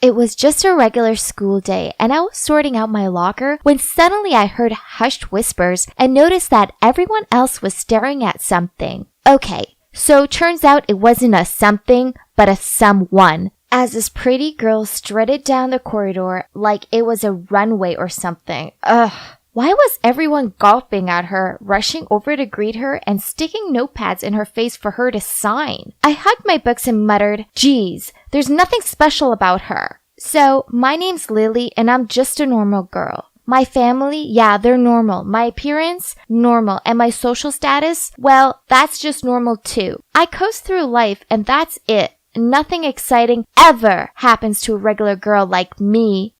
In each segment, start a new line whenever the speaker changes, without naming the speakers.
It was just a regular school day, and I was sorting out my locker when suddenly I heard hushed whispers and noticed that everyone else was staring at something. Okay, so turns out it wasn't a something, but a someone, as this pretty girl strutted down the corridor like it was a runway or something. Ugh. Why was everyone gawping at her, rushing over to greet her, and sticking notepads in her face for her to sign? I hugged my books and muttered, geez, there's nothing special about her. So, my name's Lily, and I'm just a normal girl. My family, yeah, they're normal. My appearance, normal. And my social status, well, that's just normal too. I coast through life, and that's it. Nothing exciting ever happens to a regular girl like me.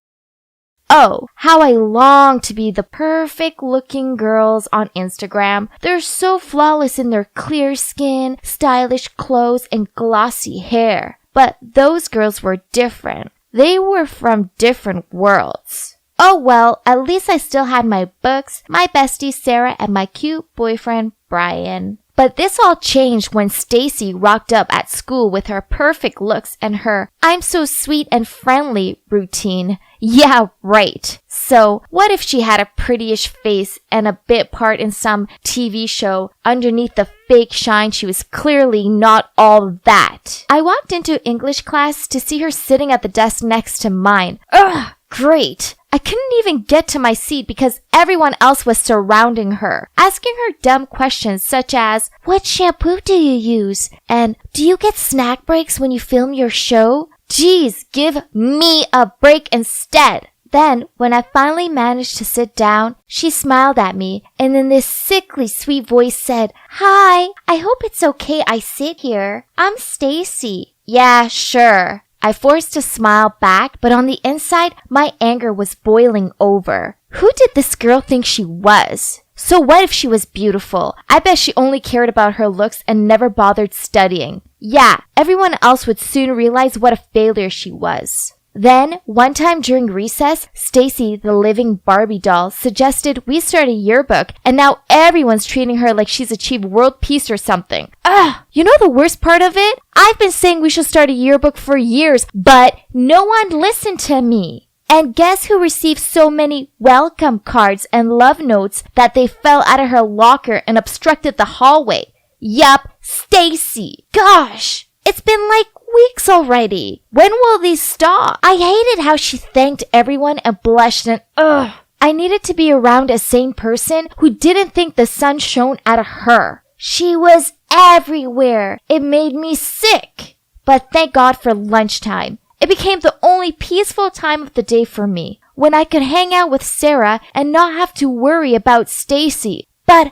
Oh, how I long to be the perfect looking girls on Instagram. They're so flawless in their clear skin, stylish clothes, and glossy hair. But those girls were different. They were from different worlds. Oh well, at least I still had my books, my bestie Sarah, and my cute boyfriend Brian. But this all changed when Stacy rocked up at school with her perfect looks and her "I'm so sweet and friendly" routine. Yeah, right. So, what if she had a prettyish face and a bit part in some TV show? Underneath the fake shine, she was clearly not all that. I walked into English class to see her sitting at the desk next to mine. Ugh, great. I couldn't even get to my seat because everyone else was surrounding her, asking her dumb questions such as, "What shampoo do you use?" and "Do you get snack breaks when you film your show?" Geez, give me a break instead. Then, when I finally managed to sit down, she smiled at me and in this sickly sweet voice said, "Hi, I hope it's okay I sit here. I'm Stacy." Yeah, sure. I forced a smile back, but on the inside, my anger was boiling over. Who did this girl think she was? So what if she was beautiful? I bet she only cared about her looks and never bothered studying. Yeah, everyone else would soon realize what a failure she was. Then, one time during recess, Stacy, the living Barbie doll, suggested we start a yearbook, and now everyone's treating her like she's achieved world peace or something. Ugh! You know the worst part of it? I've been saying we should start a yearbook for years, but no one listened to me. And guess who received so many welcome cards and love notes that they fell out of her locker and obstructed the hallway? Yup, Stacy. Gosh! It's been like weeks already. When will these stop? I hated how she thanked everyone and blushed and ugh. I needed to be around a sane person who didn't think the sun shone out of her. She was everywhere. It made me sick. But thank God for lunchtime. It became the only peaceful time of the day for me, when I could hang out with Sarah and not have to worry about Stacy. But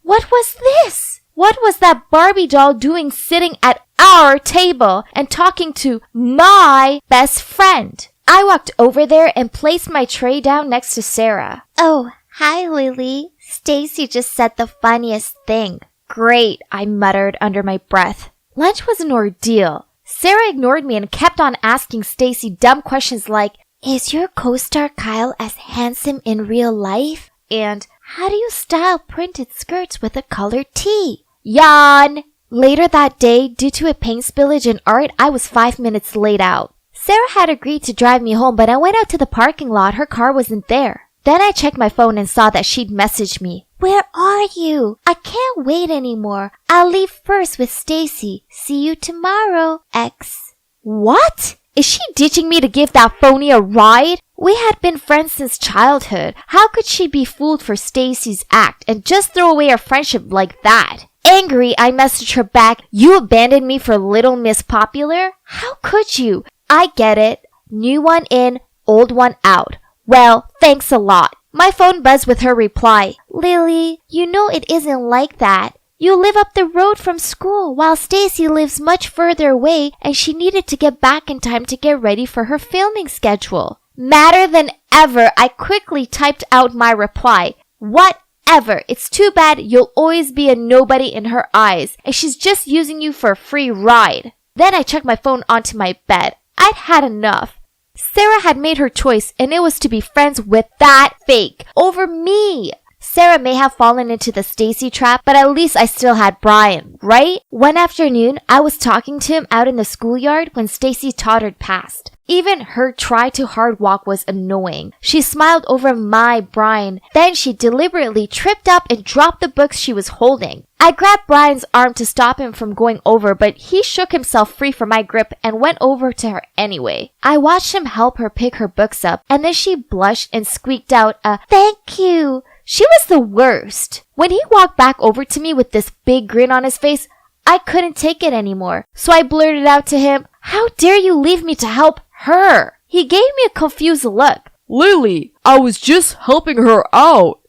what was this? What was that Barbie doll doing sitting at our table and talking to my best friend? I walked over there and placed my tray down next to Sarah. "Oh, hi, Lily. Stacy just said the funniest thing." "Great," I muttered under my breath. Lunch was an ordeal. Sarah ignored me and kept on asking Stacy dumb questions like, "Is your co-star Kyle as handsome in real life?" And "How do you style printed skirts with a colored tee?" Yawn! Later that day, due to a paint spillage in art, I was 5 minutes late out. Sarah had agreed to drive me home, but I went out to the parking lot. Her car wasn't there. Then I checked my phone and saw that she'd messaged me. "Where are you? I can't wait anymore. I'll leave first with Stacy. See you tomorrow, X." What? Is she ditching me to give that phony a ride? We had been friends since childhood. How could she be fooled for Stacy's act and just throw away our friendship like that? Angry, I messaged her back, "You abandoned me for Little Miss Popular? How could you? I get it. New one in, old one out. Well, thanks a lot." My phone buzzed with her reply. "Lily, you know it isn't like that. You live up the road from school while Stacy lives much further away and she needed to get back in time to get ready for her filming schedule." Madder than ever, I quickly typed out my reply. "Whatever. It's too bad you'll always be a nobody in her eyes, and she's just using you for a free ride." Then I chucked my phone onto my bed. I'd had enough. Sarah had made her choice, and it was to be friends with that fake over me. Sarah may have fallen into the Stacy trap, but at least I still had Brian, right? One afternoon, I was talking to him out in the schoolyard when Stacy tottered past. Even her try too hard walk was annoying. She smiled over my Brian. Then she deliberately tripped up and dropped the books she was holding. I grabbed Brian's arm to stop him from going over, but he shook himself free from my grip and went over to her anyway. I watched him help her pick her books up, and then she blushed and squeaked out a "thank you." She was the worst. When he walked back over to me with this big grin on his face, I couldn't take it anymore. So I blurted out to him, "How dare you leave me to help her?" He gave me a confused look.
"Lily, I was just helping her out."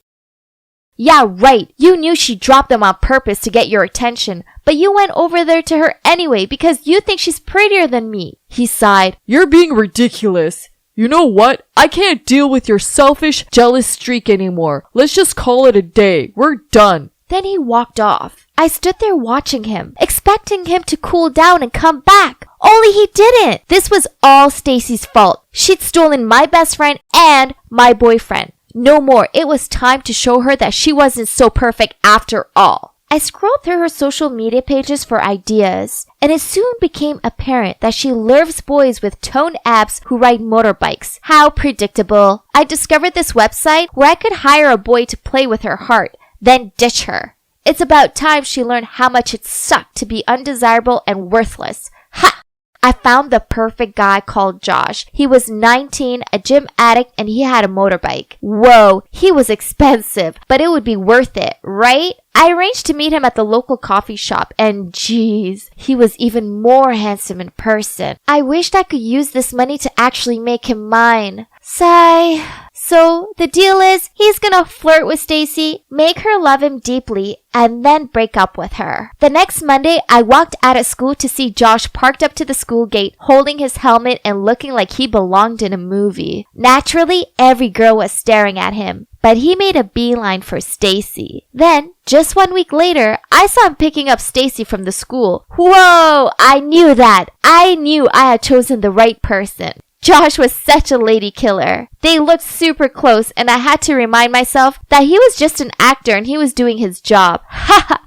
"Yeah, right. You knew she dropped them on purpose to get your attention, but you went over there to her anyway because you think she's prettier than me." He sighed.
"You're being ridiculous. You know what? I can't deal with your selfish, jealous streak anymore. Let's just call it a day. We're done."
Then he walked off. I stood there watching him, expecting him to cool down and come back. Only he didn't. This was all Stacy's fault. She'd stolen my best friend and my boyfriend. No more. It was time to show her that she wasn't so perfect after all. I scrolled through her social media pages for ideas, and it soon became apparent that she loves boys with toned abs who ride motorbikes. How predictable. I discovered this website where I could hire a boy to play with her heart, then ditch her. It's about time she learned how much it sucked to be undesirable and worthless. Ha! I found the perfect guy called Josh. He was 19, a gym addict, and he had a motorbike. Whoa, he was expensive, but it would be worth it, right? I arranged to meet him at the local coffee shop, and geez, he was even more handsome in person. I wished I could use this money to actually make him mine. Sigh. So the deal is, he's gonna flirt with Stacy, make her love him deeply, and then break up with her. The next Monday, I walked out of school to see Josh parked up to the school gate, holding his helmet and looking like he belonged in a movie. Naturally, every girl was staring at him, but he made a beeline for Stacy. Then, just 1 week later, I saw him picking up Stacy from the school. Whoa! I knew that! I knew I had chosen the right person. Josh was such a lady killer. They looked super close, and I had to remind myself that he was just an actor and he was doing his job. Ha!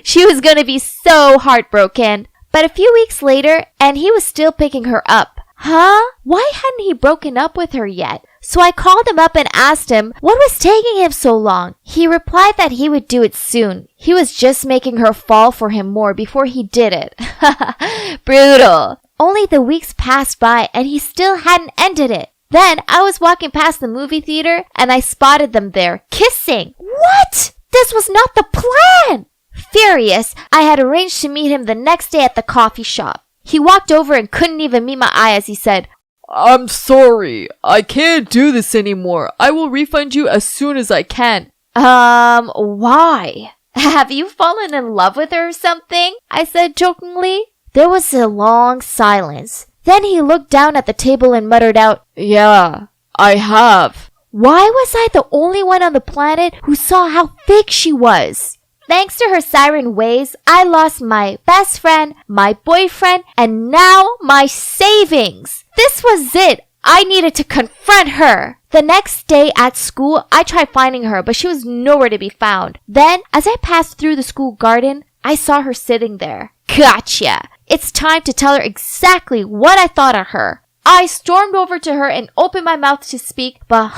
She was gonna be so heartbroken. But a few weeks later, and he was still picking her up. Huh? Why hadn't he broken up with her yet? So I called him up and asked him what was taking him so long. He replied that he would do it soon. He was just making her fall for him more before he did it. Brutal. Only the weeks passed by and he still hadn't ended it. Then I was walking past the movie theater and I spotted them there, kissing. What? This was not the plan! Furious, I had arranged to meet him the next day at the coffee shop. He walked over and couldn't even meet my eye as he said,
"I'm sorry. I can't do this anymore. I will refund you as soon as I can."
Why? Have you fallen in love with her or something? I said jokingly. There was a long silence. Then he looked down at the table and muttered out,
"Yeah, I have."
Why was I the only one on the planet who saw how fake she was? Thanks to her siren ways, I lost my best friend, my boyfriend, and now my savings. This was it. I needed to confront her. The next day at school, I tried finding her, but she was nowhere to be found. Then, as I passed through the school garden, I saw her sitting there. Gotcha! It's time to tell her exactly what I thought of her. I stormed over to her and opened my mouth to speak, but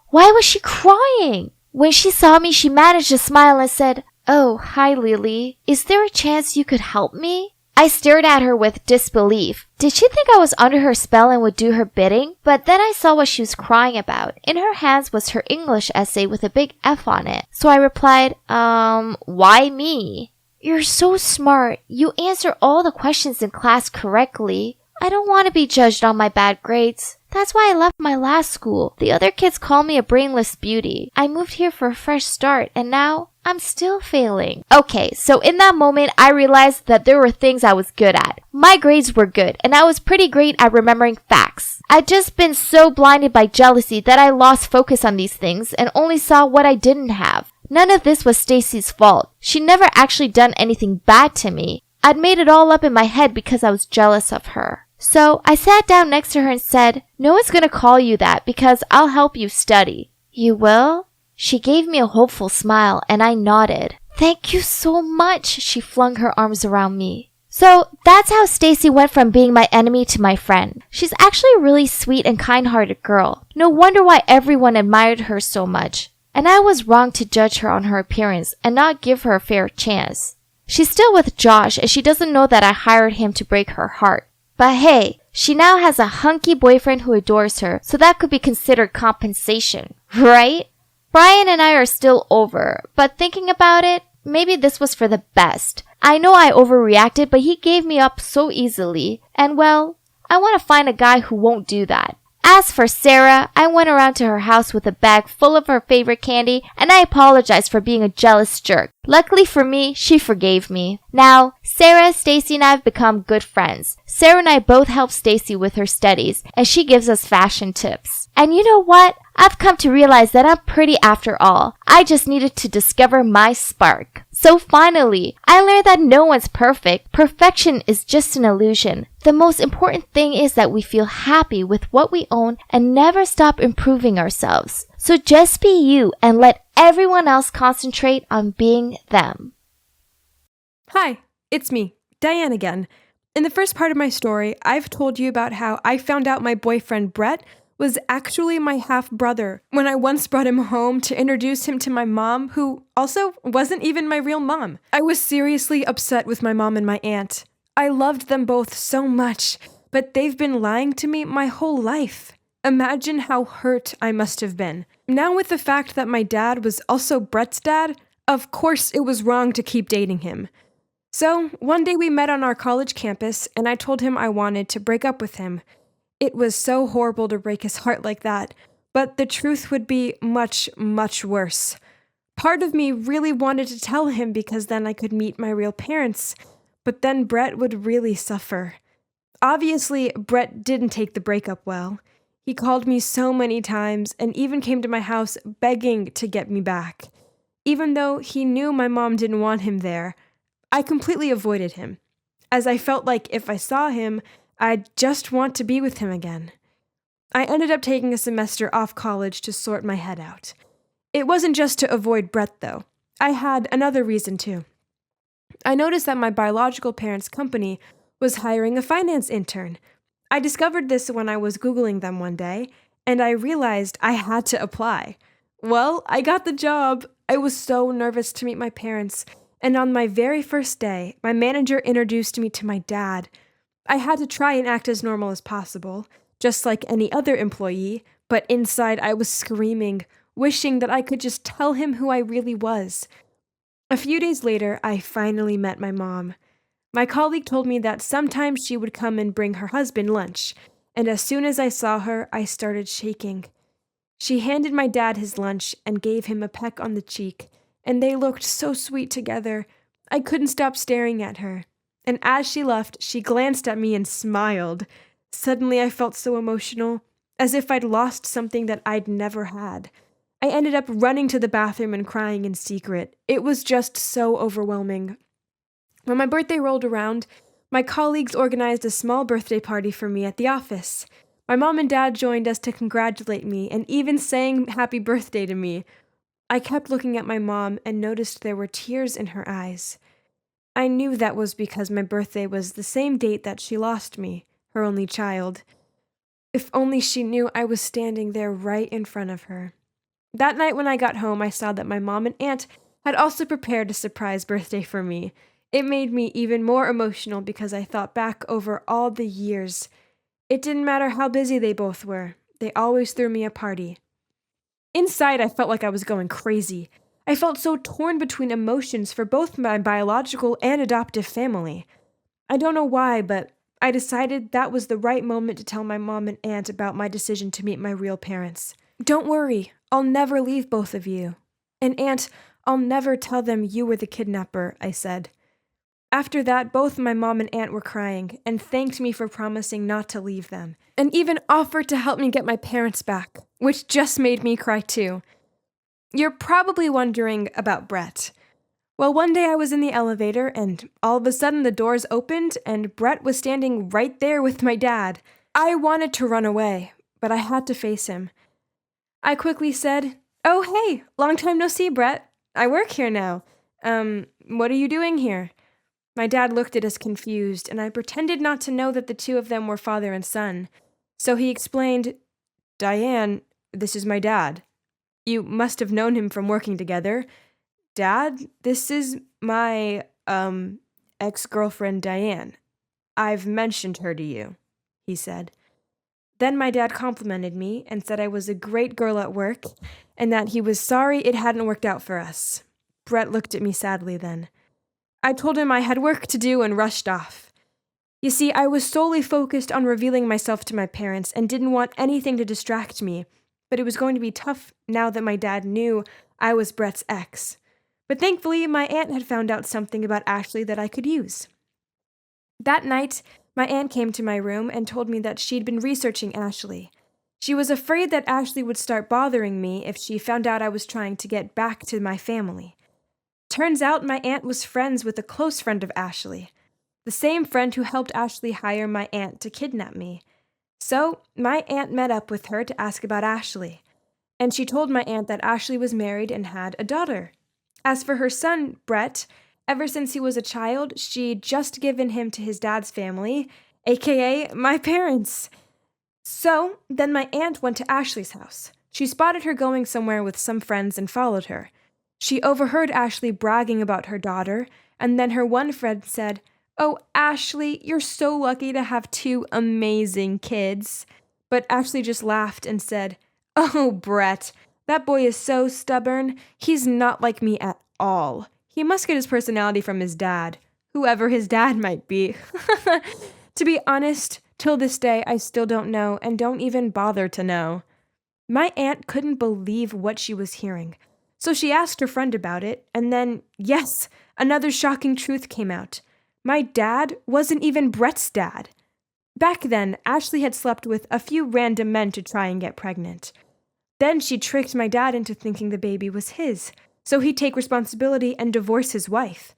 why was she crying? When she saw me, she managed to smile and said, "Oh, hi Lily. Is there a chance you could help me?" I stared at her with disbelief. Did she think I was under her spell and would do her bidding? But then I saw what she was crying about. In her hands was her English essay with a big F on it. So I replied, why me? You're so smart. You answer all the questions in class correctly. I don't want to be judged on my bad grades. That's why I left my last school. The other kids call me a brainless beauty. I moved here for a fresh start, and now I'm still failing. Okay, so in that moment, I realized that there were things I was good at. My grades were good, and I was pretty great at remembering facts. I'd just been so blinded by jealousy that I lost focus on these things and only saw what I didn't have. None of this was Stacy's fault. She never actually done anything bad to me. I'd made it all up in my head because I was jealous of her. So I sat down next to her and said, "No one's gonna call you that because I'll help you study." "You will?" She gave me a hopeful smile and I nodded. "Thank you so much," she flung her arms around me. So that's how Stacy went from being my enemy to my friend. She's actually a really sweet and kind-hearted girl. No wonder why everyone admired her so much. And I was wrong to judge her on her appearance and not give her a fair chance. She's still with Josh and she doesn't know that I hired him to break her heart. But hey, she now has a hunky boyfriend who adores her, so that could be considered compensation, right? Brian and I are still over, but thinking about it, maybe this was for the best. I know I overreacted, but he gave me up so easily. And well, I want to find a guy who won't do that. As for Sarah, I went around to her house with a bag full of her favorite candy, and I apologized for being a jealous jerk. Luckily for me, she forgave me. Now, Sarah, Stacy, and I have become good friends. Sarah and I both help Stacy with her studies, and she gives us fashion tips. And you know what? I've come to realize that I'm pretty after all. I just needed to discover my spark. So finally, I learned that no one's perfect. Perfection is just an illusion. The most important thing is that we feel happy with what we own and never stop improving ourselves. So just be you and let everyone else concentrate on being them.
Hi, it's me, Diane again. In the first part of my story, I've told you about how I found out my boyfriend Brett was actually my half-brother when I once brought him home to introduce him to my mom, who also wasn't even my real mom. I was seriously upset with my mom and my aunt. I loved them both so much, but they've been lying to me my whole life. Imagine how hurt I must have been. Now with the fact that my dad was also Brett's dad, of course it was wrong to keep dating him. So one day we met on our college campus and I told him I wanted to break up with him. It was so horrible to break his heart like that, but the truth would be much, much worse. Part of me really wanted to tell him because then I could meet my real parents, but then Brett would really suffer. Obviously, Brett didn't take the breakup well. He called me so many times and even came to my house begging to get me back. Even though he knew my mom didn't want him there, I completely avoided him, as I felt like if I saw him, I'd just want to be with him again. I ended up taking a semester off college to sort my head out. It wasn't just to avoid Brett, though. I had another reason, too. I noticed that my biological parents' company was hiring a finance intern. I discovered this when I was Googling them one day, and I realized I had to apply. Well, I got the job. I was so nervous to meet my parents, and on my very first day, my manager introduced me to my dad. I had to try and act as normal as possible, just like any other employee, but inside I was screaming, wishing that I could just tell him who I really was. A few days later, I finally met my mom. My colleague told me that sometimes she would come and bring her husband lunch, and as soon as I saw her, I started shaking. She handed my dad his lunch and gave him a peck on the cheek, and they looked so sweet together. I couldn't stop staring at her. And as she left, she glanced at me and smiled. Suddenly, I felt so emotional, as if I'd lost something that I'd never had. I ended up running to the bathroom and crying in secret. It was just so overwhelming. When my birthday rolled around, my colleagues organized a small birthday party for me at the office. My mom and dad joined us to congratulate me and even sang happy birthday to me. I kept looking at my mom and noticed there were tears in her eyes. I knew that was because my birthday was the same date that she lost me, her only child. If only she knew I was standing there right in front of her. That night when I got home, I saw that my mom and aunt had also prepared a surprise birthday for me. It made me even more emotional because I thought back over all the years. It didn't matter how busy they both were. They always threw me a party. Inside, I felt like I was going crazy. I felt so torn between emotions for both my biological and adoptive family. I don't know why, but I decided that was the right moment to tell my mom and aunt about my decision to meet my real parents. Don't worry, I'll never leave both of you. And aunt, I'll never tell them you were the kidnapper, I said. After that, both my mom and aunt were crying and thanked me for promising not to leave them, and even offered to help me get my parents back, which just made me cry too. You're probably wondering about Brett. Well, one day I was in the elevator and all of a sudden the doors opened and Brett was standing right there with my dad. I wanted to run away, but I had to face him. I quickly said, "Oh, hey, long time no see, Brett. I work here now. What are you doing here?" My dad looked at us confused, and I pretended not to know that the two of them were father and son. So he explained, "Diane, this is my dad. You must have known him from working together. Dad, this is my, ex-girlfriend Diane. I've mentioned her to you," he said. Then my dad complimented me and said I was a great girl at work and that he was sorry it hadn't worked out for us. Brett looked at me sadly then. I told him I had work to do and rushed off. You see, I was solely focused on revealing myself to my parents and didn't want anything to distract me, but it was going to be tough now that my dad knew I was Brett's ex. But thankfully, my aunt had found out something about Ashley that I could use. That night, my aunt came to my room and told me that she'd been researching Ashley. She was afraid that Ashley would start bothering me if she found out I was trying to get back to my family. Turns out my aunt was friends with a close friend of Ashley, the same friend who helped Ashley hire my aunt to kidnap me. So, my aunt met up with her to ask about Ashley, and she told my aunt that Ashley was married and had a daughter. As for her son, Brett, ever since he was a child, she'd just given him to his dad's family, aka my parents. So, then my aunt went to Ashley's house. She spotted her going somewhere with some friends and followed her. She overheard Ashley bragging about her daughter, and then her one friend said, "Oh, Ashley, you're so lucky to have two amazing kids." But Ashley just laughed and said, "Oh, Brett, that boy is so stubborn. He's not like me at all. He must get his personality from his dad, whoever his dad might be." To be honest, till this day, I still don't know and don't even bother to know. My aunt couldn't believe what she was hearing. So she asked her friend about it, and then, yes, another shocking truth came out. My dad wasn't even Brett's dad. Back then, Ashley had slept with a few random men to try and get pregnant. Then she tricked my dad into thinking the baby was his, so he'd take responsibility and divorce his wife.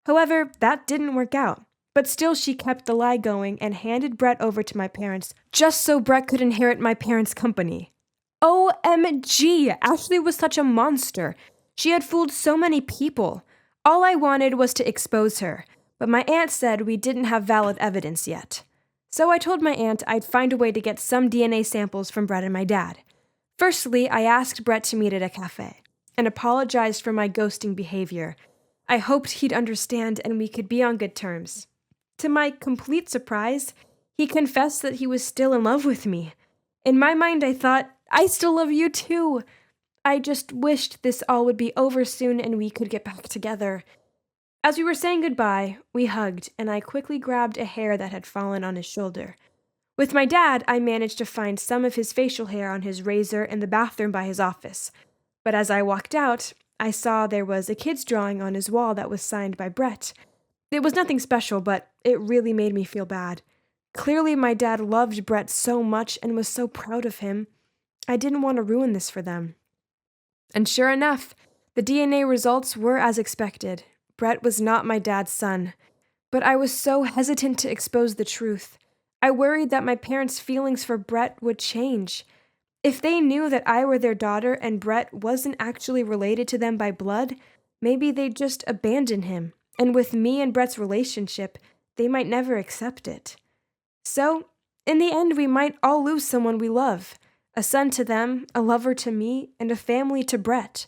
However, that didn't work out. But still she kept the lie going and handed Brett over to my parents just so Brett could inherit my parents' company. OMG, Ashley was such a monster. She had fooled so many people. All I wanted was to expose her, but my aunt said we didn't have valid evidence yet. So I told my aunt I'd find a way to get some DNA samples from Brett and my dad. Firstly, I asked Brett to meet at a cafe and apologized for my ghosting behavior. I hoped he'd understand and we could be on good terms. To my complete surprise, he confessed that he was still in love with me. In my mind, I thought, I still love you too. I just wished this all would be over soon and we could get back together. As we were saying goodbye, we hugged, and I quickly grabbed a hair that had fallen on his shoulder. With my dad, I managed to find some of his facial hair on his razor in the bathroom by his office. But as I walked out, I saw there was a kid's drawing on his wall that was signed by Brett. It was nothing special, but it really made me feel bad. Clearly, my dad loved Brett so much and was so proud of him. I didn't want to ruin this for them. And sure enough, the DNA results were as expected. Brett was not my dad's son. But I was so hesitant to expose the truth. I worried that my parents' feelings for Brett would change. If they knew that I were their daughter and Brett wasn't actually related to them by blood, maybe they'd just abandon him. And with me and Brett's relationship, they might never accept it. So, in the end, we might all lose someone we love. A son to them, a lover to me, and a family to Brett.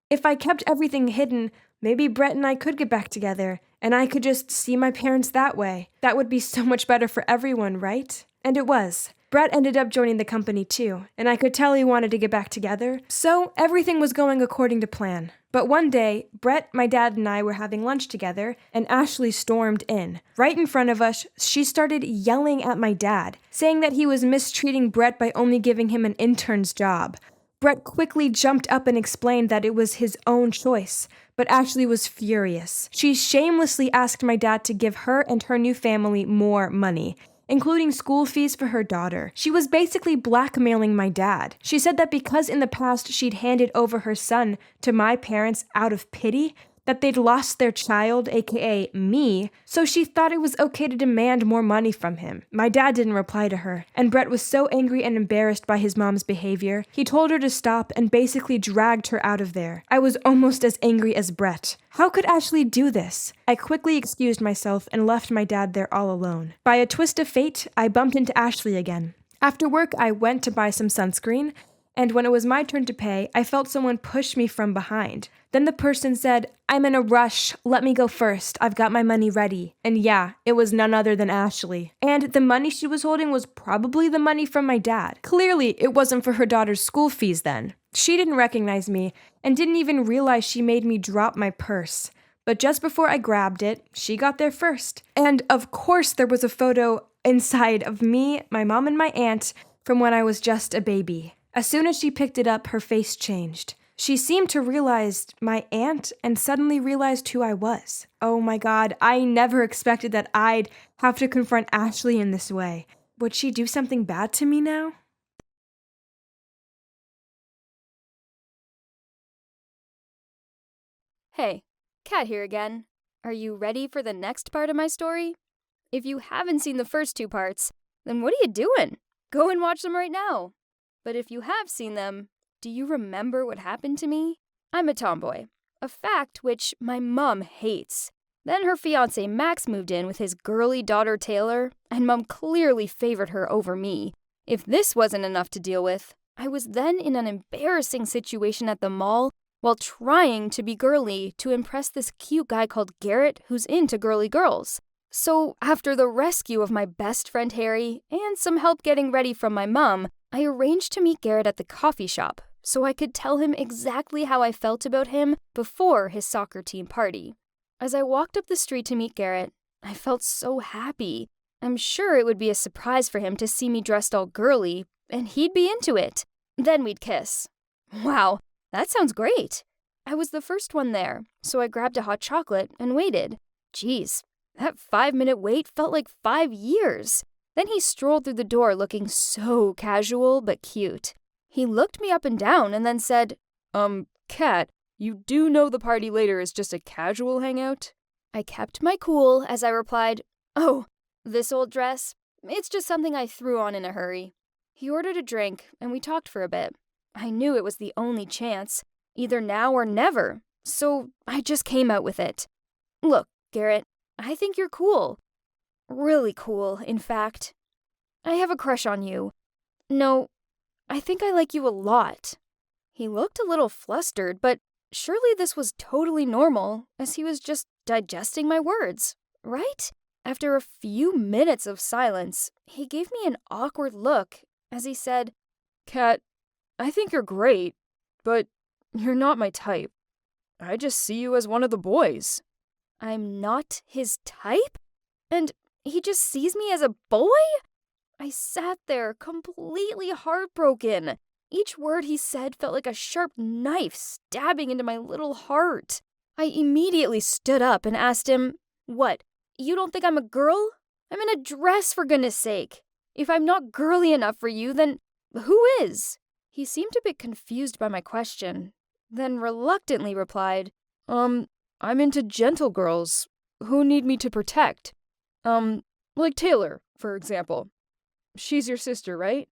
If I kept everything hidden, maybe Brett and I could get back together, and I could just see my parents that way. That would be so much better for everyone, right? And it was. Brett ended up joining the company too, and I could tell he wanted to get back together, so everything was going according to plan. But one day, Brett, my dad, and I were having lunch together, and Ashley stormed in. Right in front of us, she started yelling at my dad, saying that he was mistreating Brett by only giving him an intern's job. Brett quickly jumped up and explained that it was his own choice, but Ashley was furious. She shamelessly asked my dad to give her and her new family more money, including school fees for her daughter. She was basically blackmailing my dad. She said that because in the past she'd handed over her son to my parents out of pity, that they'd lost their child, aka me, so she thought it was okay to demand more money from him. My dad didn't reply to her, and Brett was so angry and embarrassed by his mom's behavior, he told her to stop and basically dragged her out of there. I was almost as angry as Brett. How could Ashley do this? I quickly excused myself and left my dad there all alone. By a twist of fate, I bumped into Ashley again. After work, I went to buy some sunscreen, and when it was my turn to pay, I felt someone push me from behind. Then the person said, "I'm in a rush, let me go first, I've got my money ready." And yeah, it was none other than Ashley. And the money she was holding was probably the money from my dad. Clearly, it wasn't for her daughter's school fees then. She didn't recognize me, and didn't even realize she made me drop my purse. But just before I grabbed it, she got there first. And of course there was a photo inside of me, my mom, and my aunt from when I was just a baby. As soon as she picked it up, her face changed. She seemed to realize my aunt and suddenly realized who I was. Oh my God, I never expected that I'd have to confront Ashley in this way. Would she do something bad to me now?
Hey, Kat here again. Are you ready for the next part of my story? If you haven't seen the first two parts, then what are you doing? Go and watch them right now. But if you have seen them, do you remember what happened to me? I'm a tomboy, a fact which my mom hates. Then her fiancé Max moved in with his girly daughter Taylor, and Mom clearly favored her over me. If this wasn't enough to deal with, I was then in an embarrassing situation at the mall while trying to be girly to impress this cute guy called Garrett who's into girly girls. So after the rescue of my best friend Harry and some help getting ready from my mom, I arranged to meet Garrett at the coffee shop so I could tell him exactly how I felt about him before his soccer team party. As I walked up the street to meet Garrett, I felt so happy. I'm sure it would be a surprise for him to see me dressed all girly, and he'd be into it. Then we'd kiss. Wow, that sounds great. I was the first one there, so I grabbed a hot chocolate and waited. Geez, that 5-minute wait felt like 5 years. Then he strolled through the door looking so casual but cute. He looked me up and down and then said,
Kat, you do know the party later is just a casual hangout?
I kept my cool as I replied, "Oh, this old dress? It's just something I threw on in a hurry." He ordered a drink and we talked for a bit. I knew it was the only chance, either now or never, so I just came out with it. "Look, Garrett, I think you're cool. Really cool, in fact. I have a crush on you. No, I think I like you a lot." He looked a little flustered, but surely this was totally normal, as he was just digesting my words, right? After a few minutes of silence, he gave me an awkward look as he said,
"Kat, I think you're great, but you're not my type. I just see you as one of the boys."
"I'm not his type? And he just sees me as a boy?" I sat there completely heartbroken. Each word he said felt like a sharp knife stabbing into my little heart. I immediately stood up and asked him, "What, you don't think I'm a girl? I'm in a dress, for goodness sake. If I'm not girly enough for you, then who is?" He seemed a bit confused by my question, then reluctantly replied,
I'm into gentle girls who need me to protect. Like Taylor, for example. She's your sister, right?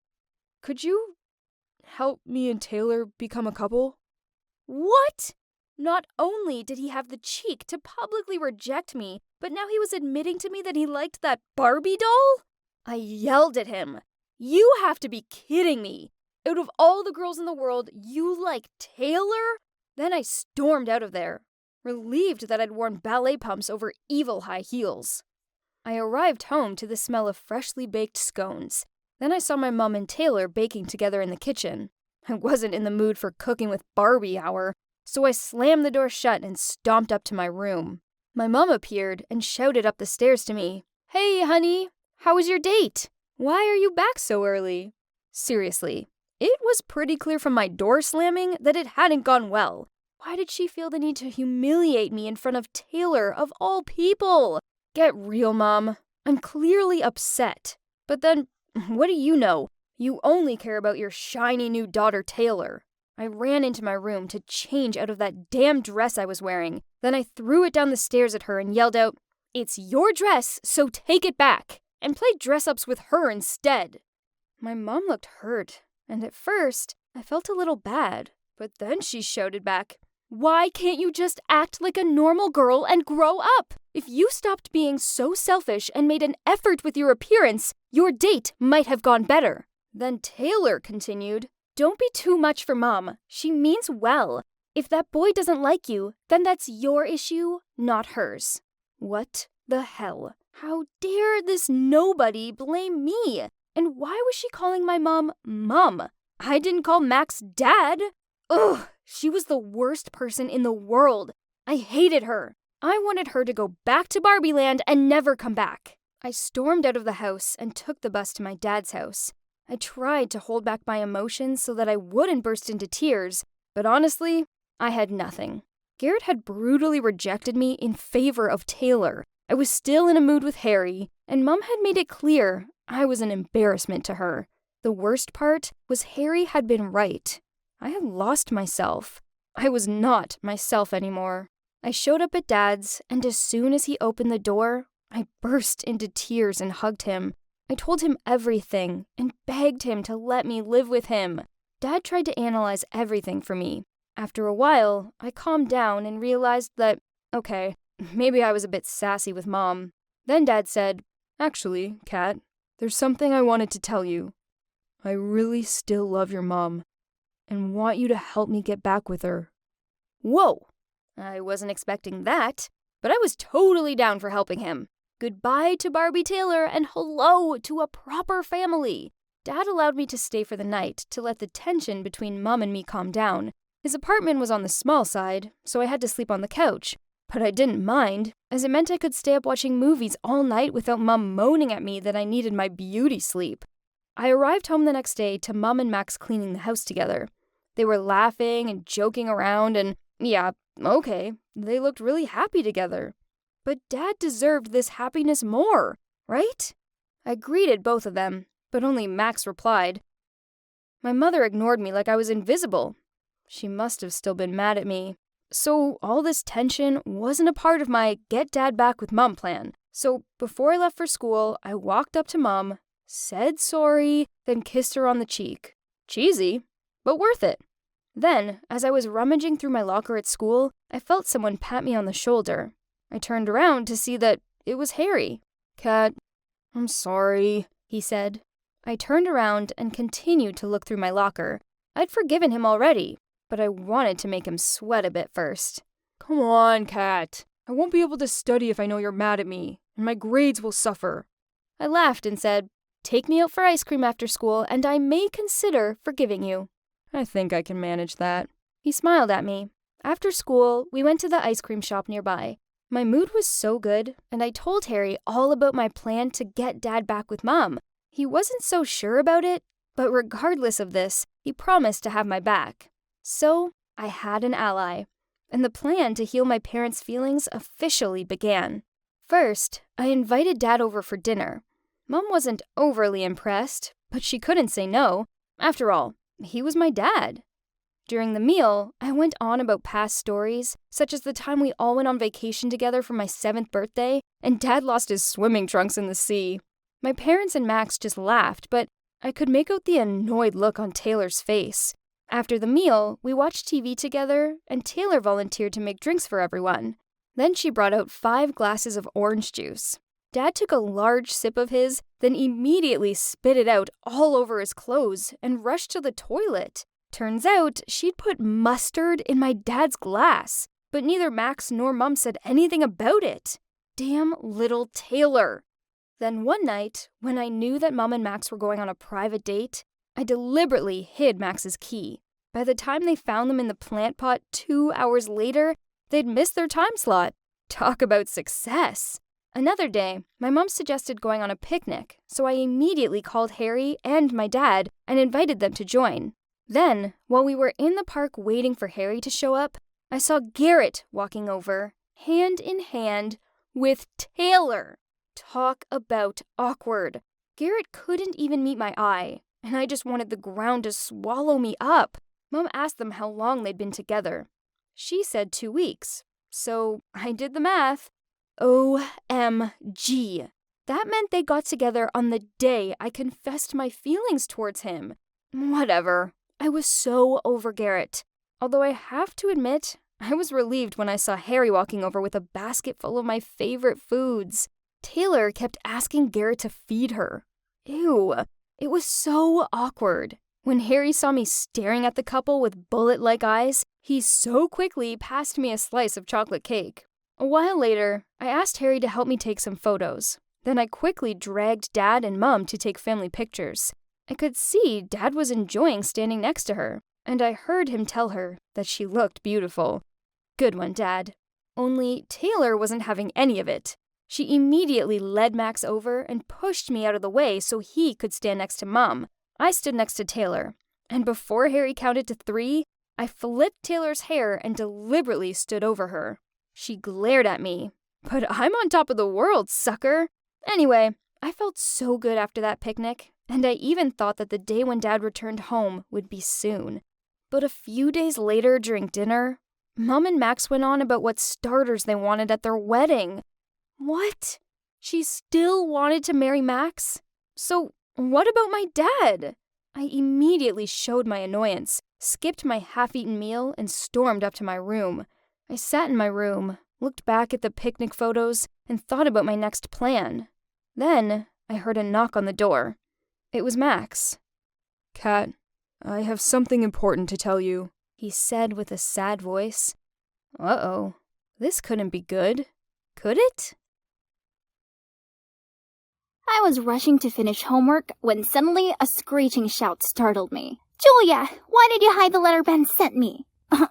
Could you help me and Taylor become a couple?"
What? Not only did he have the cheek to publicly reject me, but now he was admitting to me that he liked that Barbie doll? I yelled at him. "You have to be kidding me. Out of all the girls in the world, you like Taylor?" Then I stormed out of there, relieved that I'd worn ballet pumps over evil high heels. I arrived home to the smell of freshly baked scones. Then I saw my mom and Taylor baking together in the kitchen. I wasn't in the mood for cooking with Barbie hour, so I slammed the door shut and stomped up to my room. My mom appeared and shouted up the stairs to me, "Hey, honey, how was your date? Why are you back so early?" Seriously, it was pretty clear from my door slamming that it hadn't gone well. Why did she feel the need to humiliate me in front of Taylor, of all people? Get real, Mom. I'm clearly upset. But then, what do you know? You only care about your shiny new daughter, Taylor. I ran into my room to change out of that damn dress I was wearing. Then I threw it down the stairs at her and yelled out, "It's your dress, so take it back, and play dress-ups with her instead." My mom looked hurt, and at first, I felt a little bad, but then she shouted back, "Why can't you just act like a normal girl and grow up? If you stopped being so selfish and made an effort with your appearance, your date might have gone better." Then Taylor continued, "Don't be too much for Mom. She means well. If that boy doesn't like you, then that's your issue, not hers." What the hell? How dare this nobody blame me? And why was she calling my mom Mom? I didn't call Max Dad. Ugh, she was the worst person in the world. I hated her. I wanted her to go back to Barbie Land and never come back. I stormed out of the house and took the bus to my dad's house. I tried to hold back my emotions so that I wouldn't burst into tears, but honestly, I had nothing. Garrett had brutally rejected me in favor of Taylor. I was still in a mood with Harry, and Mom had made it clear I was an embarrassment to her. The worst part was Harry had been right. I had lost myself. I was not myself anymore. I showed up at Dad's, and as soon as he opened the door, I burst into tears and hugged him. I told him everything and begged him to let me live with him. Dad tried to analyze everything for me. After a while, I calmed down and realized that, okay, maybe I was a bit sassy with Mom. Then Dad said, "Actually, Kat, there's something I wanted to tell you. I really still love your mom and want you to help me get back with her." Whoa! I wasn't expecting that, but I was totally down for helping him. Goodbye to Barbie Taylor and hello to a proper family. Dad allowed me to stay for the night to let the tension between Mom and me calm down. His apartment was on the small side, so I had to sleep on the couch. But I didn't mind, as it meant I could stay up watching movies all night without Mom moaning at me that I needed my beauty sleep. I arrived home the next day to Mom and Max cleaning the house together. They were laughing and joking around and, yeah, okay, they looked really happy together. But Dad deserved this happiness more, right? I greeted both of them, but only Max replied. My mother ignored me like I was invisible. She must have still been mad at me. So all this tension wasn't a part of my get Dad back with Mom plan. So before I left for school, I walked up to Mom, said sorry, then kissed her on the cheek. Cheesy, but worth it. Then, as I was rummaging through my locker at school, I felt someone pat me on the shoulder. I turned around to see that it was Harry. "Kat, I'm sorry," he said. I turned around and continued to look through my locker. I'd forgiven him already, but I wanted to make him sweat a bit first. "Come on, Kat. I won't be able to study if I know you're mad at me, and my grades will suffer." I laughed and said, "Take me out for ice cream after school, and I may consider forgiving you." "I think I can manage that." He smiled at me. After school, we went to the ice cream shop nearby. My mood was so good, and I told Harry all about my plan to get Dad back with Mom. He wasn't so sure about it, but regardless of this, he promised to have my back. So, I had an ally, and the plan to heal my parents' feelings officially began. First, I invited Dad over for dinner. Mom wasn't overly impressed, but she couldn't say no. After all, he was my dad. During the meal, I went on about past stories, such as the time we all went on vacation together for my 7th birthday, and Dad lost his swimming trunks in the sea. My parents and Max just laughed, but I could make out the annoyed look on Taylor's face. After the meal, we watched TV together, and Taylor volunteered to make drinks for everyone. Then she brought out 5 glasses of orange juice. Dad took a large sip of his, then immediately spit it out all over his clothes and rushed to the toilet. Turns out she'd put mustard in my dad's glass, but neither Max nor Mom said anything about it. Damn little Taylor. Then one night, when I knew that Mom and Max were going on a private date, I deliberately hid Max's key. By the time they found them in the plant pot 2 hours later, they'd missed their time slot. Talk about success. Another day, my mom suggested going on a picnic, so I immediately called Harry and my dad and invited them to join. Then, while we were in the park waiting for Harry to show up, I saw Garrett walking over, hand in hand, with Taylor. Talk about awkward. Garrett couldn't even meet my eye, and I just wanted the ground to swallow me up. Mom asked them how long they'd been together. She said 2 weeks. So I did the math. OMG. That meant they got together on the day I confessed my feelings towards him. Whatever. I was so over Garrett. Although I have to admit, I was relieved when I saw Harry walking over with a basket full of my favorite foods. Taylor kept asking Garrett to feed her. Ew. It was so awkward. When Harry saw me staring at the couple with bullet-like eyes, he so quickly passed me a slice of chocolate cake. A while later, I asked Harry to help me take some photos. Then I quickly dragged Dad and Mom to take family pictures. I could see Dad was enjoying standing next to her, and I heard him tell her that she looked beautiful. Good one, Dad. Only Taylor wasn't having any of it. She immediately led Max over and pushed me out of the way so he could stand next to Mom. I stood next to Taylor, and before Harry counted to 3, I flipped Taylor's hair and deliberately stood over her. She glared at me. But I'm on top of the world, sucker! Anyway, I felt so good after that picnic, and I even thought that the day when Dad returned home would be soon. But a few days later during dinner, Mom and Max went on about what starters they wanted at their wedding. What? She still wanted to marry Max? So what about my dad? I immediately showed my annoyance, skipped my half-eaten meal, and stormed up to my room. I sat in my room, looked back at the picnic photos, and thought about my next plan. Then I heard a knock on the door. It was Max. "Kat, I have something important to tell you," he said with a sad voice. Uh-oh, this couldn't be good, could it?
I was rushing to finish homework when suddenly a screeching shout startled me. "Julia, why did you hide the letter Ben sent me?"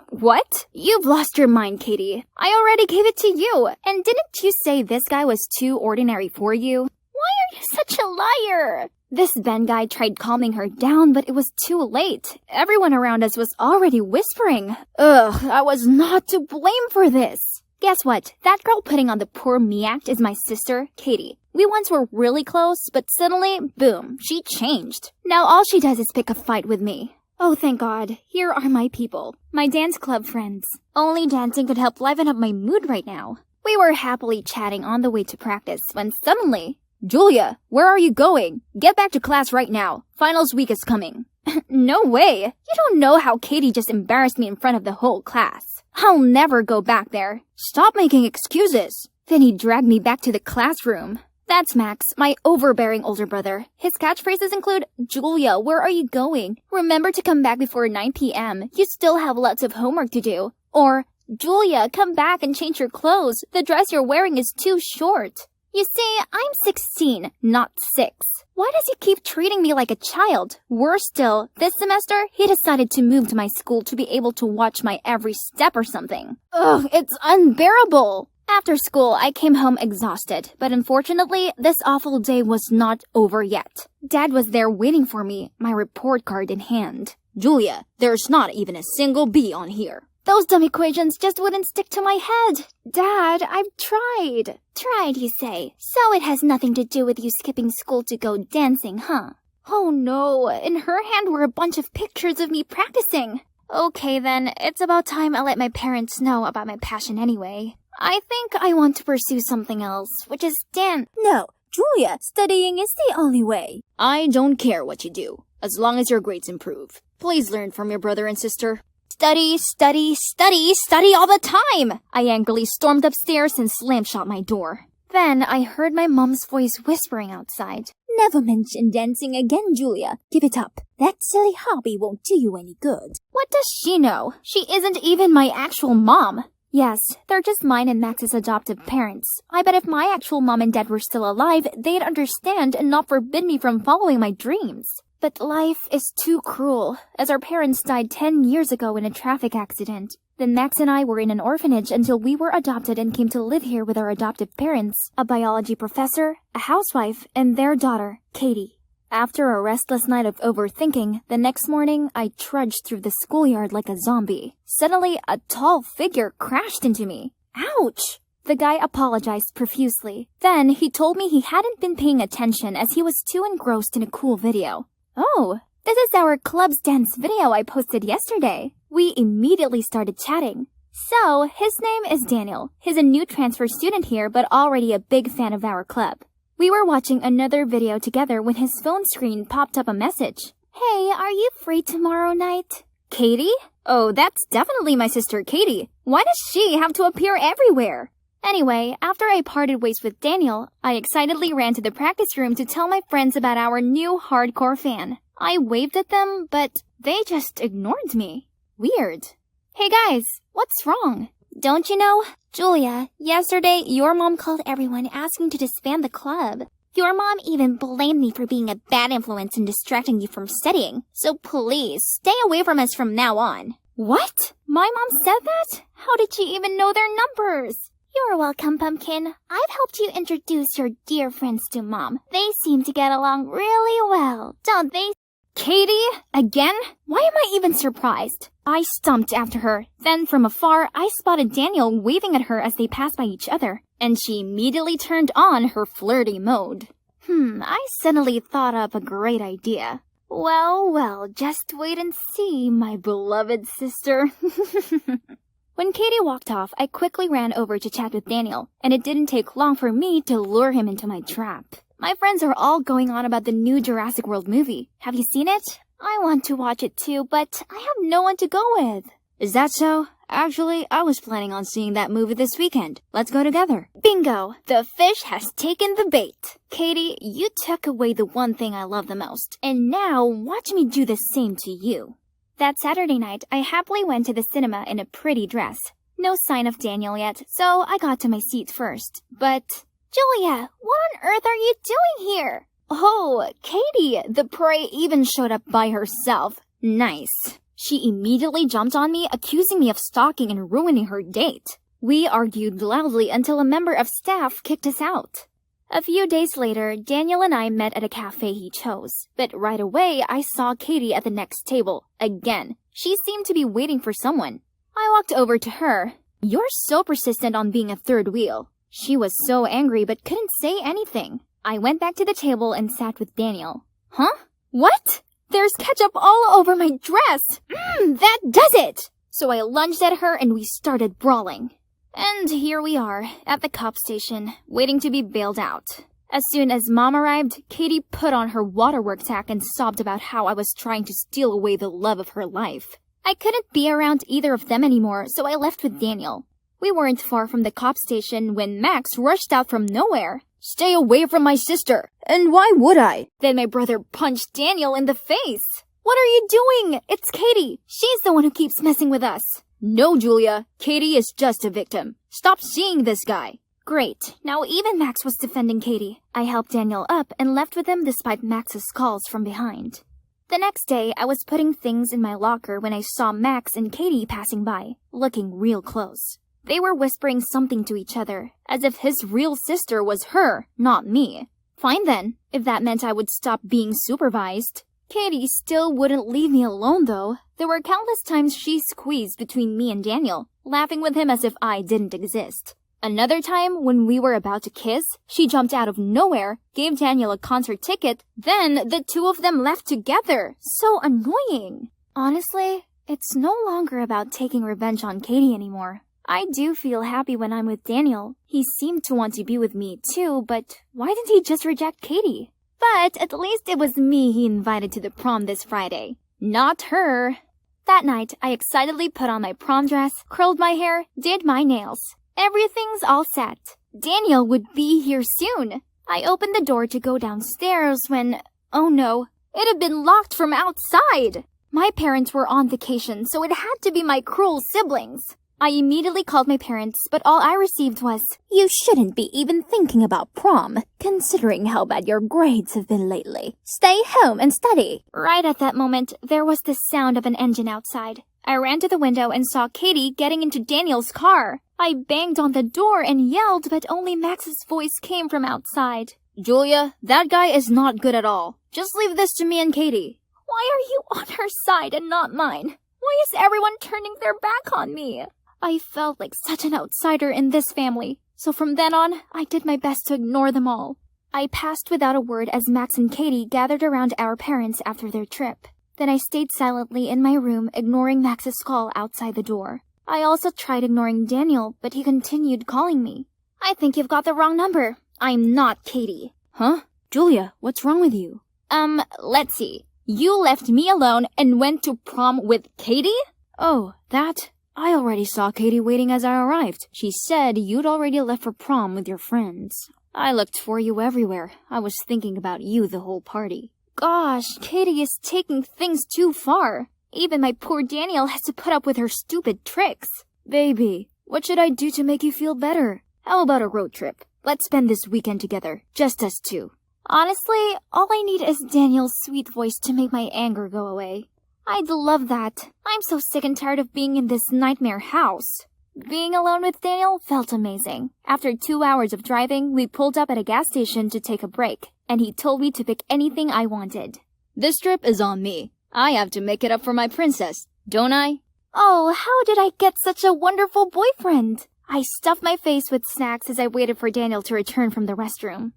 What? You've lost your mind, Katie. I already gave it to you. And didn't you say this guy was too ordinary for you? Why are you such a liar? This Ben guy tried calming her down, but it was too late. Everyone around us was already whispering. Ugh, I was not to blame for this. Guess what? That girl putting on the poor me act is my sister, Katie. We once were really close, but suddenly, boom, she changed. Now all she does is pick a fight with me. Oh, thank God. Here are my people. My dance club friends. Only dancing could help liven up my mood right now. We were happily chatting on the way to practice when suddenly, "Julia, where are you going? Get back to class right now. Finals week is coming." No way. You don't know how Katie just embarrassed me in front of the whole class. I'll never go back there. Stop making excuses. Then he dragged me back to the classroom. That's Max, my overbearing older brother. His catchphrases include, "Julia, where are you going? Remember to come back before 9 p.m. You still have lots of homework to do." Or, "Julia, come back and change your clothes. The dress you're wearing is too short." You see, I'm 16, not 6. Why does he keep treating me like a child? Worse still, this semester, he decided to move to my school to be able to watch my every step or something. Ugh, it's unbearable. After school, I came home exhausted, but unfortunately, this awful day was not over yet. Dad was there waiting for me, my report card in hand. "Julia, there's not even a single B on here." Those dumb equations just wouldn't stick to my head. Dad, I've tried. Tried, you say? So it has nothing to do with you skipping school to go dancing, huh? Oh no, in her hand were a bunch of pictures of me practicing. Okay then, it's about time I let my parents know about my passion anyway. I think I want to pursue something else, which is dance. No, Julia, studying is the only way. I don't care what you do, as long as your grades improve. Please learn from your brother and sister. Study, study, study, study all the time! I angrily stormed upstairs and slammed shut my door. Then I heard my mom's voice whispering outside. Never mention dancing again, Julia. Give it up. That silly hobby won't do you any good. What does she know? She isn't even my actual mom. Yes, they're just mine and Max's adoptive parents. I bet if my actual mom and dad were still alive, they'd understand and not forbid me from following my dreams. But life is too cruel, as our parents died 10 years ago in a traffic accident. Then Max and I were in an orphanage until we were adopted and came to live here with our adoptive parents, a biology professor, a housewife, and their daughter, Katie. After a restless night of overthinking, the next morning I trudged through the schoolyard like a zombie. Suddenly, a tall figure crashed into me. Ouch! The guy apologized profusely. Then he told me he hadn't been paying attention as he was too engrossed in a cool video. Oh, This is our club's dance video I posted yesterday. We immediately started chatting. So, his name is Daniel. He's a new transfer student here, but already a big fan of our club. We were watching another video together when his phone screen popped up a message. Hey, are you free tomorrow night? Katie? Oh, that's definitely my sister Katie. Why does she have to appear everywhere? Anyway, after I parted ways with Daniel, I excitedly ran to the practice room to tell my friends about our new hardcore fan. I waved at them, but they just ignored me. Weird. Hey guys, what's wrong? Don't you know? Julia, yesterday your mom called everyone asking to disband the club. Your mom even blamed me for being a bad influence and distracting you from studying. So please, stay away from us from now on. What? My mom said that? How did she even know their numbers? You're welcome, Pumpkin. I've helped you introduce your dear friends to Mom. They seem to get along really well, don't they? Katie? Again? Why am I even surprised? I stomped after her. Then from afar, I spotted Daniel waving at her as they passed by each other, and she immediately turned on her flirty mode. I suddenly thought up a great idea. Well, just wait and see, my beloved sister. When Katie walked off, I quickly ran over to chat with Daniel, and it didn't take long for me to lure him into my trap. My friends are all going on about the new Jurassic World movie. Have you seen it? I want to watch it too, but I have no one to go with. Is that so? Actually, I was planning on seeing that movie this weekend. Let's go together. Bingo! The fish has taken the bait. Katie, you took away the one thing I love the most, and now watch me do the same to you. That Saturday night, I happily went to the cinema in a pretty dress. No sign of Daniel yet, so I got to my seat first. But, Julia, what on earth are you doing here? Oh, Katie, the prey even showed up by herself. Nice. She immediately jumped on me, accusing me of stalking and ruining her date. We argued loudly until a member of staff kicked us out. A few days later, Daniel and I met at a cafe he chose, but right away I saw Katie at the next table. Again, she seemed to be waiting for someone. I walked over to her. You're so persistent on being a third wheel. She was so angry but couldn't say anything. I went back to the table and sat with Daniel. Huh? What? There's ketchup all over my dress! That does it! So I lunged at her and we started brawling. And here we are, at the cop station, waiting to be bailed out. As soon as Mom arrived, Katie put on her waterworks hat and sobbed about how I was trying to steal away the love of her life. I couldn't be around either of them anymore, so I left with Daniel. We weren't far from the cop station when Max rushed out from nowhere. Stay away from my sister! And why would I? Then my brother punched Daniel in the face. What are you doing? It's Katie. She's the one who keeps messing with us. No, Julia. Katie is just a victim. Stop seeing this guy. Great. Now even Max was defending Katie. I helped Daniel up and left with him despite Max's calls from behind. The next day, I was putting things in my locker when I saw Max and Katie passing by, looking real close. They were whispering something to each other, as if his real sister was her, not me. Fine then, if that meant I would stop being supervised. Katie still wouldn't leave me alone though. There were countless times she squeezed between me and Daniel, laughing with him as if I didn't exist. Another time, when we were about to kiss, she jumped out of nowhere, gave Daniel a concert ticket, then the two of them left together. So annoying. Honestly, it's no longer about taking revenge on Katie anymore. I do feel happy when I'm with Daniel. He seemed to want to be with me too, but why didn't he just reject Katie? But at least it was me he invited to the prom this Friday, not her. That night, I excitedly put on my prom dress, curled my hair, did my nails. Everything's all set. Daniel would be here soon. I opened the door to go downstairs when, oh no, it had been locked from outside. My parents were on vacation, so it had to be my cruel siblings. I immediately called my parents, but all I received was, "You shouldn't be even thinking about prom, considering how bad your grades have been lately. Stay home and study." Right at that moment, there was the sound of an engine outside. I ran to the window and saw Katie getting into Daniel's car. I banged on the door and yelled, but only Max's voice came from outside. "Julia, that guy is not good at all. Just leave this to me and Katie." Why are you on her side and not mine? Why is everyone turning their back on me? I felt like such an outsider in this family, so from then on, I did my best to ignore them all. I passed without a word as Max and Katie gathered around our parents after their trip. Then I stayed silently in my room, ignoring Max's call outside the door. I also tried ignoring Daniel, but he continued calling me. I think you've got the wrong number. I'm not Katie.
Huh? Julia, what's wrong with you?
Let's see. You left me alone and went to prom with Katie?
Oh, that? I already saw Katie waiting as I arrived. She said you'd already left for prom with your friends. I looked for you everywhere. I was thinking about you the whole party.
Gosh, Katie is taking things too far. Even my poor Daniel has to put up with her stupid tricks.
Baby, what should I do to make you feel better? How about a road trip? Let's spend this weekend together, just us two.
Honestly, all I need is Daniel's sweet voice to make my anger go away. I'd love that. I'm so sick and tired of being in this nightmare house. Being alone with Daniel felt amazing. After 2 hours of driving, we pulled up at a gas station to take a break, and he told me to pick anything I wanted.
This trip is on me. I have to make it up for my princess, don't I?
Oh, how did I get such a wonderful boyfriend? I stuffed my face with snacks as I waited for Daniel to return from the restroom.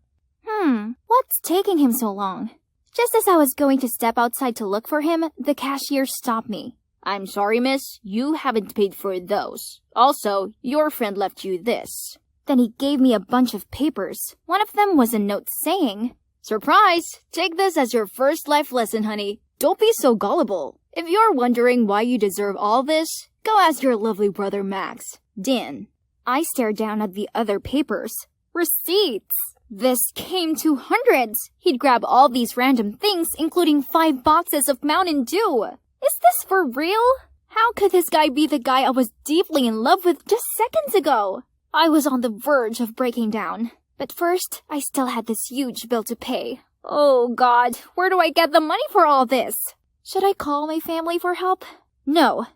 What's taking him so long? Just as I was going to step outside to look for him, the cashier stopped me.
I'm sorry, miss. You haven't paid for those. Also, your friend left you this.
Then he gave me a bunch of papers. One of them was a note saying,
Surprise! Take this as your first life lesson, honey. Don't be so gullible. If you're wondering why you deserve all this, go ask your lovely brother Max. Dan.
I stared down at the other papers. Receipts! This came to hundreds. He'd grab all these random things, including 5 boxes of Mountain Dew. Is this for real? How could this guy be the guy I was deeply in love with just seconds ago? I was on the verge of breaking down. But first, I still had this huge bill to pay. Oh God, where do I get the money for all this? Should I call my family for help? No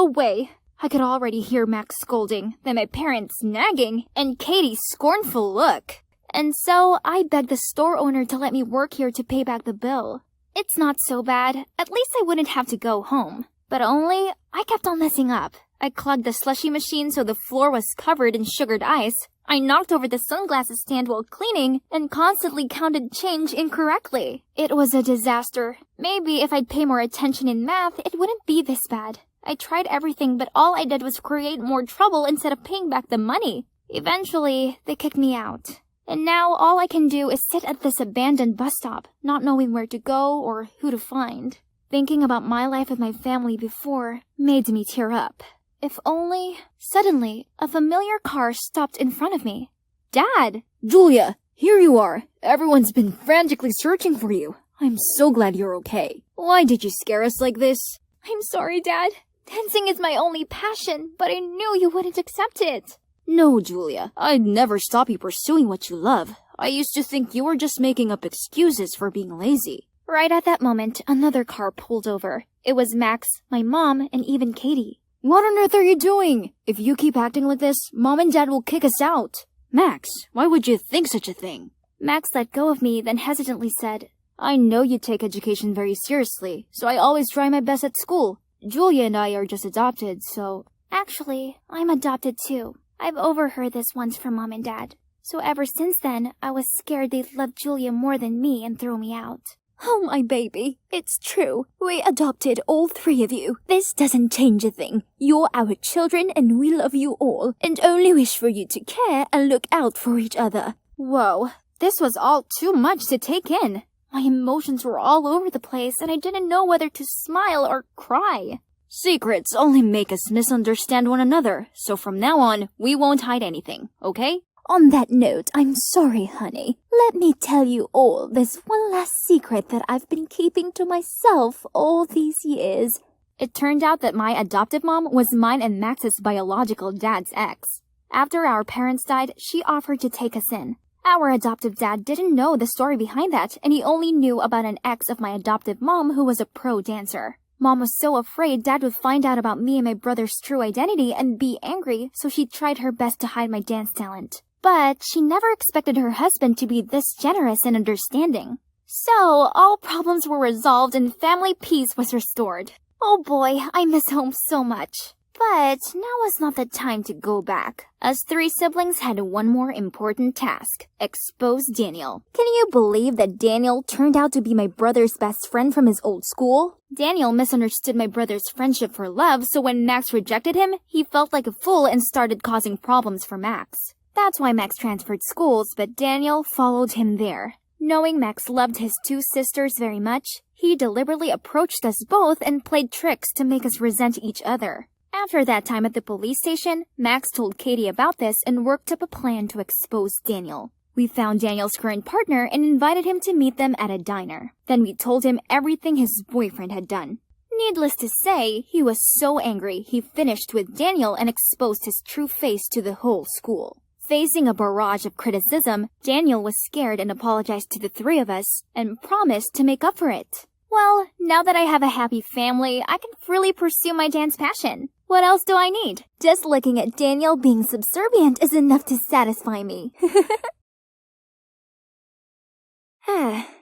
way. I could already hear Max scolding, then my parents nagging, and Katie's scornful look. And so I begged the store owner to let me work here to pay back the bill. It's not so bad. At least I wouldn't have to go home. But only, I kept on messing up. I clogged the slushy machine so the floor was covered in sugared ice. I knocked over the sunglasses stand while cleaning and constantly counted change incorrectly. It was a disaster. Maybe if I'd pay more attention in math, it wouldn't be this bad. I tried everything, but all I did was create more trouble instead of paying back the money. Eventually, they kicked me out. And now all I can do is sit at this abandoned bus stop, not knowing where to go or who to find. Thinking about my life with my family before made me tear up. If only... Suddenly, a familiar car stopped in front of me. Dad!
Julia, here you are. Everyone's been frantically searching for you. I'm so glad you're okay. Why did you scare us like this?
I'm sorry, Dad. Dancing is my only passion, but I knew you wouldn't accept it.
No, Julia. I'd never stop you pursuing what you love. I used to think you were just making up excuses for being lazy.
Right at that moment, another car pulled over. It was Max, my mom, and even Katie.
What on earth are you doing? If you keep acting like this, Mom and Dad will kick us out. Max, why would you think such a thing?
Max let go of me, then hesitantly said,
I know you take education very seriously, so I always try my best at school. Julia and I are just adopted, so...
Actually, I'm adopted too. I've overheard this once from Mom and Dad. So ever since then, I was scared they'd love Julia more than me and throw me out.
Oh, my baby, it's true. We adopted all 3 of you. This doesn't change a thing. You're our children and we love you all, and only wish for you to care and look out for each other.
Whoa, this was all too much to take in. My emotions were all over the place and I didn't know whether to smile or cry.
Secrets only make us misunderstand one another, so from now on, we won't hide anything, okay?
On that note, I'm sorry, honey. Let me tell you all this one last secret that I've been keeping to myself all these years.
It turned out that my adoptive mom was mine and Max's biological dad's ex. After our parents died, she offered to take us in. Our adoptive dad didn't know the story behind that, and he only knew about an ex of my adoptive mom who was a pro dancer. Mom was so afraid Dad would find out about me and my brother's true identity and be angry, so she tried her best to hide my dance talent. But she never expected her husband to be this generous and understanding. So, all problems were resolved and family peace was restored. Oh boy, I miss home so much. But now was not the time to go back. Us three siblings had one more important task: expose Daniel. Can you believe that Daniel turned out to be my brother's best friend from his old school? Daniel misunderstood my brother's friendship for love, so when Max rejected him, he felt like a fool and started causing problems for Max. That's why Max transferred schools, but Daniel followed him there. Knowing Max loved his two sisters very much, he deliberately approached us both and played tricks to make us resent each other. After that time at the police station, Max told Katie about this and worked up a plan to expose Daniel. We found Daniel's current partner and invited him to meet them at a diner. Then we told him everything his boyfriend had done. Needless to say, he was so angry he finished with Daniel and exposed his true face to the whole school. Facing a barrage of criticism, Daniel was scared and apologized to the three of us and promised to make up for it. Well, now that I have a happy family, I can freely pursue my dance passion. What else do I need? Just looking at Daniel being subservient is enough to satisfy me.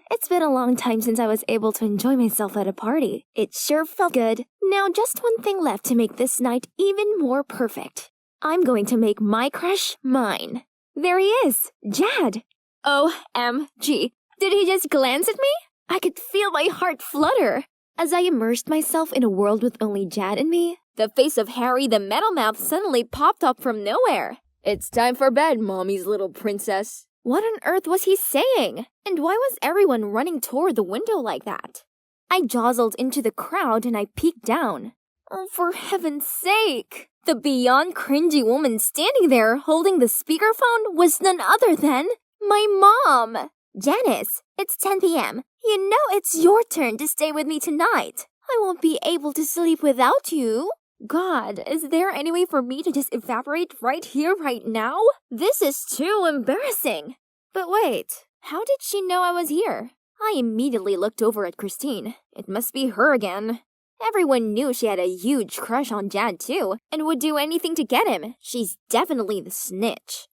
It's been a long time since I was able to enjoy myself at a party. It sure felt good. Now just one thing left to make this night even more perfect. I'm going to make my crush mine. There he is, Jad. OMG. Did he just glance at me? I could feel my heart flutter. As I immersed myself in a world with only Jad and me, the face of Harry the Metal Mouth suddenly popped up from nowhere.
It's time for bed, Mommy's little princess.
What on earth was he saying? And why was everyone running toward the window like that? I jostled into the crowd and I peeked down. Oh, for heaven's sake! The beyond cringy woman standing there holding the speakerphone was none other than my mom! Janice, it's 10 p.m. You know it's your turn to stay with me tonight. I won't be able to sleep without you. God, is there any way for me to just evaporate right here, right now? This is too embarrassing. But wait, how did she know I was here? I immediately looked over at Christine. It must be her again. Everyone knew she had a huge crush on Jad too, and would do anything to get him. She's definitely the snitch.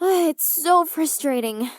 It's so frustrating.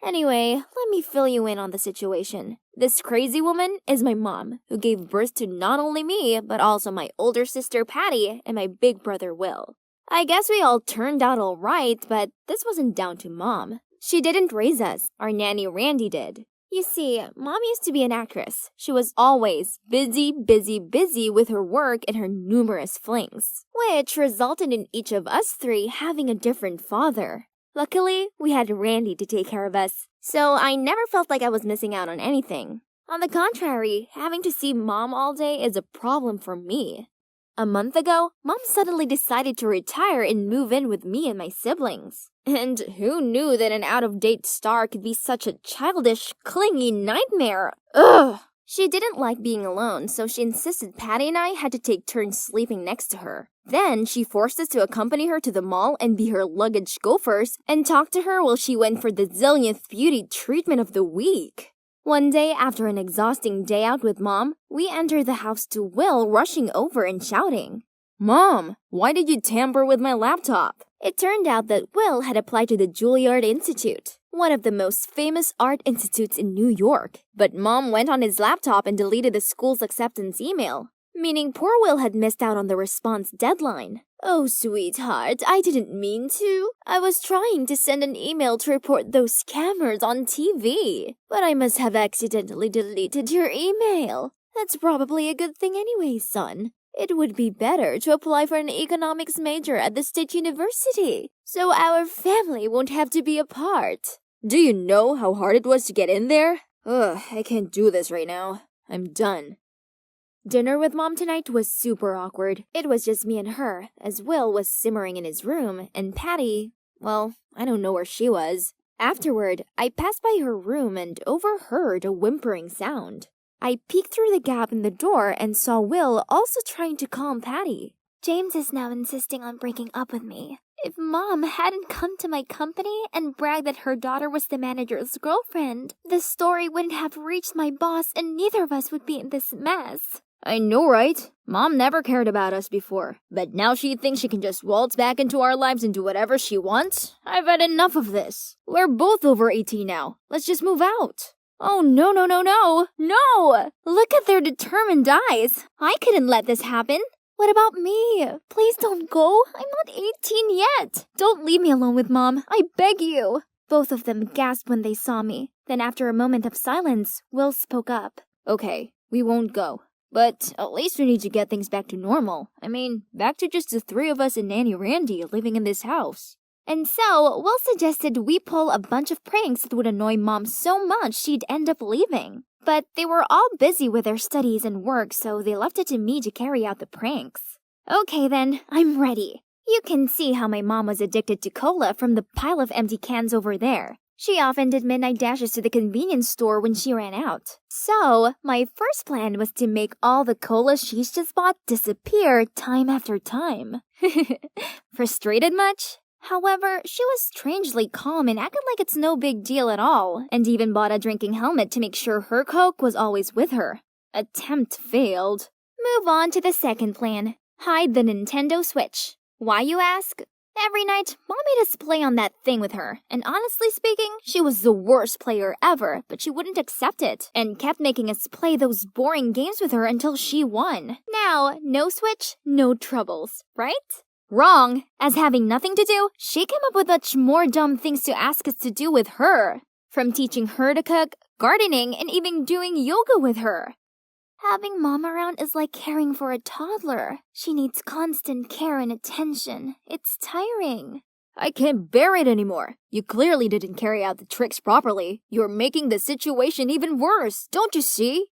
Anyway, let me fill you in on the situation. This crazy woman is my mom, who gave birth to not only me, but also my older sister Patty and my big brother Will. I guess we all turned out alright, but this wasn't down to Mom. She didn't raise us, our nanny Randy did. You see, Mom used to be an actress. She was always busy with her work and her numerous flings, which resulted in each of us three having a different father. Luckily, we had Randy to take care of us, so I never felt like I was missing out on anything. On the contrary, having to see Mom all day is a problem for me. A month ago, Mom suddenly decided to retire and move in with me and my siblings. And who knew that an out-of-date star could be such a childish, clingy nightmare? Ugh! She didn't like being alone, so she insisted Patty and I had to take turns sleeping next to her. Then she forced us to accompany her to the mall and be her luggage gophers and talk to her while she went for the zillionth beauty treatment of the week. One day, after an exhausting day out with Mom, we entered the house to Will rushing over and shouting, "Mom, why did you tamper with my laptop?" It turned out that Will had applied to the Juilliard Institute, one of the most famous art institutes in New York. But Mom went on his laptop and deleted the school's acceptance email, meaning poor Will had missed out on the response deadline. Oh, sweetheart, I didn't mean to. I was trying to send an email to report those scammers on TV, but I must have accidentally deleted your email. That's probably a good thing anyway, son. It would be better to apply for an economics major at the State University, so our family won't have to be apart.
Do you know how hard it was to get in there? Ugh, I can't do this right now. I'm done.
Dinner with Mom tonight was super awkward. It was just me and her, as Will was simmering in his room, and Patty, well, I don't know where she was. Afterward, I passed by her room and overheard a whimpering sound. I peeked through the gap in the door and saw Will also trying to calm Patty. James is now insisting on breaking up with me. If Mom hadn't come to my company and bragged that her daughter was the manager's girlfriend, the story wouldn't have reached my boss and neither of us would be in this mess.
I know, right? Mom never cared about us before, but now she thinks she can just waltz back into our lives and do whatever she wants? I've had enough of this. We're both over 18 now. Let's just move out.
Oh, no. No! Look at their determined eyes. I couldn't let this happen. What about me? Please don't go. I'm not 18 yet. Don't leave me alone with Mom. I beg you. Both of them gasped when they saw me. Then after a moment of silence, Will spoke up.
Okay, we won't go. But at least we need to get things back to normal. I mean, back to just the three of us and Nanny Randy living in this house.
And so, Will suggested we pull a bunch of pranks that would annoy Mom so much she'd end up leaving. But they were all busy with their studies and work, so they left it to me to carry out the pranks. Okay then, I'm ready. You can see how my mom was addicted to cola from the pile of empty cans over there. She often did midnight dashes to the convenience store when she ran out. So, my first plan was to make all the cola she's just bought disappear time after time. Frustrated much? However, she was strangely calm and acted like it's no big deal at all, and even bought a drinking helmet to make sure her Coke was always with her. Attempt failed. Move on to the second plan. Hide the Nintendo Switch. Why, you ask? Every night, Mom made us play on that thing with her, and honestly speaking, she was the worst player ever, but she wouldn't accept it, and kept making us play those boring games with her until she won. Now, no Switch, no troubles, right? Wrong! As having nothing to do, she came up with much more dumb things to ask us to do with her. From teaching her to cook, gardening, and even doing yoga with her. Having Mom around is like caring for a toddler. She needs constant care and attention. It's tiring.
I can't bear it anymore. You clearly didn't carry out the tricks properly. You're making the situation even worse, don't you see?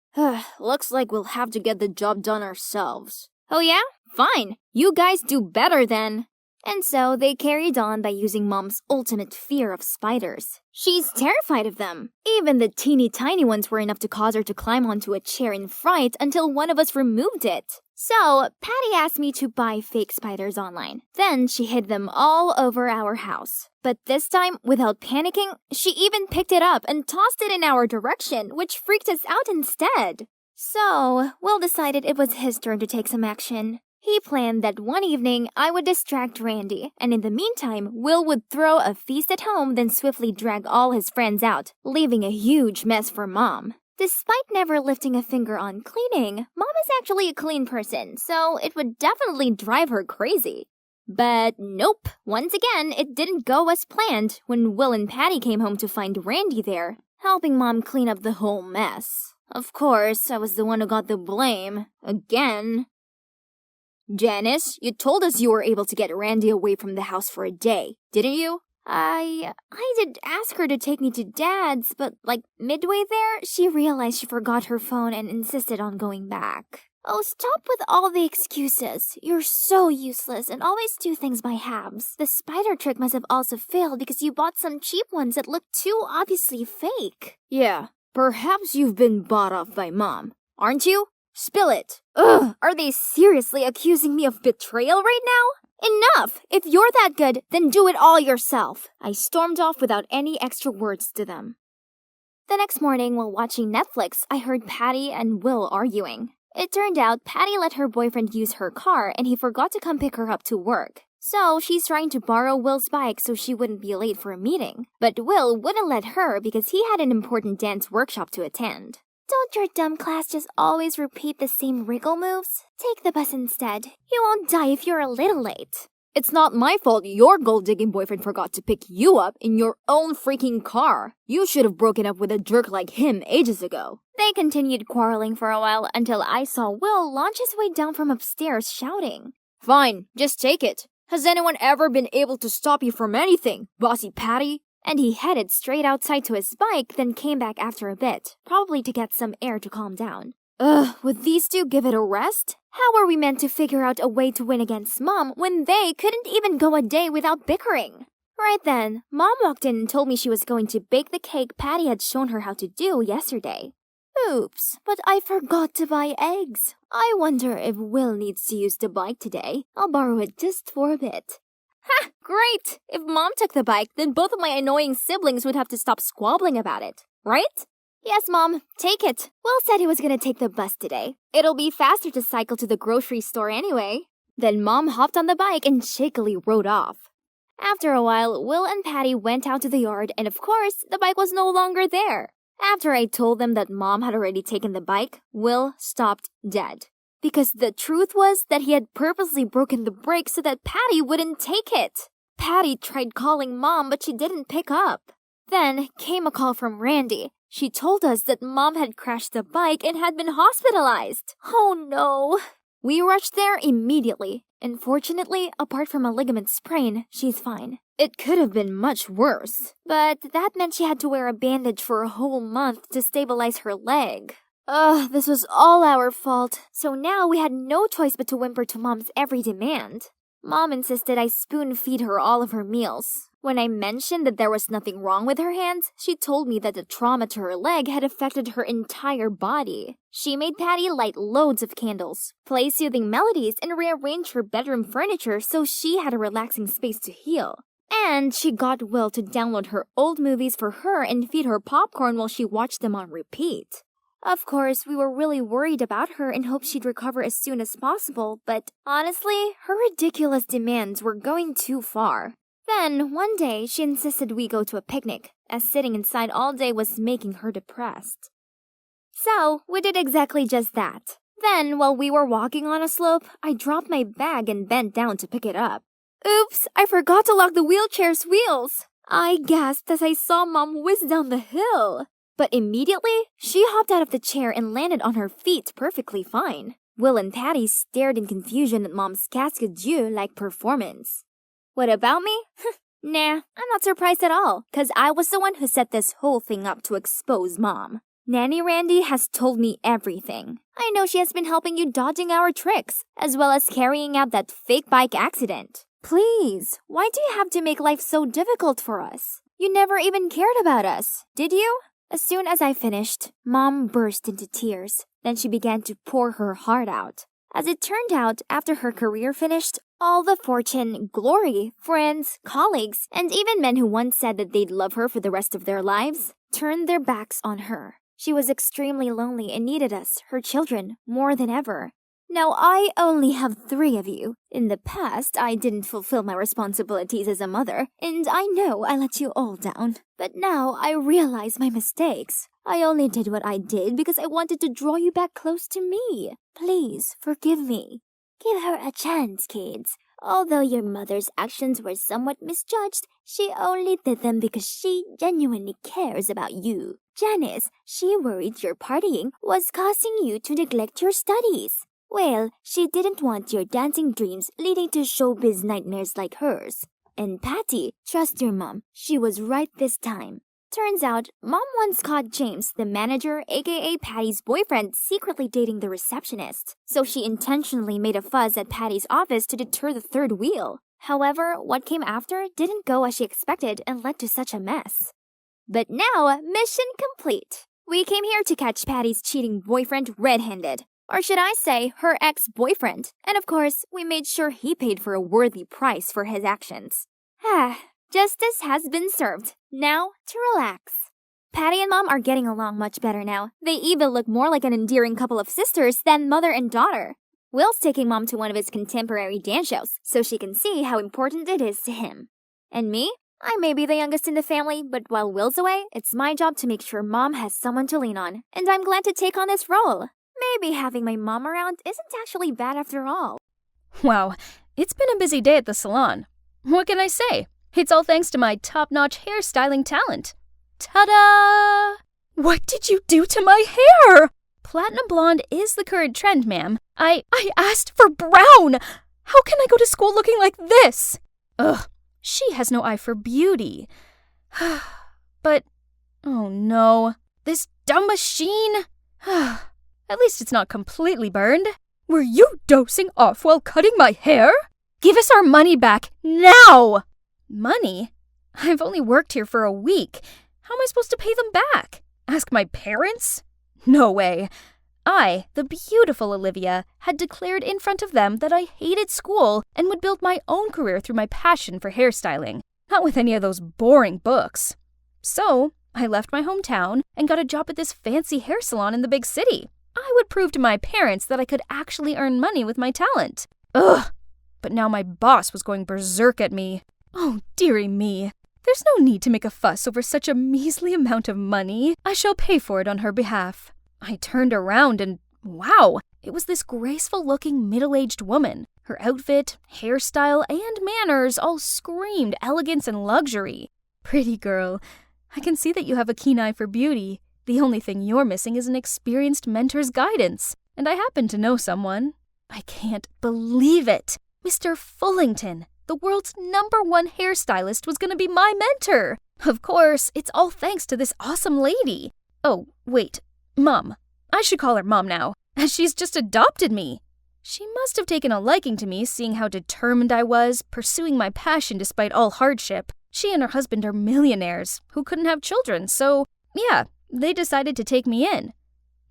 Looks like we'll have to get the job done ourselves.
Oh yeah? Fine. You guys do better then. And so they carried on by using Mom's ultimate fear of spiders. She's terrified of them. Even the teeny tiny ones were enough to cause her to climb onto a chair in fright until one of us removed it. So, Patty asked me to buy fake spiders online. Then she hid them all over our house. But this time, without panicking, she even picked it up and tossed it in our direction, which freaked us out instead. So, Will decided it was his turn to take some action. He planned that one evening I would distract Randy, and in the meantime, Will would throw a feast at home, then swiftly drag all his friends out, leaving a huge mess for Mom. Despite never lifting a finger on cleaning, Mom is actually a clean person, so it would definitely drive her crazy. But nope, once again, it didn't go as planned when Will and Patty came home to find Randy there, helping Mom clean up the whole mess. Of course, I was the one who got the blame. Again.
Janice, you told us you were able to get Randy away from the house for a day, didn't you?
I did ask her to take me to Dad's, but midway there, she realized she forgot her phone and insisted on going back. Oh, stop with all the excuses. You're so useless and always do things by halves. The spider trick must have also failed because you bought some cheap ones that looked too obviously fake.
Yeah, perhaps you've been bought off by Mom, aren't you? Spill it. Ugh,
are they seriously accusing me of betrayal right now? Enough! If you're that good, then do it all yourself. I stormed off without any extra words to them. The next morning, while watching Netflix, I heard Patty and Will arguing. It turned out Patty let her boyfriend use her car and he forgot to come pick her up to work. So she's trying to borrow Will's bike so she wouldn't be late for a meeting. But Will wouldn't let her because he had an important dance workshop to attend. Don't your dumb class just always repeat the same wriggle moves? Take the bus instead. You won't die if you're a little late.
It's not my fault your gold-digging boyfriend forgot to pick you up in your own freaking car. You should have broken up with a jerk like him ages ago.
They continued quarreling for a while until I saw Will launch his way down from upstairs shouting.
Fine, just take it. Has anyone ever been able to stop you from anything, bossy Patty?
And he headed straight outside to his bike, then came back after a bit, probably to get some air to calm down. Ugh, would these two give it a rest? How are we meant to figure out a way to win against Mom when they couldn't even go a day without bickering? Right then, Mom walked in and told me she was going to bake the cake Patty had shown her how to do yesterday. Oops, but I forgot to buy eggs. I wonder if Will needs to use the bike today. I'll borrow it just for a bit. Ha! Great! If Mom took the bike, then both of my annoying siblings would have to stop squabbling about it, right? Yes, Mom, take it. Will said he was gonna take the bus today. It'll be faster to cycle to the grocery store anyway. Then Mom hopped on the bike and shakily rode off. After a while, Will and Patty went out to the yard, and of course, the bike was no longer there. After I told them that Mom had already taken the bike, Will stopped dead. because the truth was that he had purposely broken the brake so that Patty wouldn't take it. Patty tried calling Mom, but she didn't pick up. Then came a call from Randy. She told us that Mom had crashed the bike and had been hospitalized. Oh no. We rushed there immediately, and fortunately, apart from a ligament sprain, she's fine. It could have been much worse, but that meant she had to wear a bandage for a whole month to stabilize her leg. This was all our fault, so now we had no choice but to whimper to Mom's every demand. Mom insisted I spoon-feed her all of her meals. When I mentioned that there was nothing wrong with her hands, she told me that the trauma to her leg had affected her entire body. She made Patty light loads of candles, play soothing melodies, and rearrange her bedroom furniture so she had a relaxing space to heal. And she got Will to download her old movies for her and feed her popcorn while she watched them on repeat. Of course, we were really worried about her and hoped she'd recover as soon as possible, but honestly, her ridiculous demands were going too far. Then, one day, she insisted we go to a picnic, as sitting inside all day was making her depressed. So, we did exactly just that. Then, while we were walking on a slope, I dropped my bag and bent down to pick it up. Oops, I forgot to lock the wheelchair's wheels. I gasped as I saw Mom whiz down the hill. But immediately, she hopped out of the chair and landed on her feet perfectly fine. Will and Patty stared in confusion at Mom's cascade-like performance. What about me? Nah, I'm not surprised at all, cause I was the one who set this whole thing up to expose Mom. Nanny Randy has told me everything. I know she has been helping you dodging our tricks, as well as carrying out that fake bike accident. Please, why do you have to make life so difficult for us? You never even cared about us, did you? As soon as I finished, Mom burst into tears. Then she began to pour her heart out. As it turned out, after her career finished, all the fortune, glory, friends, colleagues, and even men who once said that they'd love her for the rest of their lives, turned their backs on her. She was extremely lonely and needed us, her children, more than ever. Now, I only have 3 of you. In the past, I didn't fulfill my responsibilities as a mother, and I know I let you all down. But now, I realize my mistakes. I only did what I did because I wanted to draw you back close to me. Please, forgive me.
Give her a chance, kids. Although your mother's actions were somewhat misjudged, she only did them because she genuinely cares about you. Janice, she worried your partying was causing you to neglect your studies. Well, she didn't want your dancing dreams leading to showbiz nightmares like hers. And Patty, trust your mom, she was right this time. Turns out, Mom once caught James, the manager, aka Patty's boyfriend, secretly dating the receptionist. So she intentionally made a fuss at Patty's office to deter the third wheel. However, what came after didn't go as she expected and led to such a mess. But now, mission complete. We came here to catch Patty's cheating boyfriend red-handed. Or should I say, her ex-boyfriend. And of course, we made sure he paid for a worthy price for his actions. Justice has been served. Now, to relax. Patty and Mom are getting along much better now. They even look more like an endearing couple of sisters than mother and daughter. Will's taking Mom to one of his contemporary dance shows, so she can see how important it is to him. And me? I may be the youngest in the family, but while Will's away, it's my job to make sure Mom has someone to lean on. And I'm glad to take on this role. Maybe having my mom around isn't actually bad after all.
Wow, it's been a busy day at the salon. What can I say? It's all thanks to my top-notch hairstyling talent. Ta-da! What did you do to my hair? Platinum blonde is the current trend, ma'am. I asked for brown! How can I go to school looking like this? Ugh, she has no eye for beauty. But, oh no, this dumb machine... At least it's not completely burned. Were you dosing off while cutting my hair? Give us our money back, now! Money? I've only worked here for a week. How am I supposed to pay them back? Ask my parents? No way. I, the beautiful Olivia, had declared in front of them that I hated school and would build my own career through my passion for hairstyling, not with any of those boring books. So, I left my hometown and got a job at this fancy hair salon in the big city. I would prove to my parents that I could actually earn money with my talent. Ugh! But now my boss was going berserk at me. Oh, dearie me. There's no need to make a fuss over such a measly amount of money. I shall pay for it on her behalf. I turned around and, wow, It was this graceful-looking middle-aged woman. Her outfit, hairstyle, and manners all screamed elegance and luxury. Pretty girl. I can see that you have a keen eye for beauty. The only thing you're missing is an experienced mentor's guidance. And I happen to know someone. I can't believe it. Mr. Fullington, the world's #1 hairstylist, was going to be my mentor. Of course, it's all thanks to this awesome lady. Oh, wait. Mom. I should call her Mom now, as she's just adopted me. She must have taken a liking to me, seeing how determined I was, pursuing my passion despite all hardship. She and her husband are millionaires who couldn't have children, so, yeah, they decided to take me in.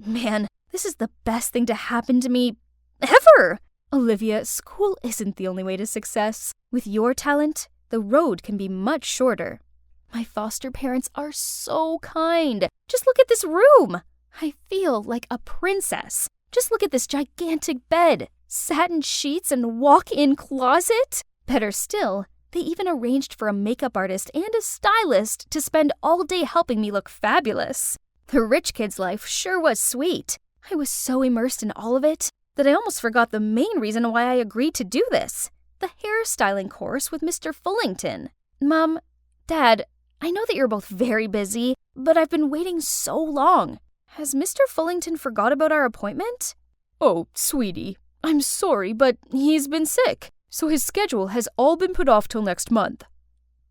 Man, this is the best thing to happen to me ever! Olivia, school isn't the only way to success. With your talent, the road can be much shorter. My foster parents are so kind. Just look at this room. I feel like a princess. Just look at this gigantic bed, satin sheets, and walk-in closet. Better still, they even arranged for a makeup artist and a stylist to spend all day helping me look fabulous. The rich kid's life sure was sweet. I was so immersed in all of it that I almost forgot the main reason why I agreed to do this. The hairstyling course with Mr. Fullington. Mom, Dad, I know that you're both very busy, but I've been waiting so long. Has Mr. Fullington forgot about our appointment?
Oh, sweetie, I'm sorry, but he's been sick, so his schedule has all been put off till next month.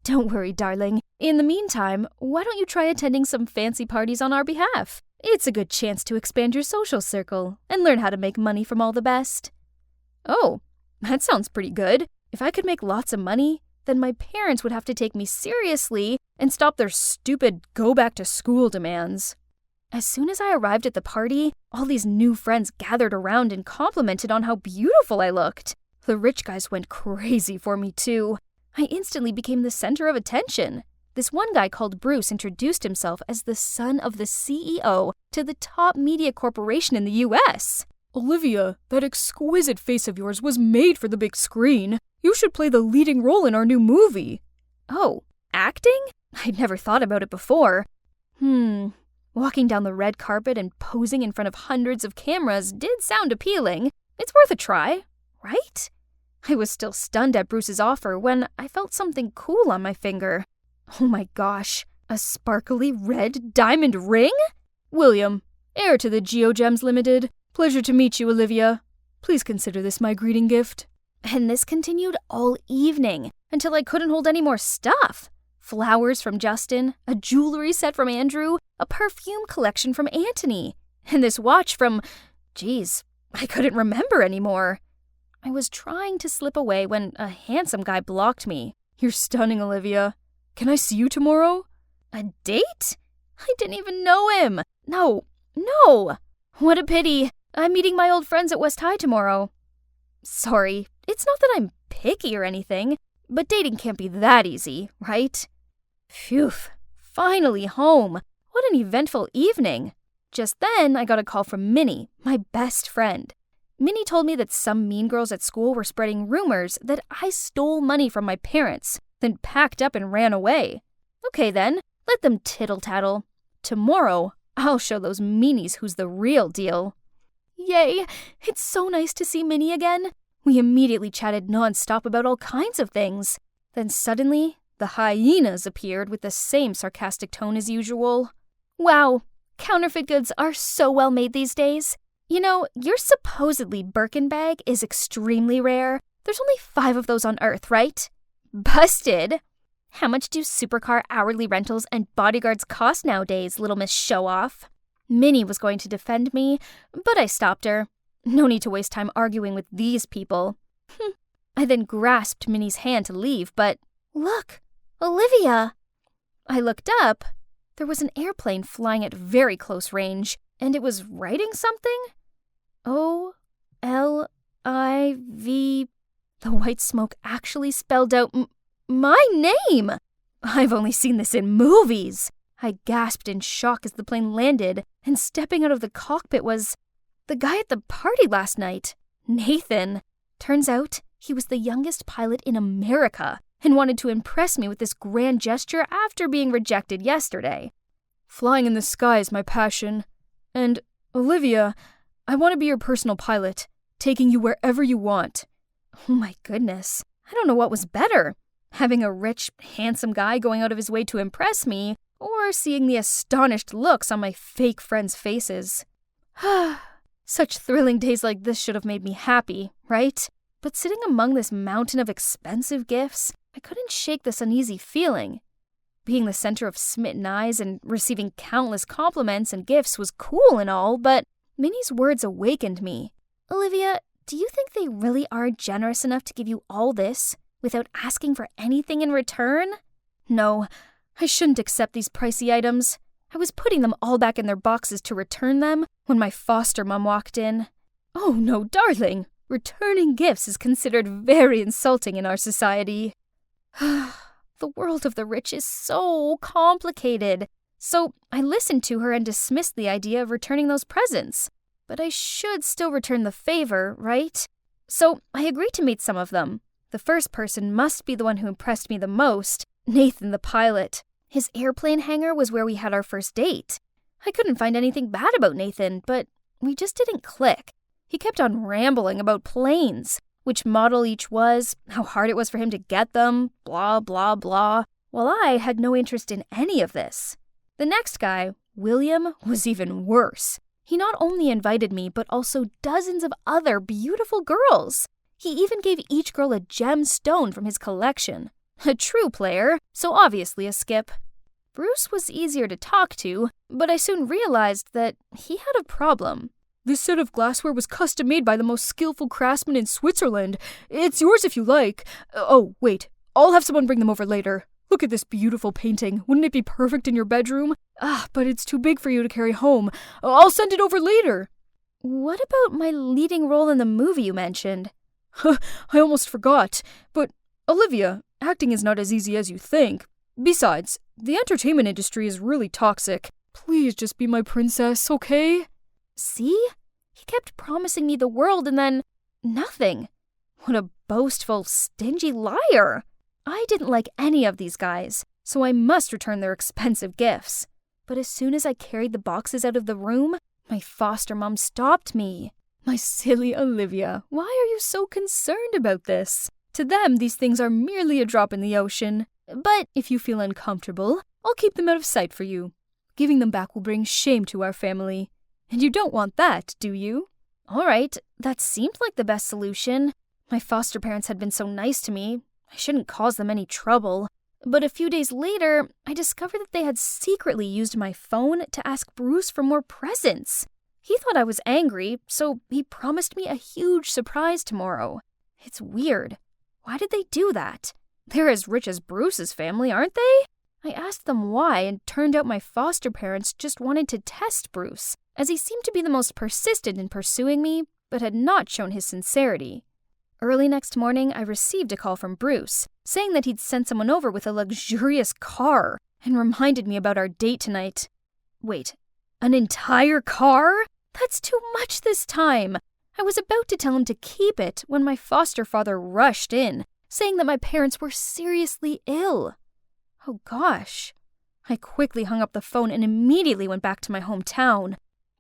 Don't worry, darling. In the meantime, why don't you try attending some fancy parties on our behalf? It's a good chance to expand your social circle and learn how to make money from all the best.
Oh, that sounds pretty good. If I could make lots of money, then my parents would have to take me seriously and stop their stupid go-back-to-school demands.
As soon as I arrived at the party, all these new friends gathered around and complimented on how beautiful I looked. The rich guys went crazy for me, too. I instantly became the center of attention. This one guy called Bruce introduced himself as the son of the CEO to the top media corporation in the U.S.
Olivia, that exquisite face of yours was made for the big screen. You should play the leading role in our new movie.
Oh, acting? I'd never thought about it before. Walking down the red carpet and posing in front of hundreds of cameras did sound appealing. It's worth a try, right? I was still stunned at Bruce's offer when I felt something cool on my finger. Oh my gosh, a sparkly red diamond ring?
William, heir to the GeoGems Limited. Pleasure to meet you, Olivia. Please consider this my greeting gift.
And this continued all evening until I couldn't hold any more stuff. Flowers from Justin, a jewelry set from Andrew, a perfume collection from Anthony, and this watch from... I couldn't remember anymore. I was trying to slip away when a handsome guy blocked me.
You're stunning, Olivia. Can I see you tomorrow?
A date? I didn't even know him. No. What a pity. I'm meeting my old friends at West High tomorrow. Sorry, it's not that I'm picky or anything, but dating can't be that easy, right? Phew, finally home. What an eventful evening. Just then, I got a call from Minnie, my best friend. Minnie told me that some mean girls at school were spreading rumors that I stole money from my parents, then packed up and ran away. Okay then, let them tittle-tattle. Tomorrow, I'll show those meanies who's the real deal. Yay, it's so nice to see Minnie again. We immediately chatted nonstop about all kinds of things. Then suddenly, the hyenas appeared with the same sarcastic tone as usual. Wow, counterfeit goods are so well made these days. You know, your supposedly Birkin bag is extremely rare. There's only 5 of those on Earth, right? Busted! How much do supercar hourly rentals and bodyguards cost nowadays, little Miss Show-Off? Minnie was going to defend me, but I stopped her. No need to waste time arguing with these people. I then grasped Minnie's hand to leave, but look, Olivia! I looked up. There was an airplane flying at very close range, and it was writing something. O-L-I-V... The white smoke actually spelled out my name! I've only seen this in movies. I gasped in shock as the plane landed, and stepping out of the cockpit was the guy at the party last night, Nathan. Turns out he was the youngest pilot in America and wanted to impress me with this grand gesture after being rejected yesterday.
Flying in the sky is my passion. And, Olivia, I want to be your personal pilot, taking you wherever you want. Oh my goodness. I don't know what was better. Having a rich, handsome guy going out of his way to impress me, or seeing the astonished looks on my fake friends' faces. Such thrilling days like this should have made me happy, right? But sitting among this mountain of expensive gifts, I couldn't shake this uneasy feeling. Being the center of smitten eyes and receiving countless compliments and gifts was cool and all, but Minnie's words awakened me. Olivia, do you think they really are generous enough to give you all this without asking for anything in return? No, I shouldn't accept these pricey items. I was putting them all back in their boxes to return them when my foster mom walked in. Oh no, darling. Returning gifts is considered very insulting in our society. The world of the rich is so complicated. So I listened to her and dismissed the idea of returning those presents. But I should still return the favor, right? So I agreed to meet some of them. The first person must be the one who impressed me the most, Nathan the pilot. His airplane hangar was where we had our first date. I couldn't find anything bad about Nathan, but we just didn't click. He kept on rambling about planes, which model each was, how hard it was for him to get them, blah, blah, blah, while I had no interest in any of this. The next guy, William, was even worse. He not only invited me, but also dozens of other beautiful girls. He even gave each girl a gem stone from his collection. A true player, so obviously a skip. Bruce was easier to talk to, but I soon realized that he had a problem. This set of glassware was custom made by the most skillful craftsman in Switzerland. It's yours if you like. Oh, wait. I'll have someone bring them over later. Look at this beautiful painting. Wouldn't it be perfect in your bedroom? But it's too big for you to carry home. I'll send it over later. What about my leading role in the movie you mentioned? I almost forgot. But, Olivia, acting is not as easy as you think. Besides, the entertainment industry is really toxic. Please just be my princess, okay? See? He kept promising me the world and then nothing. What a boastful, stingy liar. I didn't like any of these guys, so I must return their expensive gifts. But as soon as I carried the boxes out of the room, my foster mom stopped me. My silly Olivia, why are you so concerned about this? To them, these things are merely a drop in the ocean. But if you feel uncomfortable, I'll keep them out of sight for you. Giving them back will bring shame to our family. And you don't want that, do you? All right, that seemed like the best solution. My foster parents had been so nice to me. I shouldn't cause them any trouble. But a few days later, I discovered that they had secretly used my phone to ask Bruce for more presents. He thought I was angry, so he promised me a huge surprise tomorrow. It's weird. Why did they do that? They're as rich as Bruce's family, aren't they? I asked them why, and turned out my foster parents just wanted to test Bruce, as he seemed to be the most persistent in pursuing me, but had not shown his sincerity. Early next morning, I received a call from Bruce, saying that he'd sent someone over with a luxurious car, and reminded me about our date tonight. Wait, an entire car? That's too much this time. I was about to tell him to keep it when my foster father rushed in, saying that my parents were seriously ill. Oh gosh. I quickly hung up the phone and immediately went back to my hometown.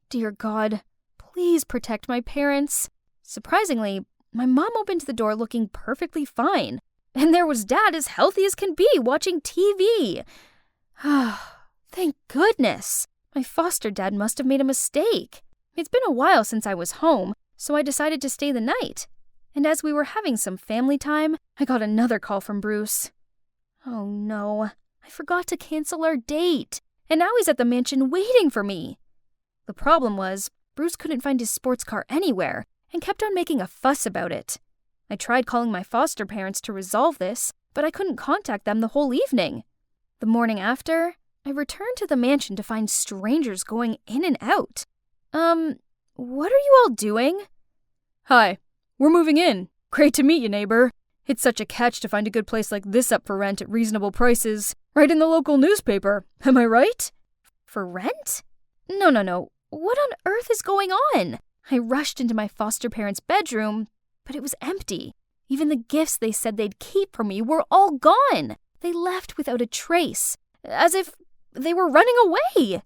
Dear God, please protect my parents. Surprisingly, my mom opened the door looking perfectly fine, and there was Dad as healthy as can be watching TV. Thank goodness. My foster dad must have made a mistake. It's been a while since I was home, so I decided to stay the night. And as we were having some family time, I got another call from Bruce. Oh no, I forgot to cancel our date, and now he's at the mansion waiting for me. The problem was, Bruce couldn't find his sports car anywhere, and kept on making a fuss about it. I tried calling my foster parents to resolve this, but I couldn't contact them the whole evening. The morning after, I returned to the mansion to find strangers going in and out. What are you all doing? Hi, we're moving in. Great to meet you, neighbor. It's such a catch to find a good place like this up for rent at reasonable prices, right in the local newspaper. Am I right? For rent? No. What on earth is going on? I rushed into my foster parents' bedroom, but it was empty. Even the gifts they said they'd keep for me were all gone. They left without a trace, as if they were running away.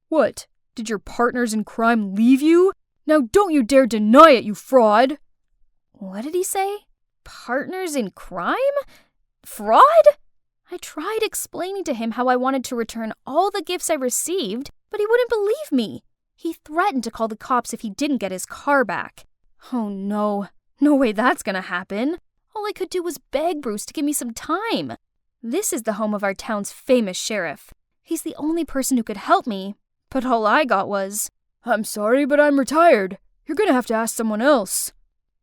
What? Did your partners in crime leave you? Now don't you dare deny it, you fraud! What did he say? Partners in crime? Fraud? I tried explaining to him how I wanted to return all the gifts I received, but he wouldn't believe me. He threatened to call the cops if he didn't get his car back. Oh no, no way that's gonna happen. All I could do was beg Bruce to give me some time. This is the home of our town's famous sheriff. He's the only person who could help me, but all I got was, "I'm sorry, but I'm retired. You're gonna have to ask someone else."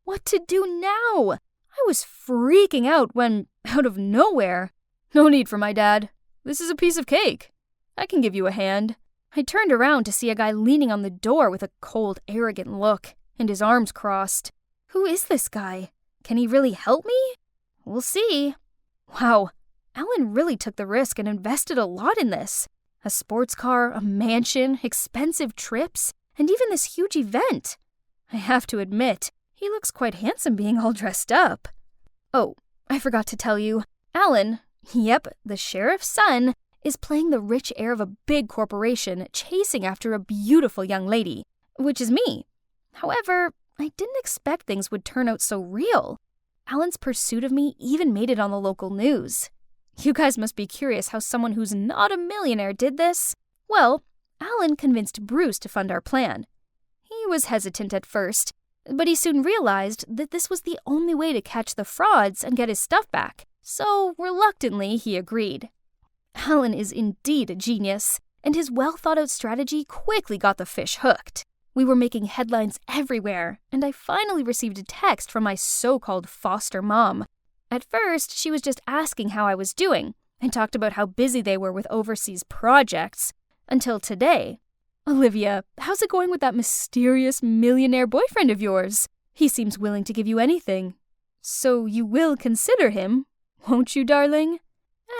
What to do now? I was freaking out when, out of nowhere, "No need for my dad. This is a piece of cake. I can give you a hand." I turned around to see a guy leaning on the door with a cold, arrogant look, and his arms crossed. Who is this guy? Can he really help me? We'll see. Wow, Alan really took the risk and invested a lot in this. A sports car, a mansion, expensive trips, and even this huge event. I have to admit, he looks quite handsome being all dressed up. Oh, I forgot to tell you, Alan, yep, the sheriff's son, is playing the rich heir of a big corporation chasing after a beautiful young lady, which is me. However, I didn't expect things would turn out so real. Alan's pursuit of me even made it on the local news. You guys must be curious how someone who's not a millionaire did this. Well, Alan convinced Bruce to fund our plan. He was hesitant at first, but he soon realized that this was the only way to catch the frauds and get his stuff back. So, reluctantly, he agreed. Alan is indeed a genius, and his well-thought-out strategy quickly got the fish hooked. We were making headlines everywhere, and I finally received a text from my so-called foster mom. At first, she was just asking how I was doing, and talked about how busy they were with overseas projects, until today. "Olivia, how's it going with that mysterious millionaire boyfriend of yours? He seems willing to give you anything. So you will consider him, won't you, darling?"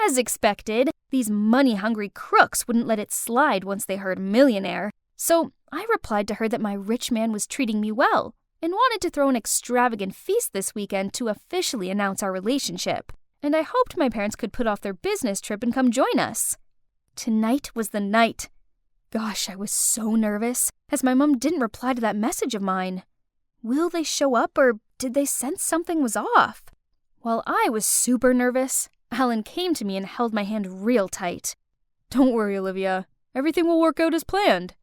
As expected, these money-hungry crooks wouldn't let it slide once they heard millionaire. So I replied to her that my rich man was treating me well and wanted to throw an extravagant feast this weekend to officially announce our relationship. And I hoped my parents could put off their business trip and come join us. Tonight was the night. Gosh, I was so nervous, as my mom didn't reply to that message of mine. Will they show up, or did they sense something was off? While I was super nervous, Alan came to me and held my hand real tight. "Don't worry, Olivia. Everything will work out as planned."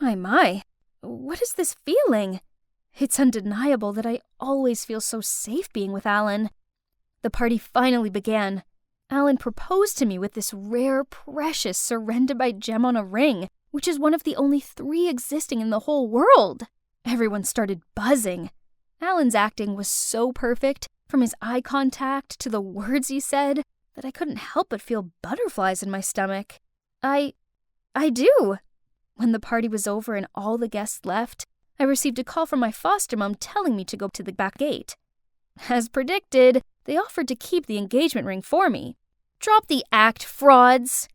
My, what is this feeling? It's undeniable that I always feel so safe being with Alan. The party finally began. Alan proposed to me with this rare, precious Serendipite gem on a ring, which is one of the only 3 existing in the whole world. Everyone started buzzing. Alan's acting was so perfect, from his eye contact to the words he said, that I couldn't help but feel butterflies in my stomach. I do. When the party was over and all the guests left, I received a call from my foster mom telling me to go to the back gate. As predicted, they offered to keep the engagement ring for me. Drop the act, frauds!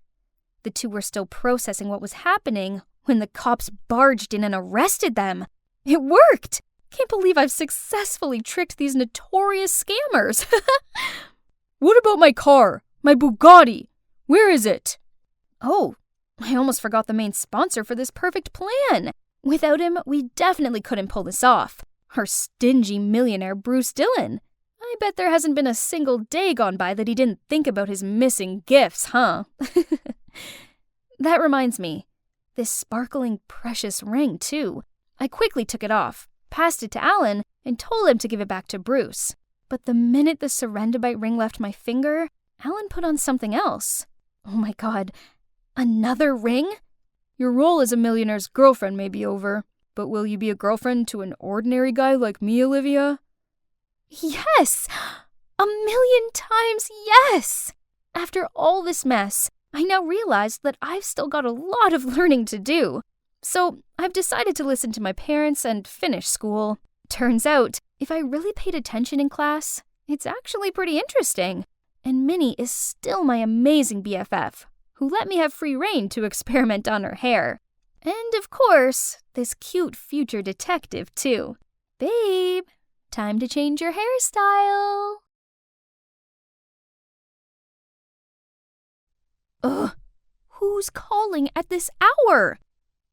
The two were still processing what was happening when the cops barged in and arrested them. It worked! Can't believe I've successfully tricked these notorious scammers. "What about my car? My Bugatti? Where is it?" Oh, I almost forgot the main sponsor for this perfect plan. Without him, we definitely couldn't pull this off. Our stingy millionaire Bruce Dillon. I bet there hasn't been a single day gone by that he didn't think about his missing gifts, huh? That reminds me. This sparkling, precious ring, too. I quickly took it off, passed it to Alan, and told him to give it back to Bruce. But the minute the Serendipite ring left my finger, Alan put on something else. Oh my god, another ring? "Your role as a millionaire's girlfriend may be over, but will you be a girlfriend to an ordinary guy like me, Olivia?" Yes! 1,000,000 times yes! After all this mess, I now realize that I've still got a lot of learning to do. So I've decided to listen to my parents and finish school. Turns out, if I really paid attention in class, it's actually pretty interesting. And Minnie is still my amazing BFF, who let me have free rein to experiment on her hair. And of course, this cute future detective too. Babe, time to change your hairstyle. Ugh, who's calling at this hour?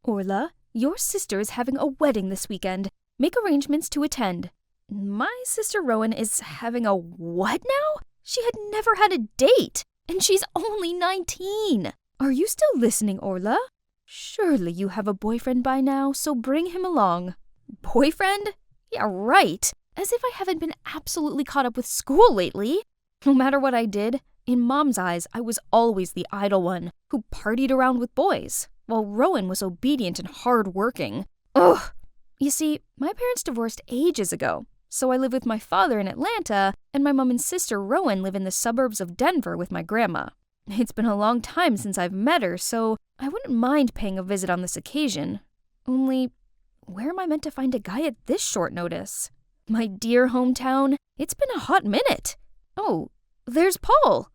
Orla,
Your sister is having a wedding this weekend. Make arrangements to attend. My sister Rowan is having a what now? She had never had a date, and she's only 19. Are you still listening, Orla? Surely you have a boyfriend by now, so bring him along. Boyfriend? Yeah, right. As if I haven't been absolutely caught up with school lately. No matter what I did, in Mom's eyes, I was always the idle one who partied around with boys, while Rowan was obedient and hard-working. Ugh! You see, my parents divorced ages ago, so I live with my father in Atlanta, and my mom and sister Rowan live in the suburbs of Denver with my grandma. It's been a long time since I've met her, so I wouldn't mind paying a visit on this occasion. Only, where am I meant to find a guy at this short notice? My dear hometown, it's been a hot minute. Oh, there's Paul.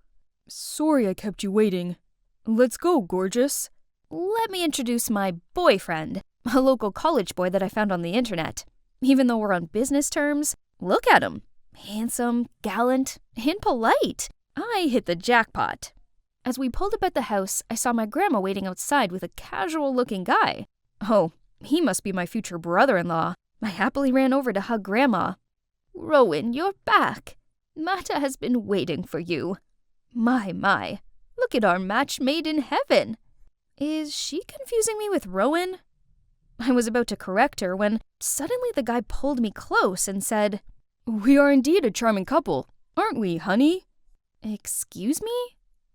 Sorry I kept you waiting. Let's go, gorgeous.
Let me introduce my boyfriend, a local college boy that I found on the internet. Even though we're on business terms, look at him. Handsome, gallant, and polite. I hit the jackpot. As we pulled up at the house, I saw my grandma waiting outside with a casual-looking guy. Oh, he must be my future brother-in-law. I happily ran over to hug Grandma. Rowan, you're back. Mata has been waiting for you. My, look at our match made in heaven. Is she confusing me with Rowan? I was about to correct her when suddenly the guy pulled me close and said,
We are indeed a charming couple, aren't we, honey?
Excuse me?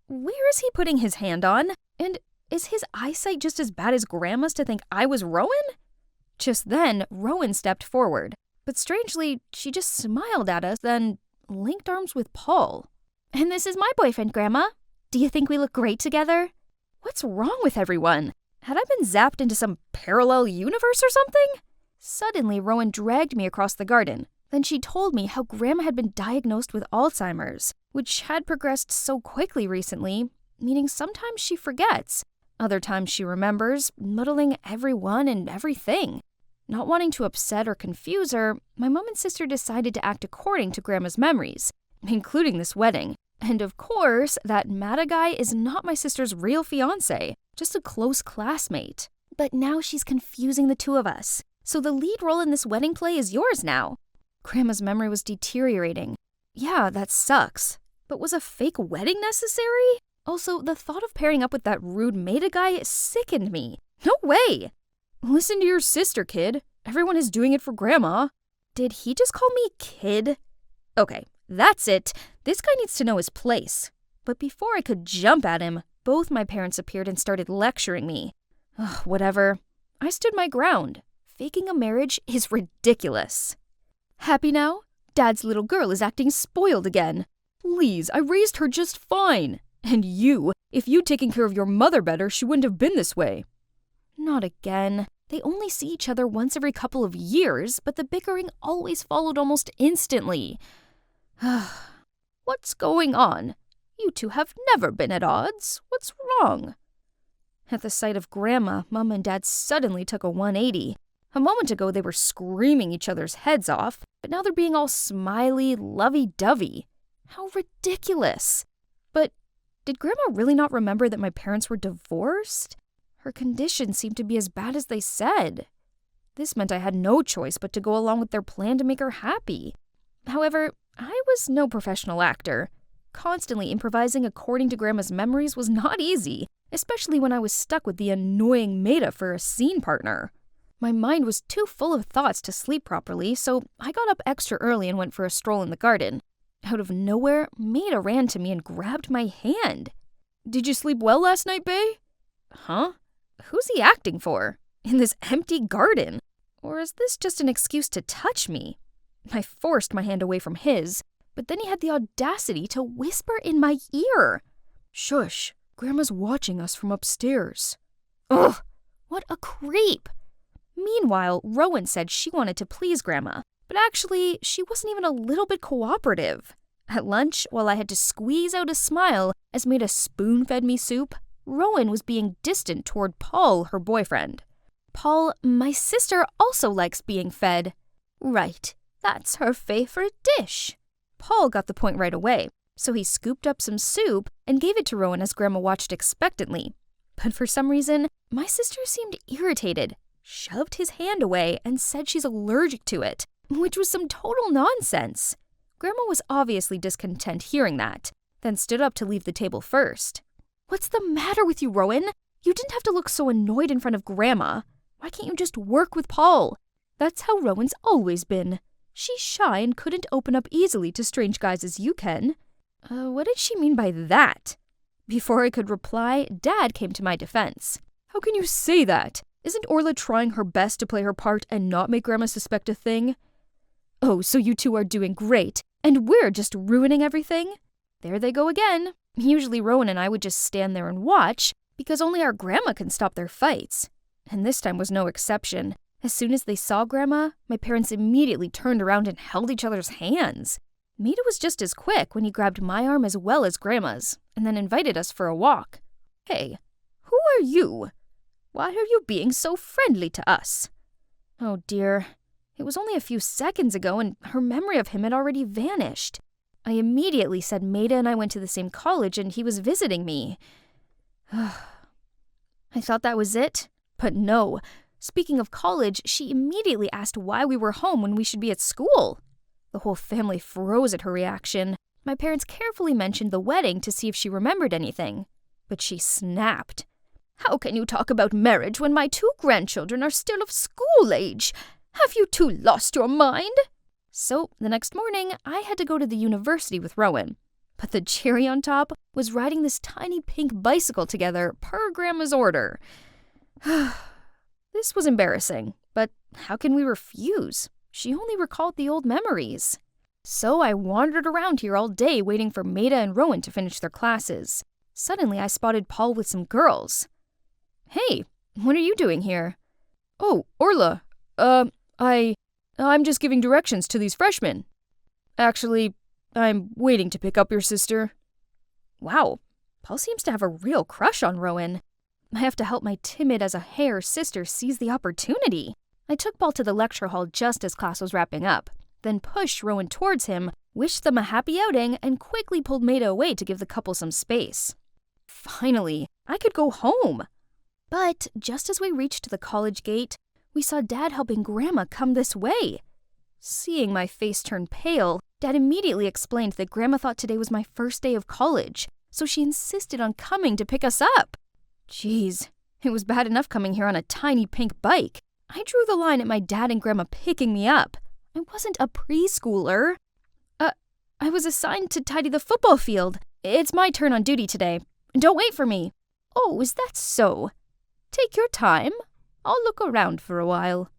Where is he putting his hand on? And is his eyesight just as bad as Grandma's to think I was Rowan? Just then, Rowan stepped forward, but strangely, she just smiled at us, then linked arms with Paul. And this is my boyfriend, Grandma. Do you think we look great together? What's wrong with everyone? Had I been zapped into some parallel universe or something? Suddenly, Rowan dragged me across the garden. Then she told me how Grandma had been diagnosed with Alzheimer's, which had progressed so quickly recently, meaning sometimes she forgets. Other times she remembers, muddling everyone and everything. Not wanting to upset or confuse her, my mom and sister decided to act according to Grandma's memories, including this wedding. And of course, that Mata guy is not my sister's real fiancé, just a close classmate. But now she's confusing the two of us, so the lead role in this wedding play is yours now. Grandma's memory was deteriorating. Yeah, that sucks. But was a fake wedding necessary? Also, the thought of pairing up with that rude Mata guy sickened me. No way!
Listen to your sister, kid. Everyone is doing it for Grandma.
Did he just call me kid? Okay, that's it. This guy needs to know his place. But before I could jump at him, both my parents appeared and started lecturing me. Ugh, whatever. I stood my ground. Faking a marriage is ridiculous.
Happy now? Dad's little girl is acting spoiled again. Please, I raised her just fine. And you, if you'd taken care of your mother better, she wouldn't have been this way.
Not again. They only see each other once every couple of years, but the bickering always followed almost instantly. What's going on? You two have never been at odds. What's wrong? At the sight of Grandma, Mom and Dad suddenly took a 180. A moment ago, they were screaming each other's heads off, but now they're being all smiley, lovey-dovey. How ridiculous. But did Grandma really not remember that my parents were divorced? Her condition seemed to be as bad as they said. This meant I had no choice but to go along with their plan to make her happy. However, I was no professional actor. Constantly improvising according to Grandma's memories was not easy, especially when I was stuck with the annoying Mata for a scene partner. My mind was too full of thoughts to sleep properly, so I got up extra early and went for a stroll in the garden. Out of nowhere, Mata ran to me and grabbed my hand.
Did you sleep well last night, Bae?
Huh? Who's he acting for? In this empty garden? Or is this just an excuse to touch me? I forced my hand away from his, but then he had the audacity to whisper in my ear.
Shush, Grandma's watching us from upstairs.
Ugh, what a creep. Meanwhile, Rowan said she wanted to please Grandma, but actually, she wasn't even a little bit cooperative. At lunch, while I had to squeeze out a smile as Mata spoon-fed me soup, Rowan was being distant toward Paul, her boyfriend. Paul, my sister, also likes being fed. Right, that's her favorite dish. Paul got the point right away, so he scooped up some soup and gave it to Rowan as Grandma watched expectantly. But for some reason, my sister seemed irritated, shoved his hand away, and said she's allergic to it, which was some total nonsense. Grandma was obviously discontent hearing that, then stood up to leave the table first. What's the matter with you, Rowan? You didn't have to look so annoyed in front of Grandma. Why can't you just work with Paul? That's how Rowan's always been. She's shy and couldn't open up easily to strange guys as you can. What did she mean by that? Before I could reply, Dad came to my defense. How can you say that? Isn't Orla trying her best to play her part and not make Grandma suspect a thing? Oh, so you two are doing great, and we're just ruining everything? There they go again. Usually Rowan and I would just stand there and watch, because only our Grandma can stop their fights. And this time was no exception. As soon as they saw Grandma, my parents immediately turned around and held each other's hands. Maida was just as quick when he grabbed my arm as well as Grandma's, and then invited us for a walk. Hey, who are you? Why are you being so friendly to us? Oh dear, it was only a few seconds ago and her memory of him had already vanished. I immediately said Maida and I went to the same college and he was visiting me. I thought that was it, but no. Speaking of college, she immediately asked why we were home when we should be at school. The whole family froze at her reaction. My parents carefully mentioned the wedding to see if she remembered anything, but she snapped. How can you talk about marriage when my 2 grandchildren are still of school age? Have you two lost your mind? So, the next morning, I had to go to the university with Rowan. But the cherry on top was riding this tiny pink bicycle together per Grandma's order. This was embarrassing, but how can we refuse? She only recalled the old memories. So I wandered around here all day waiting for Maida and Rowan to finish their classes. Suddenly, I spotted Paul with some girls. Hey, what are you doing here? Oh, Orla, I'm just giving directions to these freshmen. Actually, I'm waiting to pick up your sister. Wow, Paul seems to have a real crush on Rowan. I have to help my timid as a hare sister seize the opportunity. I took Paul to the lecture hall just as class was wrapping up, then pushed Rowan towards him, wished them a happy outing, and quickly pulled Maida away to give the couple some space. Finally, I could go home. But just as we reached the college gate, we saw Dad helping Grandma come this way. Seeing my face turn pale, Dad immediately explained that Grandma thought today was my first day of college, so she insisted on coming to pick us up. Jeez, it was bad enough coming here on a tiny pink bike. I drew the line at my dad and Grandma picking me up. I wasn't a preschooler. I was assigned to tidy the football field. It's my turn on duty today. Don't wait for me. Oh, is that so? Take your time. I'll look around for a while.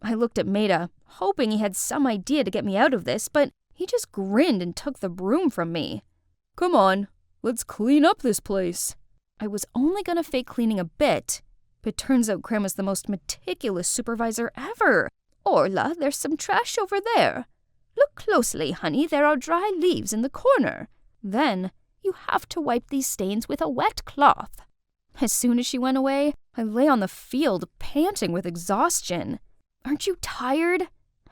I looked at Maida, hoping he had some idea to get me out of this, but he just grinned and took the broom from me. Come on, let's clean up this place. I was only gonna fake cleaning a bit, but turns out Grandma's the most meticulous supervisor ever. Orla, there's some trash over there. Look closely, honey, there are dry leaves in the corner. Then, you have to wipe these stains with a wet cloth. As soon as she went away, I lay on the field, panting with exhaustion. Aren't you tired?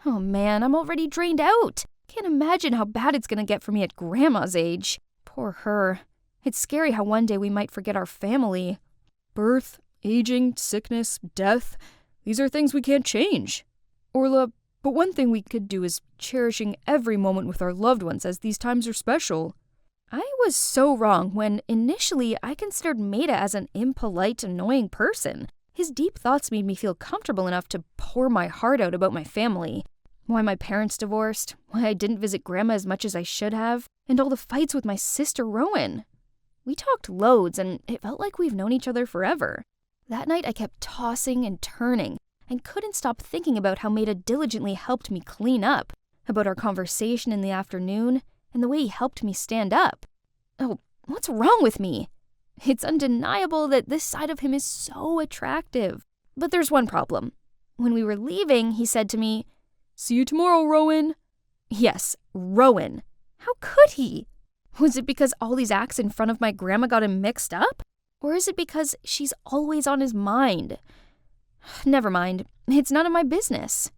Oh man, I'm already drained out. Can't imagine how bad it's gonna get for me at Grandma's age. Poor her. It's scary how one day we might forget our family. Birth, aging, sickness, death, these are things we can't change. Orla, but one thing we could do is cherishing every moment with our loved ones as these times are special. I was so wrong when initially I considered Maida as an impolite, annoying person. His deep thoughts made me feel comfortable enough to pour my heart out about my family. Why my parents divorced, why I didn't visit Grandma as much as I should have, and all the fights with my sister Rowan. We talked loads, and it felt like we've known each other forever. That night I kept tossing and turning, and couldn't stop thinking about how Maida diligently helped me clean up, about our conversation in the afternoon, and the way he helped me stand up. Oh, what's wrong with me? It's undeniable that this side of him is so attractive. But there's one problem. When we were leaving, he said to me, "See you tomorrow, Rowan." Yes, Rowan. How could he? Was it because all these acts in front of my grandma got him mixed up? Or is it because she's always on his mind? Never mind. It's none of my business.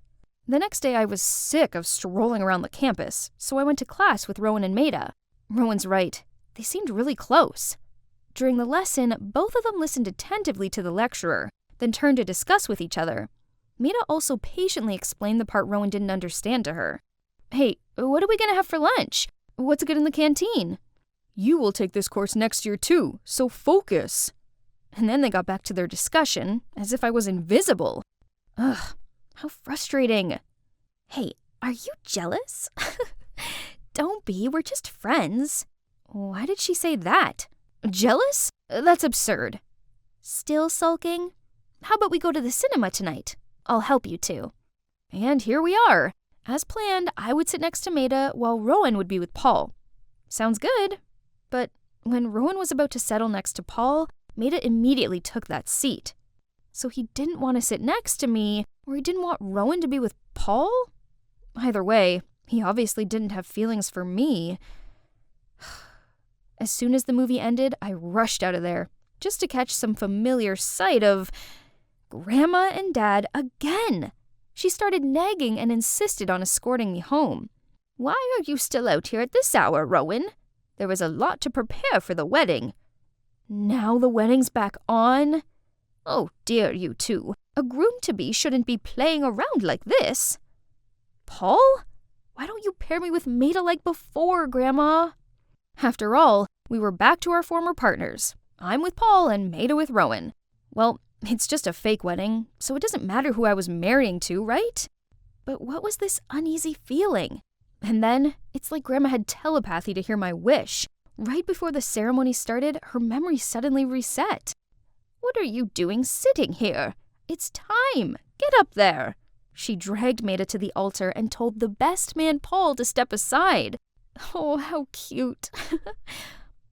The next day I was sick of strolling around the campus, so I went to class with Rowan and Maida. Rowan's right. They seemed really close. During the lesson, both of them listened attentively to the lecturer, then turned to discuss with each other. Maida also patiently explained the part Rowan didn't understand to her. Hey, what are we gonna have for lunch? What's good in the canteen? You will take this course next year too, so focus. And then they got back to their discussion, as if I was invisible. Ugh, how frustrating. Hey, are you jealous? Don't be, we're just friends. Why did she say that? Jealous? That's absurd. Still sulking? How about we go to the cinema tonight? I'll help you too. And here we are. As planned, I would sit next to Maida while Rowan would be with Paul. Sounds good. But when Rowan was about to settle next to Paul, Maida immediately took that seat. So he didn't want to sit next to me, or he didn't want Rowan to be with Paul? Either way, he obviously didn't have feelings for me. As soon as the movie ended, I rushed out of there, just to catch some familiar sight of Grandma and Dad again. She started nagging and insisted on escorting me home. Why are you still out here at this hour, Rowan? There was a lot to prepare for the wedding. Now the wedding's back on? Oh dear, you two. A groom-to-be shouldn't be playing around like this. Paul? Why don't you pair me with Maida like before, Grandma? After all, we were back to our former partners. I'm with Paul and Maida with Rowan. Well, it's just a fake wedding, so it doesn't matter who I was marrying to, right? But what was this uneasy feeling? And then, it's like Grandma had telepathy to hear my wish. Right before the ceremony started, her memory suddenly reset. What are you doing sitting here? It's time. Get up there. She dragged Maida to the altar and told the best man, Paul, to step aside. Oh, how cute.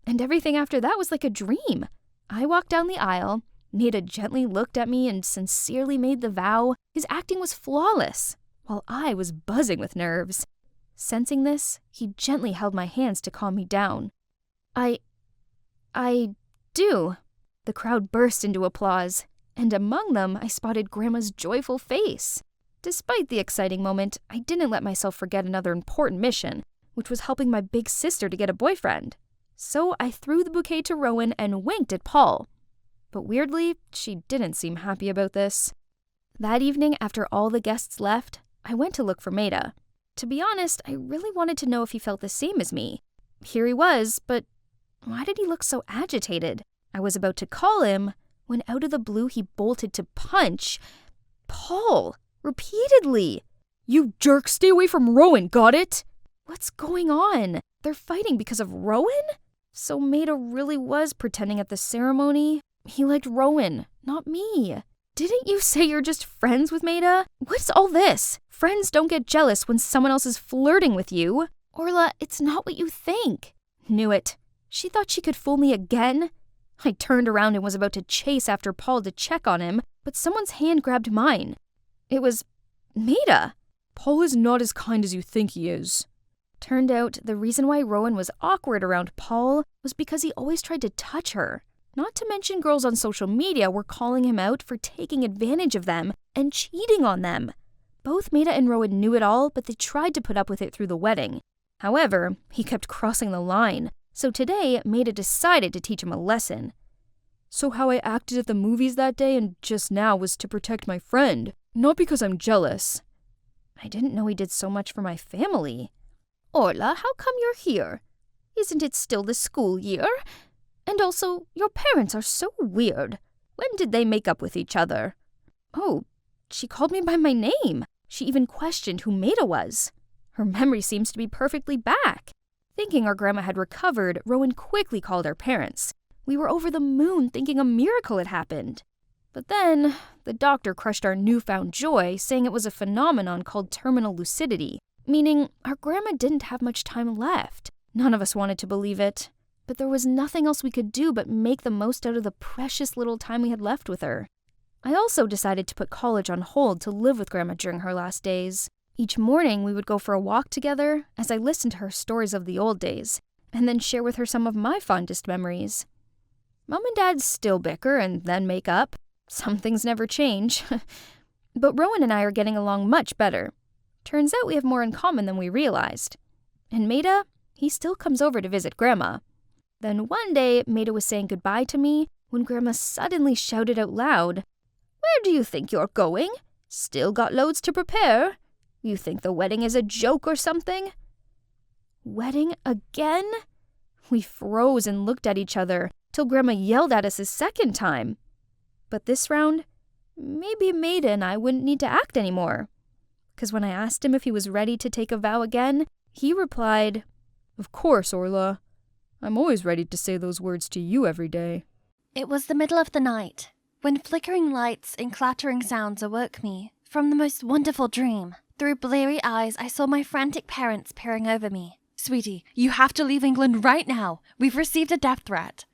And everything after that was like a dream. I walked down the aisle. Maida gently looked at me and sincerely made the vow. His acting was flawless, while I was buzzing with nerves. Sensing this, he gently held my hands to calm me down. I do. The crowd burst into applause, and among them I spotted Grandma's joyful face. Despite the exciting moment, I didn't let myself forget another important mission, which was helping my big sister to get a boyfriend. So I threw the bouquet to Rowan and winked at Paul. But weirdly, she didn't seem happy about this. That evening, after all the guests left, I went to look for Maida. To be honest, I really wanted to know if he felt the same as me. Here he was, but why did he look so agitated? I was about to call him when out of the blue he bolted to punch Paul repeatedly. You jerk, stay away from Rowan, got it? What's going on? They're fighting because of Rowan? So Maida really was pretending at the ceremony? He liked Rowan, not me. Didn't you say you're just friends with Maida? What's all this? Friends don't get jealous when someone else is flirting with you. Orla, it's not what you think. Knew it. She thought she could fool me again. I turned around and was about to chase after Paul to check on him, but someone's hand grabbed mine. It was Maida. Paul is not as kind as you think he is. Turned out the reason why Rowan was awkward around Paul was because he always tried to touch her. Not to mention girls on social media were calling him out for taking advantage of them and cheating on them. Both Maida and Rowan knew it all, but they tried to put up with it through the wedding. However, he kept crossing the line, so today Maida decided to teach him a lesson. So how I acted at the movies that day and just now was to protect my friend, not because I'm jealous. I didn't know he did so much for my family. Orla, how come you're here? Isn't it still the school year? And also, your parents are so weird. When did they make up with each other? Oh, she called me by my name. She even questioned who Maida was. Her memory seems to be perfectly back. Thinking our grandma had recovered, Rowan quickly called our parents. We were over the moon thinking a miracle had happened. But then, the doctor crushed our newfound joy, saying it was a phenomenon called terminal lucidity, meaning our grandma didn't have much time left. None of us wanted to believe it. But there was nothing else we could do but make the most out of the precious little time we had left with her. I also decided to put college on hold to live with Grandma during her last days. Each morning we would go for a walk together as I listened to her stories of the old days, and then share with her some of my fondest memories. Mom and Dad still bicker and then make up. Some things never change. But Rowan and I are getting along much better. Turns out we have more in common than we realized. And Maida, he still comes over to visit Grandma. Then one day, Maida was saying goodbye to me when Grandma suddenly shouted out loud, Where do you think you're going? Still got loads to prepare. You think the wedding is a joke or something? Wedding again? We froze and looked at each other till Grandma yelled at us a second time. But this round, maybe Maida and I wouldn't need to act anymore. 'Cause when I asked him if he was ready to take a vow again, he replied, "Of course, Orla. I'm always ready to say those words to you every day."
It was the middle of the night, when flickering lights and clattering sounds awoke me from the most wonderful dream. Through bleary eyes, I saw my frantic parents peering over me. "Sweetie, you have to leave England right now. We've received a death threat."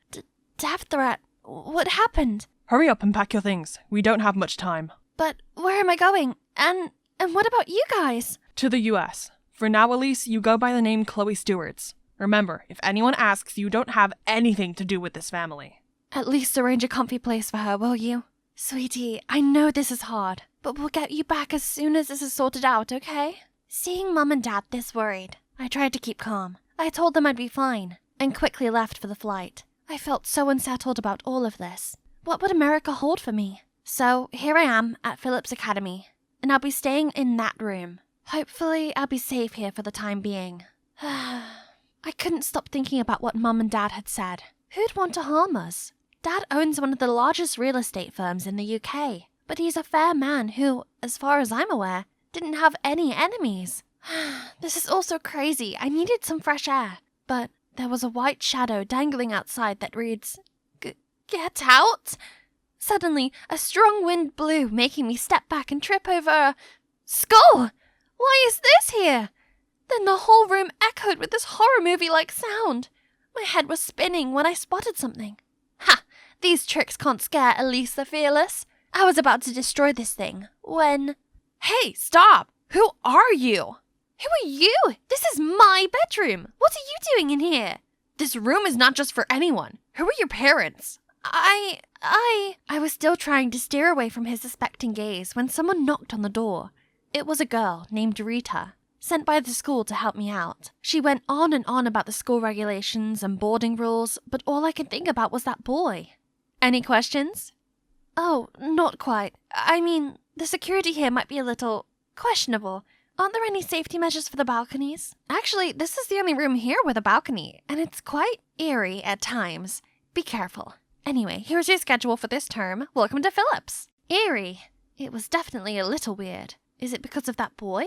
Death threat? What happened?
Hurry up and pack your things. We don't have much time.
But where am I going? And what about you guys?
To the US. For now, Elise, you go by the name Chloe Stewarts. Remember, if anyone asks, you don't have anything to do with this family.
At least arrange a comfy place for her, will you? Sweetie, I know this is hard, but we'll get you back as soon as this is sorted out, okay? Seeing Mum and Dad this worried, I tried to keep calm. I told them I'd be fine, and quickly left for the flight. I felt so unsettled about all of this. What would America hold for me? So here I am at Phillips Academy, and I'll be staying in that room. Hopefully, I'll be safe here for the time being. I couldn't stop thinking about what Mum and Dad had said. Who'd want to harm us? Dad owns one of the largest real estate firms in the UK, but he's a fair man who, as far as I'm aware, didn't have any enemies. This is all so crazy. I needed some fresh air, but there was a white shadow dangling outside that reads, "Get out!" Suddenly, a strong wind blew, making me step back and trip over a skull! Why is this here? Then the whole room echoed with this horror movie-like sound. My head was spinning when I spotted something. Ha! These tricks can't scare Elise the Fearless. I was about to destroy this thing when... Hey, stop! Who are you? Who are you? This is my bedroom. What are you doing in here? This room is not just for anyone. Who are your parents? I was still trying to steer away from his suspecting gaze when someone knocked on the door. It was a girl named Rita, sent by the school to help me out. She went on and on about the school regulations and boarding rules, but all I could think about was that boy. Any questions? Oh, not quite. I mean, the security here might be a little questionable. Aren't there any safety measures for the balconies? Actually, this is the only room here with a balcony, and it's quite eerie at times. Be careful. Anyway, here's your schedule for this term. Welcome to Phillips. Eerie. It was definitely a little weird. Is it because of that boy?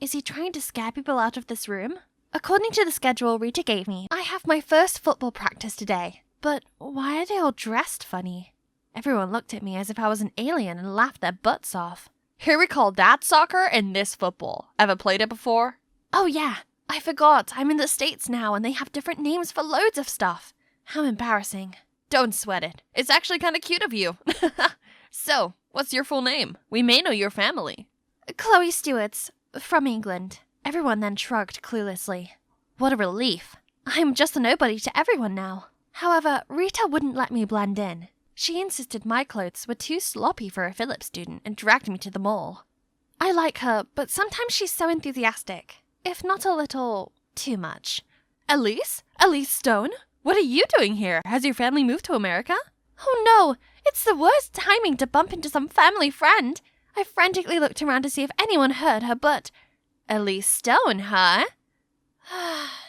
Is he trying to scare people out of this room? According to the schedule Rita gave me, I have my first football practice today. But why are they all dressed funny? Everyone looked at me as if I was an alien and laughed their butts off. Here we call that soccer and this football. Ever played it before? Oh yeah, I forgot. I'm in the States now and they have different names for loads of stuff. How embarrassing. Don't sweat it. It's actually kind of cute of you. So, what's your full name? We may know your family. Chloe Stewarts, from England. Everyone then shrugged cluelessly. What a relief. I'm just a nobody to everyone now. However, Rita wouldn't let me blend in. She insisted my clothes were too sloppy for a Phillips student and dragged me to the mall. I like her, but sometimes she's so enthusiastic, if not a little too much. Elise? Elise Stone? What are you doing here? Has your family moved to America? Oh no, it's the worst timing to bump into some family friend. I frantically looked around to see if anyone heard her, but... Elise Stone, huh?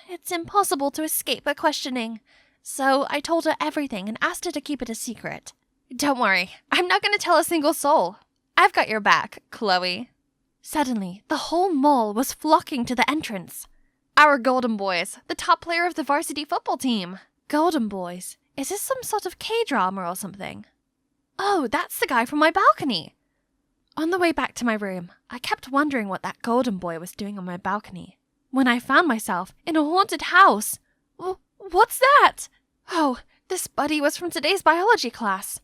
It's impossible to escape her questioning. So I told her everything and asked her to keep it a secret. Don't worry, I'm not going to tell a single soul. I've got your back, Chloe. Suddenly, the whole mall was flocking to the entrance. Our Golden Boys, the top player of the varsity football team. Golden Boys? Is this some sort of K-drama or something? Oh, that's the guy from my balcony. On the way back to my room, I kept wondering what that Golden Boy was doing on my balcony. When I found myself in a haunted house. What's that? Oh, this buddy was from today's biology class.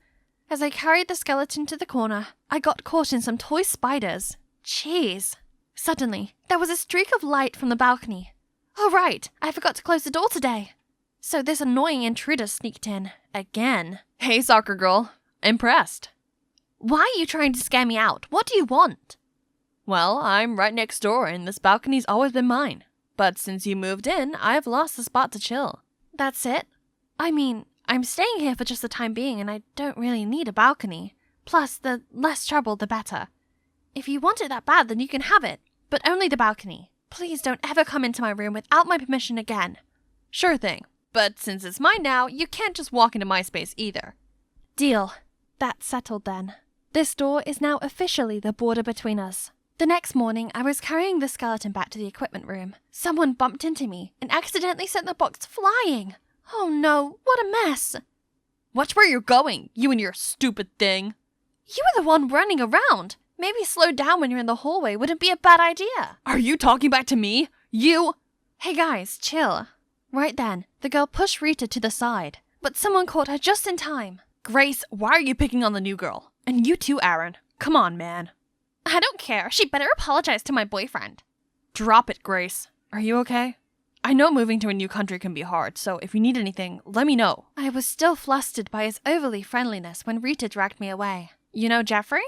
As I carried the skeleton to the corner, I got caught in some toy spiders. Jeez. Suddenly, there was a streak of light from the balcony. Oh right, I forgot to close the door today. So this annoying intruder sneaked in. Again. Hey, soccer girl. Impressed. Why are you trying to scare me out? What do you want? Well, I'm right next door and this balcony's always been mine. But since you moved in, I've lost the spot to chill. That's it? I mean, I'm staying here for just the time being and I don't really need a balcony. Plus, the less trouble, the better. If you want it that bad, then you can have it, but only the balcony. Please don't ever come into my room without my permission again.
Sure thing. But since it's mine now, you can't just walk into my space either.
Deal. That's settled then. This door is now officially the border between us. The next morning, I was carrying the skeleton back to the equipment room. Someone bumped into me and accidentally sent the box flying. Oh no, what a mess.
Watch where you're going, you and your stupid thing.
You were the one running around. Maybe slow down when you're in the hallway wouldn't be a bad idea.
Are you talking back to me? You?
Hey guys, chill. Right then, the girl pushed Rita to the side, but someone caught her just in time.
Grace, why are you picking on the new girl? And you too, Aaron. Come on, man.
I don't care. She better apologize to my boyfriend.
Drop it, Grace. Are you okay? I know moving to a new country can be hard, so if you need anything, let me know.
I was still flustered by his overly friendliness when Rita dragged me away. You know Jeffrey?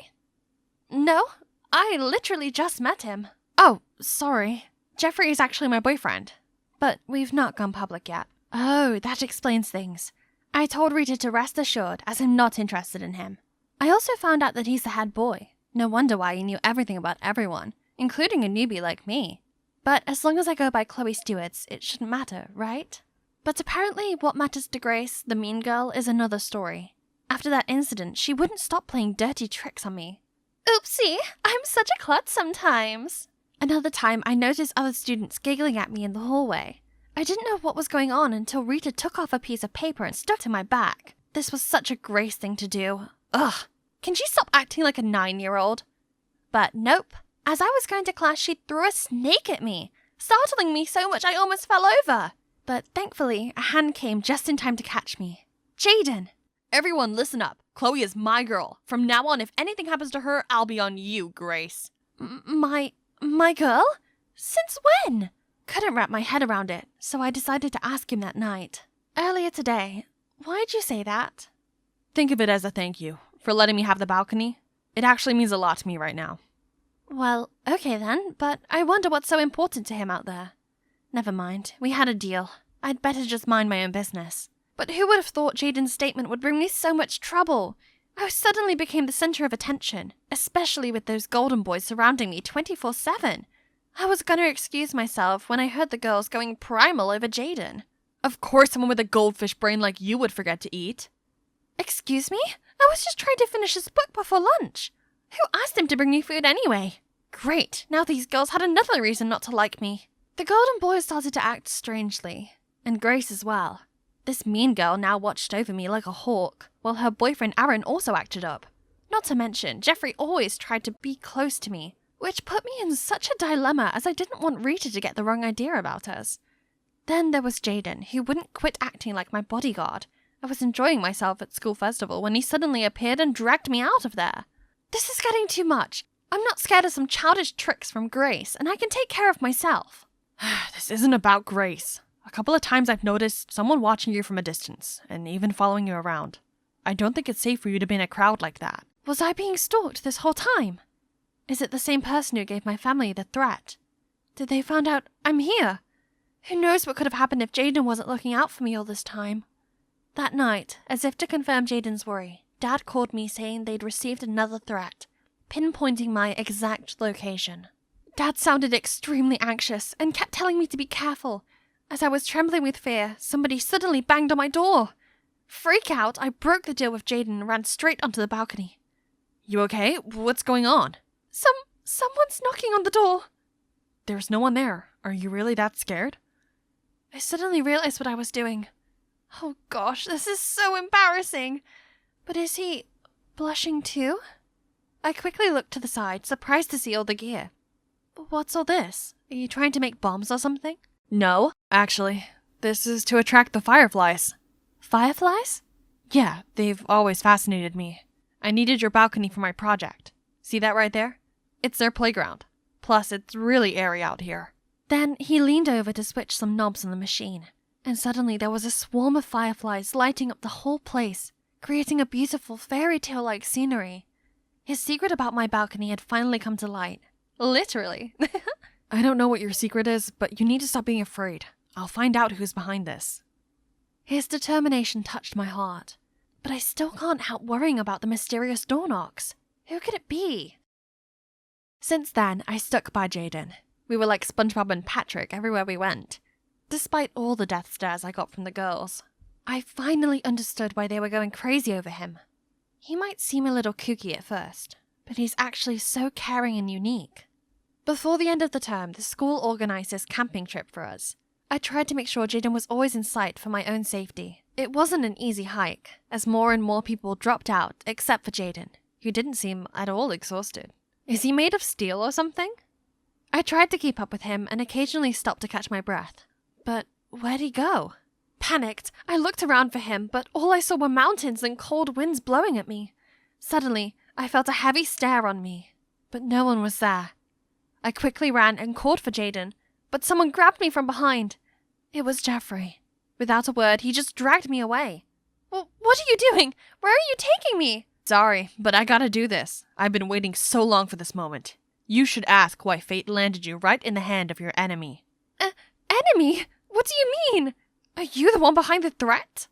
No, I literally just met him.
Oh, sorry.
Jeffrey is actually my boyfriend, but we've not gone public yet. Oh, that explains things. I told Rita to rest assured, as I'm not interested in him. I also found out that he's the head boy. No wonder why he knew everything about everyone, including a newbie like me. But as long as I go by Chloe Stewart's, it shouldn't matter, right? But apparently what matters to Grace, the mean girl, is another story. After that incident, she wouldn't stop playing dirty tricks on me. Oopsie, I'm such a klutz sometimes. Another time, I noticed other students giggling at me in the hallway. I didn't know what was going on until Rita took off a piece of paper and stuck to my back. This was such a Grace thing to do. Ugh, can she stop acting like a 9-year-old? But nope. As I was going to class, she threw a snake at me, startling me so much I almost fell over. But thankfully, a hand came just in time to catch me. Jaden!
Everyone listen up. Chloe is my girl. From now on, if anything happens to her, I'll be on you, Grace.
My girl? Since when? Couldn't wrap my head around it, so I decided to ask him that night. Earlier today. Why'd you say that?
Think of it as a thank you for letting me have the balcony. It actually means a lot to me right now.
Well, okay then, but I wonder what's so important to him out there. Never mind, we had a deal. I'd better just mind my own business. But who would have thought Jaden's statement would bring me so much trouble? I suddenly became the center of attention, especially with those golden boys surrounding me 24/7. I was gonna excuse myself when I heard the girls going primal over Jaden.
Of course someone with a goldfish brain like you would forget to eat.
Excuse me? I was just trying to finish this book before lunch. Who asked him to bring me food anyway? Great, now these girls had another reason not to like me. The golden boys started to act strangely, and Grace as well. This mean girl now watched over me like a hawk, while her boyfriend Aaron also acted up. Not to mention, Jeffrey always tried to be close to me, which put me in such a dilemma as I didn't want Rita to get the wrong idea about us. Then there was Jaden, who wouldn't quit acting like my bodyguard. I was enjoying myself at school festival when he suddenly appeared and dragged me out of there. This is getting too much. I'm not scared of some childish tricks from Grace, and I can take care of myself.
This isn't about Grace. A couple of times I've noticed someone watching you from a distance, and even following you around. I don't think it's safe for you to be in a crowd like that.
Was I being stalked this whole time? Is it the same person who gave my family the threat? Did they find out I'm here? Who knows what could have happened if Jaden wasn't looking out for me all this time? That night, as if to confirm Jaden's worry, Dad called me saying they'd received another threat, pinpointing my exact location. Dad sounded extremely anxious and kept telling me to be careful. As I was trembling with fear, somebody suddenly banged on my door. Freak out, I broke the deal with Jaden and ran straight onto the balcony.
You okay? What's going on?
Someone's knocking on the door.
There's no one there. Are you really that scared?
I suddenly realized what I was doing. Oh gosh, this is so embarrassing. But is he blushing too? I quickly looked to the side, surprised to see all the gear. What's all this? Are you trying to make bombs or something?
No, actually. This is to attract the fireflies.
Fireflies?
Yeah, they've always fascinated me. I needed your balcony for my project. See that right there? It's their playground. Plus, it's really airy out here.
Then he leaned over to switch some knobs on the machine, and suddenly there was a swarm of fireflies lighting up the whole place, creating a beautiful fairy tale-like scenery. His secret about my balcony had finally come to light. Literally.
I don't know what your secret is, but you need to stop being afraid. I'll find out who's behind this.
His determination touched my heart. but I still can't help worrying about the mysterious door knocks. Who could it be? Since then, I stuck by Jaden. We were like SpongeBob and Patrick everywhere we went. Despite all the death stares I got from the girls, I finally understood why they were going crazy over him. He might seem a little kooky at first, but he's actually so caring and unique. Before the end of the term, the school organized this camping trip for us. I tried to make sure Jaden was always in sight for my own safety. It wasn't an easy hike, as more and more people dropped out, except for Jaden, who didn't seem at all exhausted. Is he made of steel or something? I tried to keep up with him and occasionally stopped to catch my breath. But where'd he go? Panicked, I looked around for him, but all I saw were mountains and cold winds blowing at me. Suddenly, I felt a heavy stare on me, but no one was there. I quickly ran and called for Jaden, but someone grabbed me from behind. It was Jeffrey. Without a word, he just dragged me away. Well, what are you doing? Where are you taking me?
Sorry, but I gotta do this. I've been waiting so long for this moment. You should ask why fate landed you right in the hand of your enemy.
Enemy? What do you mean? Are you the one behind the threat?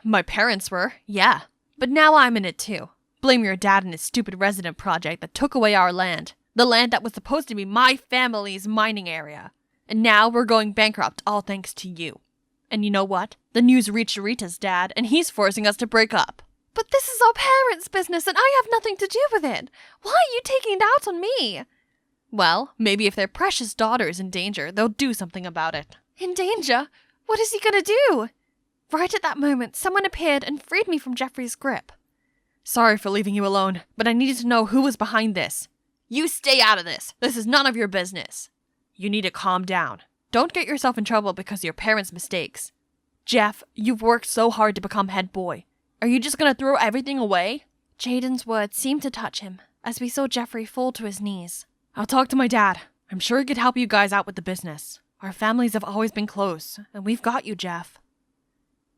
My parents were, yeah. But now I'm in it too. Blame your dad and his stupid resident project that took away our land. The land that was supposed to be my family's mining area. And now we're going bankrupt, all thanks to you. And you know what? The news reached Rita's dad, and he's forcing us to break up.
But this is our parents' business, and I have nothing to do with it. Why are you taking it out on me?
Well, maybe if their precious daughter is in danger, they'll do something about it.
In danger? What is he gonna do? Right at that moment, someone appeared and freed me from Jeffrey's grip.
Sorry for leaving you alone, but I needed to know who was behind this. You stay out of this. This is none of your business. You need to calm down. Don't get yourself in trouble because of your parents' mistakes. Jeff, you've worked so hard to become head boy. Are you just gonna throw everything away?
Jaden's words seemed to touch him, as we saw Jeffrey fall to his knees.
I'll talk to my dad. I'm sure he could help you guys out with the business. Our families have always been close, and we've got you, Jeff.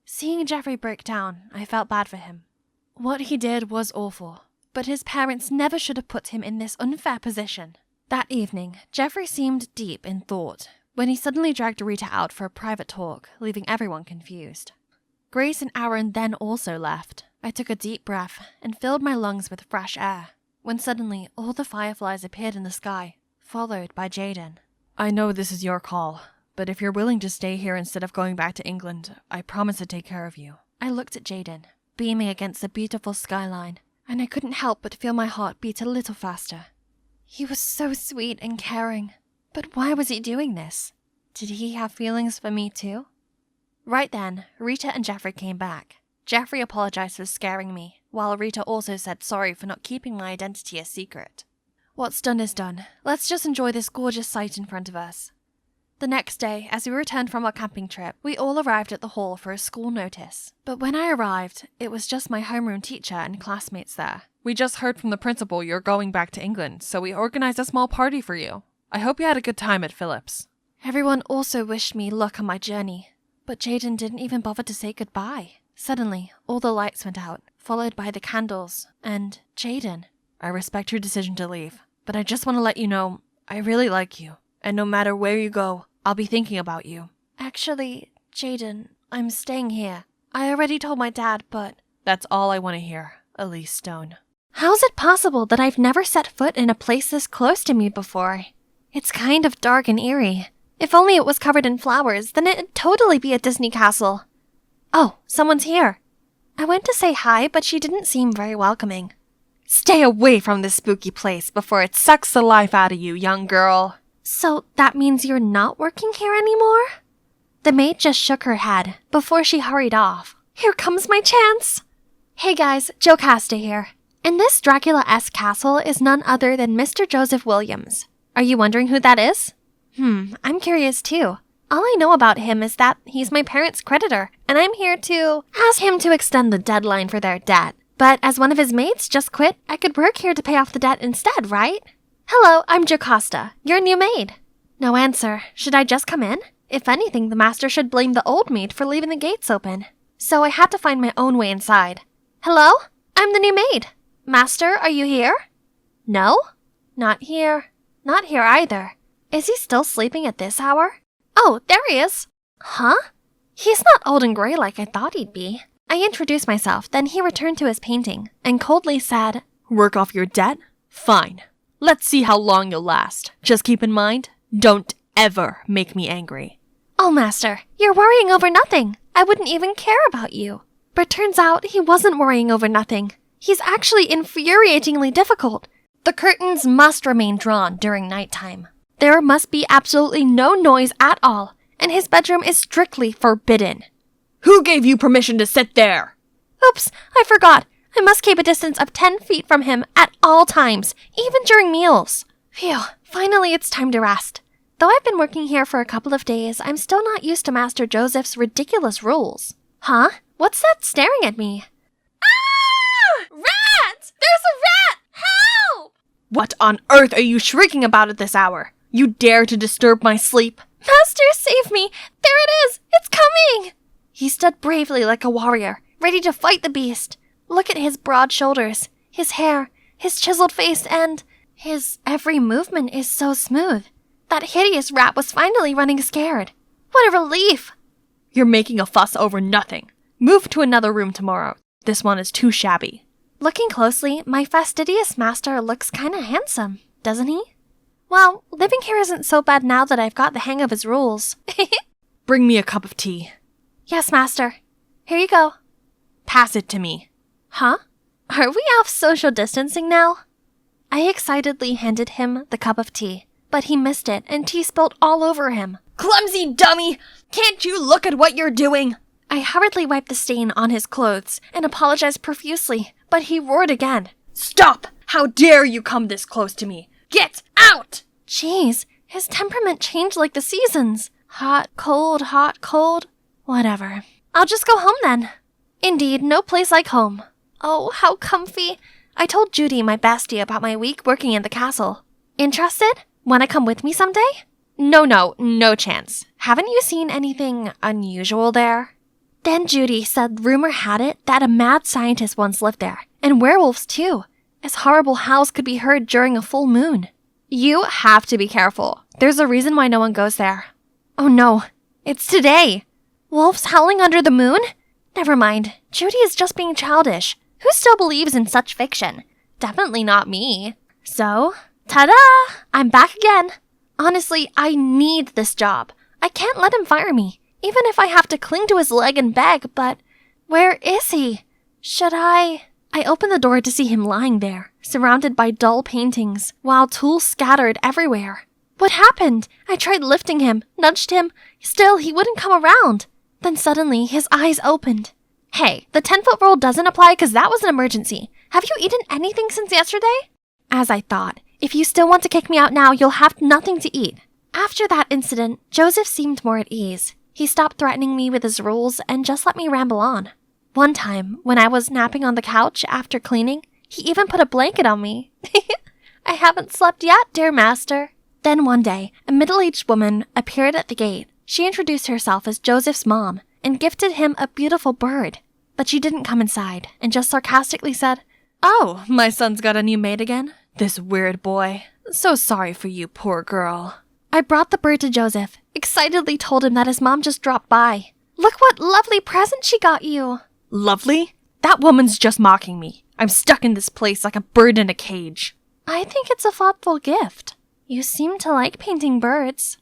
Seeing Jeffrey break down, I felt bad for him. What he did was awful, but his parents never should have put him in this unfair position. That evening, Jeffrey seemed deep in thought when he suddenly dragged Rita out for a private talk, leaving everyone confused. Grace and Aaron then also left. I took a deep breath and filled my lungs with fresh air, when suddenly all the fireflies appeared in the sky, followed by Jaden.
I know this is your call, but if you're willing to stay here instead of going back to England, I promise to take care of you.
I looked at Jaden, beaming against the beautiful skyline, and I couldn't help but feel my heart beat a little faster. He was so sweet and caring, but why was he doing this? Did he have feelings for me too? Right then, Rita and Jeffrey came back. Jeffrey apologized for scaring me, while Rita also said sorry for not keeping my identity a secret. What's done is done. Let's just enjoy this gorgeous sight in front of us. The next day, as we returned from our camping trip, we all arrived at the hall for a school notice. But when I arrived, it was just my homeroom teacher and classmates there.
We just heard from the principal you're going back to England, so we organized a small party for you. I hope you had a good time at Phillips.
Everyone also wished me luck on my journey, but Jaden didn't even bother to say goodbye. Suddenly, all the lights went out, followed by the candles, and Jaden.
I respect your decision to leave, but I just want to let you know, I really like you, and no matter where you go, I'll be thinking about you.
Actually, Jaden, I'm staying here. I already told my dad, but...
That's all I want to hear, Elise Stone.
How's it possible that I've never set foot in a place this close to me before? It's kind of dark and eerie. If only it was covered in flowers, then it'd totally be a Disney castle. Oh, someone's here. I went to say hi, but she didn't seem very welcoming.
Stay away from this spooky place before it sucks the life out of you, young girl.
So that means you're not working here anymore? The maid just shook her head before she hurried off. Here comes my chance! Hey guys, Jocasta here. And this Dracula-esque castle is none other than Mr. Joseph Williams. Are you wondering who that is? I'm curious too. All I know about him is that he's my parents' creditor, and I'm here to ask him to extend the deadline for their debt. But as one of his maids just quit, I could work here to pay off the debt instead, right? Hello, I'm Jocasta, your new maid. No answer. Should I just come in? If anything, the master should blame the old maid for leaving the gates open. So I had to find my own way inside. Hello? I'm the new maid. Master, are you here? No? Not here. Not here either. Is he still sleeping at this hour? Oh, there he is. Huh? He's not old and gray like I thought he'd be. I introduced myself, then he returned to his painting and coldly said,
Work off your debt? Fine. Let's see how long you'll last. Just keep in mind, don't ever make me angry.
Oh, Master, you're worrying over nothing. I wouldn't even care about you. But turns out he wasn't worrying over nothing. He's actually infuriatingly difficult. The curtains must remain drawn during nighttime. There must be absolutely no noise at all, and his bedroom is strictly forbidden.
Who gave you permission to sit there?
Oops, I forgot. I must keep a distance of 10 feet from him at all times, even during meals. Phew, finally it's time to rest. Though I've been working here for a couple of days, I'm still not used to Master Joseph's ridiculous rules. Huh? What's that staring at me? Ah! Rat! There's a rat! Help!
What on earth are you shrieking about at this hour? You dare to disturb my sleep?
Master, save me! There it is! It's coming! He stood bravely like a warrior, ready to fight the beast. Look at his broad shoulders, his hair, his chiseled face, and his every movement is so smooth. That hideous rat was finally running scared. What a relief!
You're making a fuss over nothing. Move to another room tomorrow. This one is too shabby.
Looking closely, my fastidious master looks kinda handsome, doesn't he? Well, living here isn't so bad now that I've got the hang of his rules.
Bring me a cup of tea.
Yes, Master. Here you go.
Pass it to me.
Huh? Are we off social distancing now? I excitedly handed him the cup of tea, but he missed it and tea spilled all over him.
Clumsy dummy! Can't you look at what you're doing?
I hurriedly wiped the stain on his clothes and apologized profusely, but he roared again.
Stop! How dare you come this close to me? Get out!
Jeez, his temperament changed like the seasons. Hot, cold. Whatever. I'll just go home then. Indeed, no place like home. Oh, how comfy. I told Judy, my bestie, about my week working in the castle. Interested? Wanna come with me someday? No chance. Haven't you seen anything unusual there? Then Judy said rumor had it that a mad scientist once lived there, and werewolves too. His horrible howls could be heard during a full moon. You have to be careful. There's a reason why no one goes there. Oh no, it's today. Wolves howling under the moon? Never mind, Judy is just being childish. Who still believes in such fiction? Definitely not me. So, ta-da! I'm back again. Honestly, I need this job. I can't let him fire me, even if I have to cling to his leg and beg, but where is he? Should I opened the door to see him lying there, surrounded by dull paintings, while tools scattered everywhere. What happened? I tried lifting him, nudged him. Still, he wouldn't come around. Then suddenly, his eyes opened. Hey, the 10-foot rule doesn't apply because that was an emergency. Have you eaten anything since yesterday? As I thought, if you still want to kick me out now, you'll have nothing to eat. After that incident, Joseph seemed more at ease. He stopped threatening me with his rules and just let me ramble on. One time, when I was napping on the couch after cleaning, he even put a blanket on me. I haven't slept yet, dear master. Then one day, a middle-aged woman appeared at the gate. She introduced herself as Joseph's mom and gifted him a beautiful bird. But she didn't come inside and just sarcastically said,
Oh, my son's got a new maid again? This weird boy. So sorry for you, poor girl.
I brought the bird to Joseph, excitedly told him that his mom just dropped by. Look what lovely present she got you.
Lovely? That woman's just mocking me. I'm stuck in this place like a bird in a cage.
I think it's a thoughtful gift. You seem to like painting birds.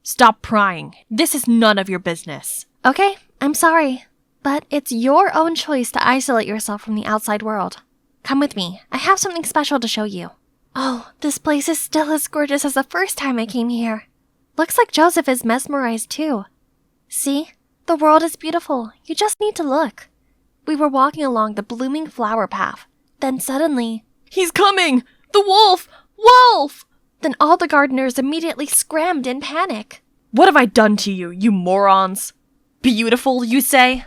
Stop prying. This is none of your business.
Okay, I'm sorry. But it's your own choice to isolate yourself from the outside world. Come with me. I have something special to show you. Oh, this place is still as gorgeous as the first time I came here. Looks like Joseph is mesmerized too. See? The world is beautiful. You just need to look. We were walking along the blooming flower path. Then suddenly...
He's coming! The wolf! Wolf!
Then all the gardeners immediately scrammed in panic.
What have I done to you, you morons? Beautiful, you say?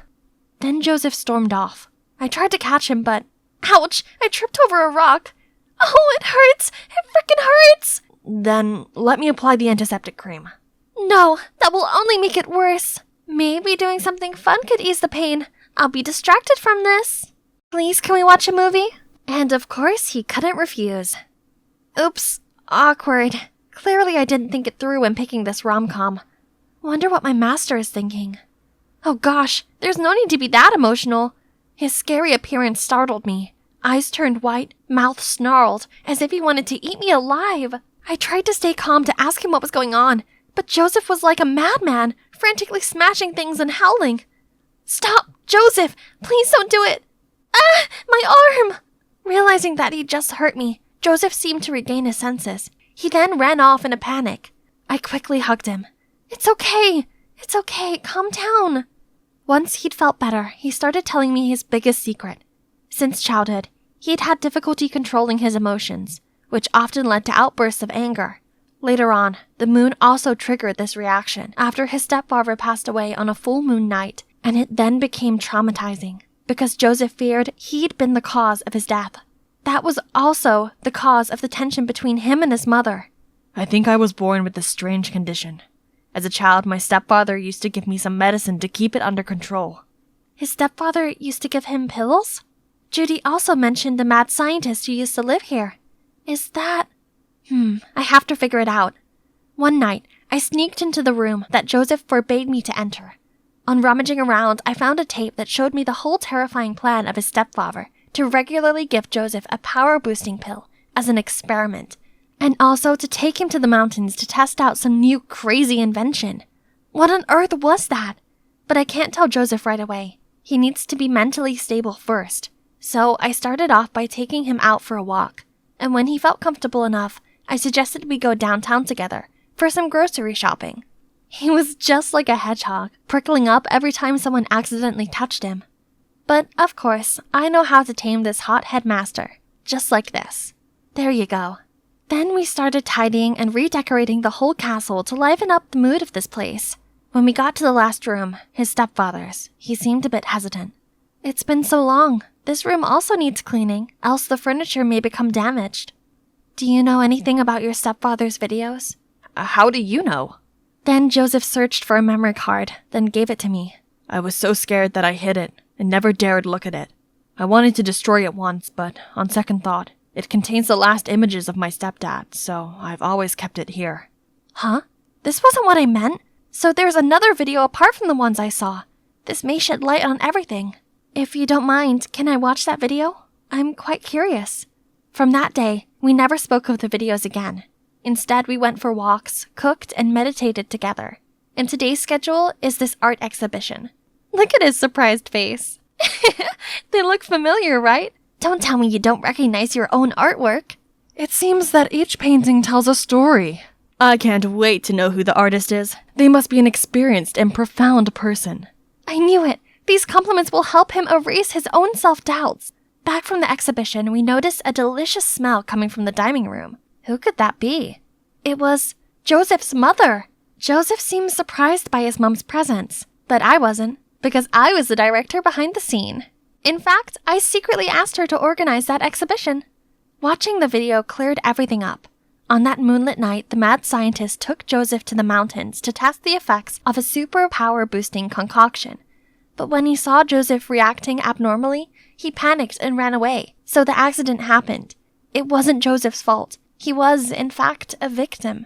Then Joseph stormed off. I tried to catch him, but... Ouch! I tripped over a rock. Oh, it hurts! It frickin' hurts!
Then let me apply the antiseptic cream.
No, that will only make it worse. Maybe doing something fun could ease the pain. I'll be distracted from this. Please, can we watch a movie? And of course, he couldn't refuse. Oops, awkward. Clearly I didn't think it through when picking this rom-com. Wonder what my master is thinking. Oh gosh, there's no need to be that emotional. His scary appearance startled me. Eyes turned white, mouth snarled, as if he wanted to eat me alive. I tried to stay calm to ask him what was going on, but Joseph was like a madman, frantically smashing things and howling. "Stop, Joseph! Please don't do it! Ah, my arm!" Realizing that he'd just hurt me, Joseph seemed to regain his senses. He then ran off in a panic. I quickly hugged him. It's okay, calm down." Once he'd felt better, he started telling me his biggest secret. Since childhood, he had had difficulty controlling his emotions, which often led to outbursts of anger. Later on, the moon also triggered this reaction after his stepfather passed away on a full moon night, and it then became traumatizing because Joseph feared he'd been the cause of his death. That was also the cause of the tension between him and his mother.
I think I was born with this strange condition. As a child, my stepfather used to give me some medicine to keep it under control.
His stepfather used to give him pills? Judy also mentioned the mad scientist who used to live here. Is that... I have to figure it out. One night, I sneaked into the room that Joseph forbade me to enter. On rummaging around, I found a tape that showed me the whole terrifying plan of his stepfather to regularly give Joseph a power-boosting pill as an experiment, and also to take him to the mountains to test out some new crazy invention. What on earth was that? But I can't tell Joseph right away. He needs to be mentally stable first. So I started off by taking him out for a walk, and when he felt comfortable enough, I suggested we go downtown together for some grocery shopping. He was just like a hedgehog, prickling up every time someone accidentally touched him. But, of course, I know how to tame this hot headmaster, just like this. There you go. Then we started tidying and redecorating the whole castle to liven up the mood of this place. When we got to the last room, his stepfather's, he seemed a bit hesitant. It's been so long. This room also needs cleaning, else the furniture may become damaged. Do you know anything about your stepfather's videos?
How do you know?
Then Joseph searched for a memory card, then gave it to me.
I was so scared that I hid it and never dared look at it. I wanted to destroy it once, but on second thought, it contains the last images of my stepdad, so I've always kept it here.
Huh? This wasn't what I meant. So there's another video apart from the ones I saw. This may shed light on everything. If you don't mind, can I watch that video? I'm quite curious. From that day, we never spoke of the videos again. Instead, we went for walks, cooked, and meditated together. And today's schedule is this art exhibition. Look at his surprised face. They look familiar, right? Don't tell me you don't recognize your own artwork.
It seems that each painting tells a story. I can't wait to know who the artist is. They must be an experienced and profound person.
I knew it. These compliments will help him erase his own self-doubts. Back from the exhibition, we noticed a delicious smell coming from the dining room. Who could that be? It was Joseph's mother. Joseph seemed surprised by his mom's presence, but I wasn't, because I was the director behind the scene. In fact, I secretly asked her to organize that exhibition. Watching the video cleared everything up. On that moonlit night, the mad scientist took Joseph to the mountains to test the effects of a super power-boosting concoction. But when he saw Joseph reacting abnormally, he panicked and ran away, so the accident happened. It wasn't Joseph's fault. He was, in fact, a victim.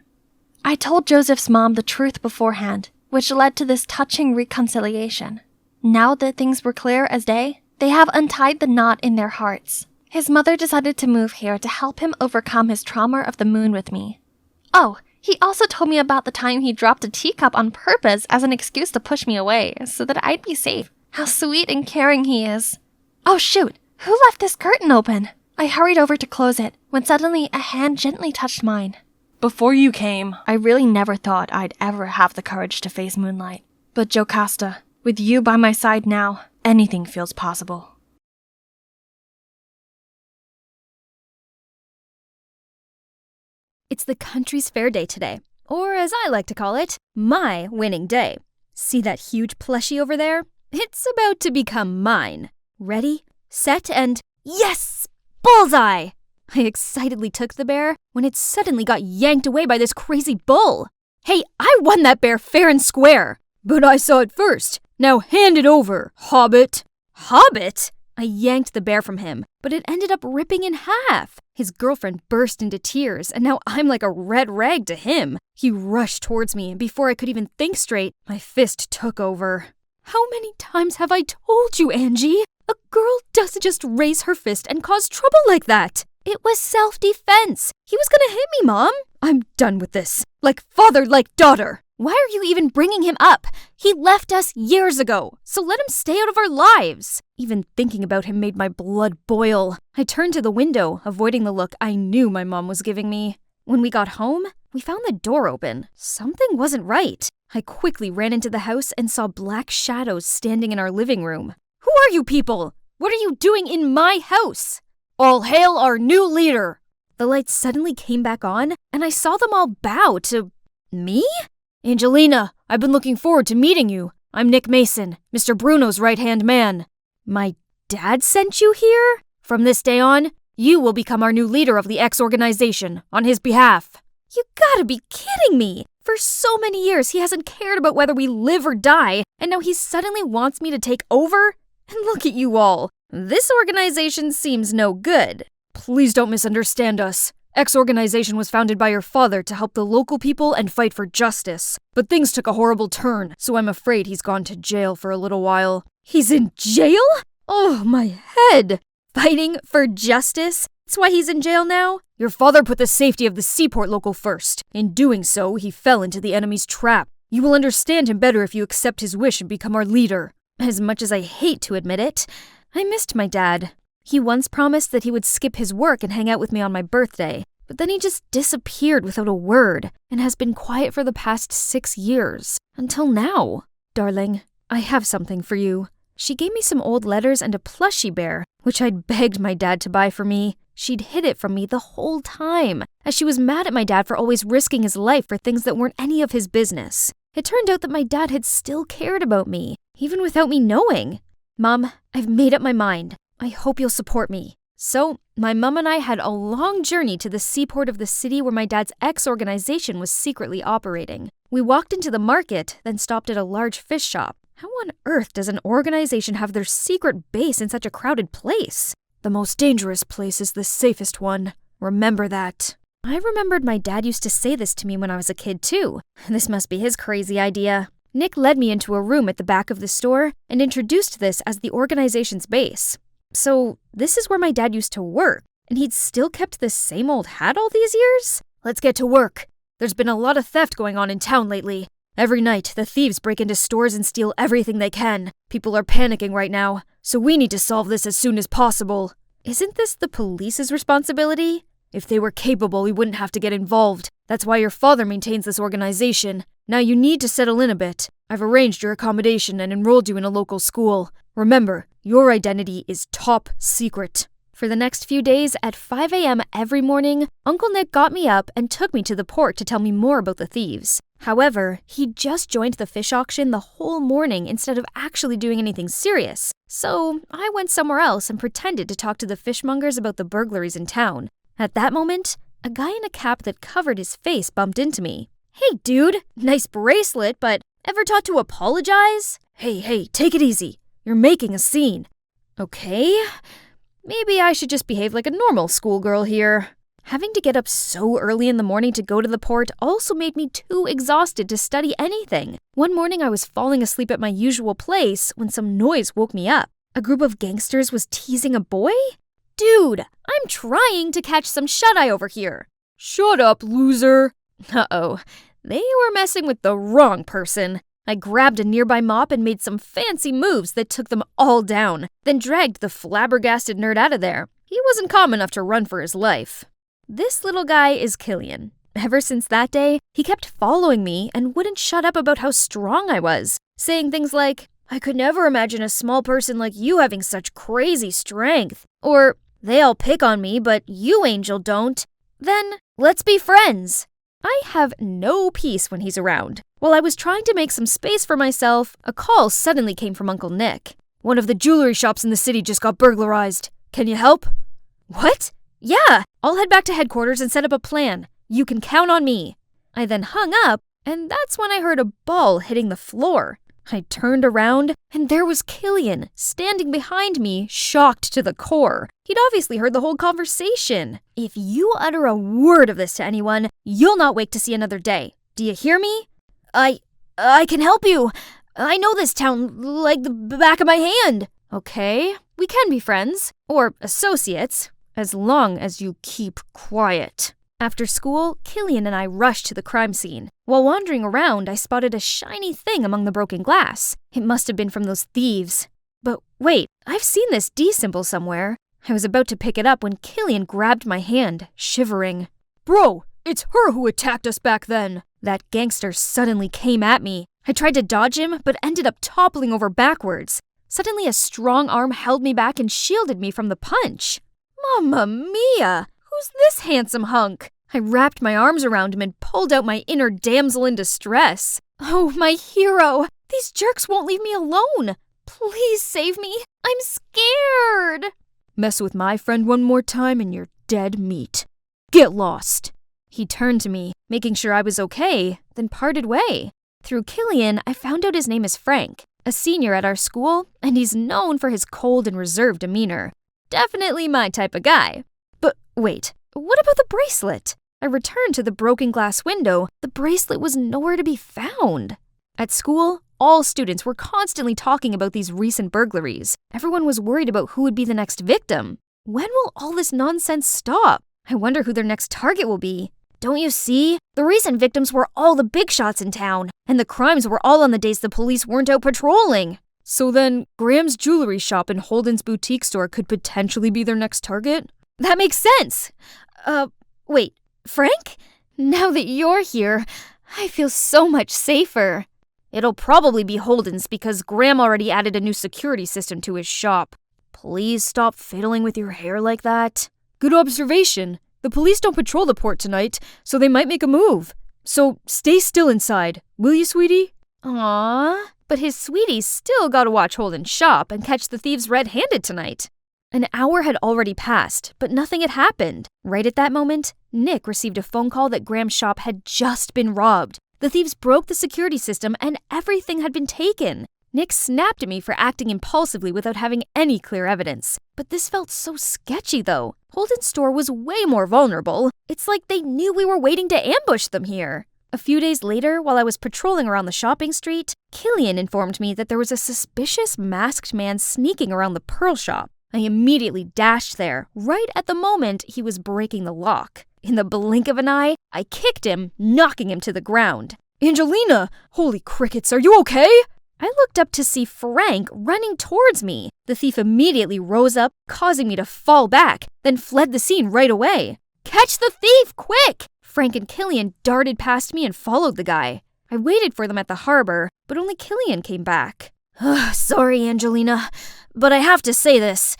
I told Joseph's mom the truth beforehand, which led to this touching reconciliation. Now that things were clear as day, they have untied the knot in their hearts. His mother decided to move here to help him overcome his trauma of the moon with me. Oh, he also told me about the time he dropped a teacup on purpose as an excuse to push me away, so that I'd be safe. How sweet and caring he is. Oh shoot, who left this curtain open? I hurried over to close it, when suddenly a hand gently touched mine.
Before you came, I really never thought I'd ever have the courage to face moonlight. But Jocasta, with you by my side now, anything feels possible.
It's the country's fair day today, or as I like to call it, my winning day. See that huge plushie over there? It's about to become mine. Ready, set, and yes! Bullseye! I excitedly took the bear when it suddenly got yanked away by this crazy bull. Hey, I won that bear fair and square. But I saw it first. Now hand it over, Hobbit. Hobbit? I yanked the bear from him, but it ended up ripping in half. His girlfriend burst into tears, and now I'm like a red rag to him. He rushed towards me, and before I could even think straight, my fist took over. How many times have I told you, Angie? A girl doesn't just raise her fist and cause trouble like that. It was self-defense. He was gonna hit me, Mom. I'm done with this. Like father, like daughter. Why are you even bringing him up? He left us years ago, so let him stay out of our lives. Even thinking about him made my blood boil. I turned to the window, avoiding the look I knew my mom was giving me. When we got home, we found the door open. Something wasn't right. I quickly ran into the house and saw black shadows standing in our living room. Who are you people? What are you doing in my house? All hail our new leader! The lights suddenly came back on, and I saw them all bow to... me? Angelina, I've been looking forward to meeting you. I'm Nick Mason, Mr. Bruno's right-hand man. My dad sent you here? From this day on, you will become our new leader of the X organization, on his behalf. You gotta be kidding me! For so many years, he hasn't cared about whether we live or die, and now he suddenly wants me to take over? And look at you all. This organization seems no good. Please don't misunderstand us. X organization was founded by your father to help the local people and fight for justice. But things took a horrible turn, so I'm afraid he's gone to jail for a little while. He's in jail? Oh, my head! Fighting for justice? That's why he's in jail now? Your father put the safety of the seaport local first. In doing so, he fell into the enemy's trap. You will understand him better if you accept his wish and become our leader. As much as I hate to admit it, I missed my dad. He once promised that he would skip his work and hang out with me on my birthday, but then he just disappeared without a word and has been quiet for the past 6 years. Until now. Darling, I have something for you. She gave me some old letters and a plushie bear, which I'd begged my dad to buy for me. She'd hid it from me the whole time, as she was mad at my dad for always risking his life for things that weren't any of his business. It turned out that my dad had still cared about me, even without me knowing. Mom, I've made up my mind. I hope you'll support me. So, my mom and I had a long journey to the seaport of the city where my dad's X organization was secretly operating. We walked into the market, then stopped at a large fish shop. How on earth does an organization have their secret base in such a crowded place? The most dangerous place is the safest one. Remember that. I remembered my dad used to say this to me when I was a kid too. This must be his crazy idea. Nick led me into a room at the back of the store and introduced this as the organization's base. So, this is where my dad used to work, and he'd still kept the same old hat all these years? Let's get to work. There's been a lot of theft going on in town lately. Every night, the thieves break into stores and steal everything they can. People are panicking right now, so we need to solve this as soon as possible. Isn't this the police's responsibility? If they were capable, we wouldn't have to get involved. That's why your father maintains this organization. Now you need to settle in a bit. I've arranged your accommodation and enrolled you in a local school. Remember, your identity is top secret. For the next few days, at 5 a.m. every morning, Uncle Nick got me up and took me to the port to tell me more about the thieves. However, he just joined the fish auction the whole morning instead of actually doing anything serious. So, I went somewhere else and pretended to talk to the fishmongers about the burglaries in town. At that moment, a guy in a cap that covered his face bumped into me. Hey dude, nice bracelet, but ever taught to apologize? Hey, take it easy. You're making a scene. Okay, maybe I should just behave like a normal schoolgirl here. Having to get up so early in the morning to go to the port also made me too exhausted to study anything. One morning I was falling asleep at my usual place when some noise woke me up. A group of gangsters was teasing a boy? Dude, I'm trying to catch some shut-eye over here. Shut up, loser. Uh-oh, they were messing with the wrong person. I grabbed a nearby mop and made some fancy moves that took them all down, then dragged the flabbergasted nerd out of there. He wasn't calm enough to run for his life. This little guy is Killian. Ever since that day, he kept following me and wouldn't shut up about how strong I was, saying things like, I could never imagine a small person like you having such crazy strength. Or, they all pick on me, but you, Angel, don't. Then, let's be friends. I have no peace when he's around. While I was trying to make some space for myself, a call suddenly came from Uncle Nick. One of the jewelry shops in the city just got burglarized. Can you help? What? Yeah, I'll head back to headquarters and set up a plan. You can count on me. I then hung up, and that's when I heard a ball hitting the floor. I turned around, and there was Killian, standing behind me, shocked to the core. He'd obviously heard the whole conversation. If you utter a word of this to anyone, you'll not wake to see another day. Do you hear me? I can help you. I know this town like the back of my hand. Okay, We can be friends, or associates, as long as you keep quiet. After school, Killian and I rushed to the crime scene. While wandering around, I spotted a shiny thing among the broken glass. It must have been from those thieves. But wait, I've seen this D symbol somewhere. I was about to pick it up when Killian grabbed my hand, shivering. Bro, it's her who attacked us back then. That gangster suddenly came at me. I tried to dodge him, but ended up toppling over backwards. Suddenly, a strong arm held me back and shielded me from the punch. Mamma mia! Who's this handsome hunk? I wrapped my arms around him and pulled out my inner damsel in distress. Oh, my hero! These jerks won't leave me alone! Please save me! I'm scared! Mess with my friend one more time and you're dead meat. Get lost! He turned to me, making sure I was okay, then parted way. Through Killian, I found out his name is Frank, a senior at our school, and he's known for his cold and reserved demeanor. Definitely my type of guy. But wait, what about the bracelet? I returned to the broken glass window. The bracelet was nowhere to be found. At school, all students were constantly talking about these recent burglaries. Everyone was worried about who would be the next victim. When will all this nonsense stop? I wonder who their next target will be. Don't you see? The recent victims were all the big shots in town, and the crimes were all on the days the police weren't out patrolling. So then, Graham's jewelry shop and Holden's boutique store could potentially be their next target? That makes sense! Wait, Frank? Now that you're here, I feel so much safer. It'll probably be Holden's because Graham already added a new security system to his shop. Please stop fiddling with your hair like that. Good observation. The police don't patrol the port tonight, so they might make a move. So stay still inside, will you, sweetie? Aww, but his sweetie's still gotta watch Holden's shop and catch the thieves red-handed tonight. An hour had already passed, but nothing had happened. Right at that moment, Nick received a phone call that Graham's shop had just been robbed. The thieves broke the security system and everything had been taken. Nick snapped at me for acting impulsively without having any clear evidence. But this felt so sketchy, though. Holden's store was way more vulnerable. It's like they knew we were waiting to ambush them here. A few days later, while I was patrolling around the shopping street, Killian informed me that there was a suspicious masked man sneaking around the pearl shop. I immediately dashed there, right at the moment he was breaking the lock. In the blink of an eye, I kicked him, knocking him to the ground. Angelina! Holy crickets, are you okay? I looked up to see Frank running towards me. The thief immediately rose up, causing me to fall back, then fled the scene right away. Catch the thief, quick! Frank and Killian darted past me and followed the guy. I waited for them at the harbor, but only Killian came back. Sorry, Angelina, but I have to say this.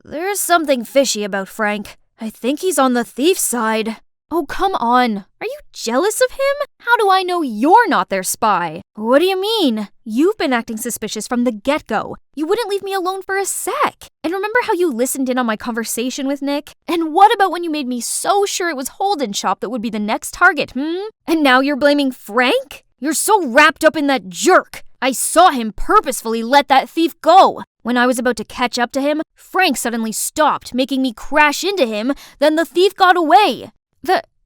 There's something fishy about Frank. I think he's on the thief's side. Oh, come on. Are you jealous of him? How do I know you're not their spy? What do you mean? You've been acting suspicious from the get-go. You wouldn't leave me alone for a sec. And remember how you listened in on my conversation with Nick? And what about when you made me so sure it was Holden's shop that would be the next target, And now you're blaming Frank? You're so wrapped up in that jerk. I saw him purposefully let that thief go. When I was about to catch up to him, Frank suddenly stopped, making me crash into him. Then the thief got away.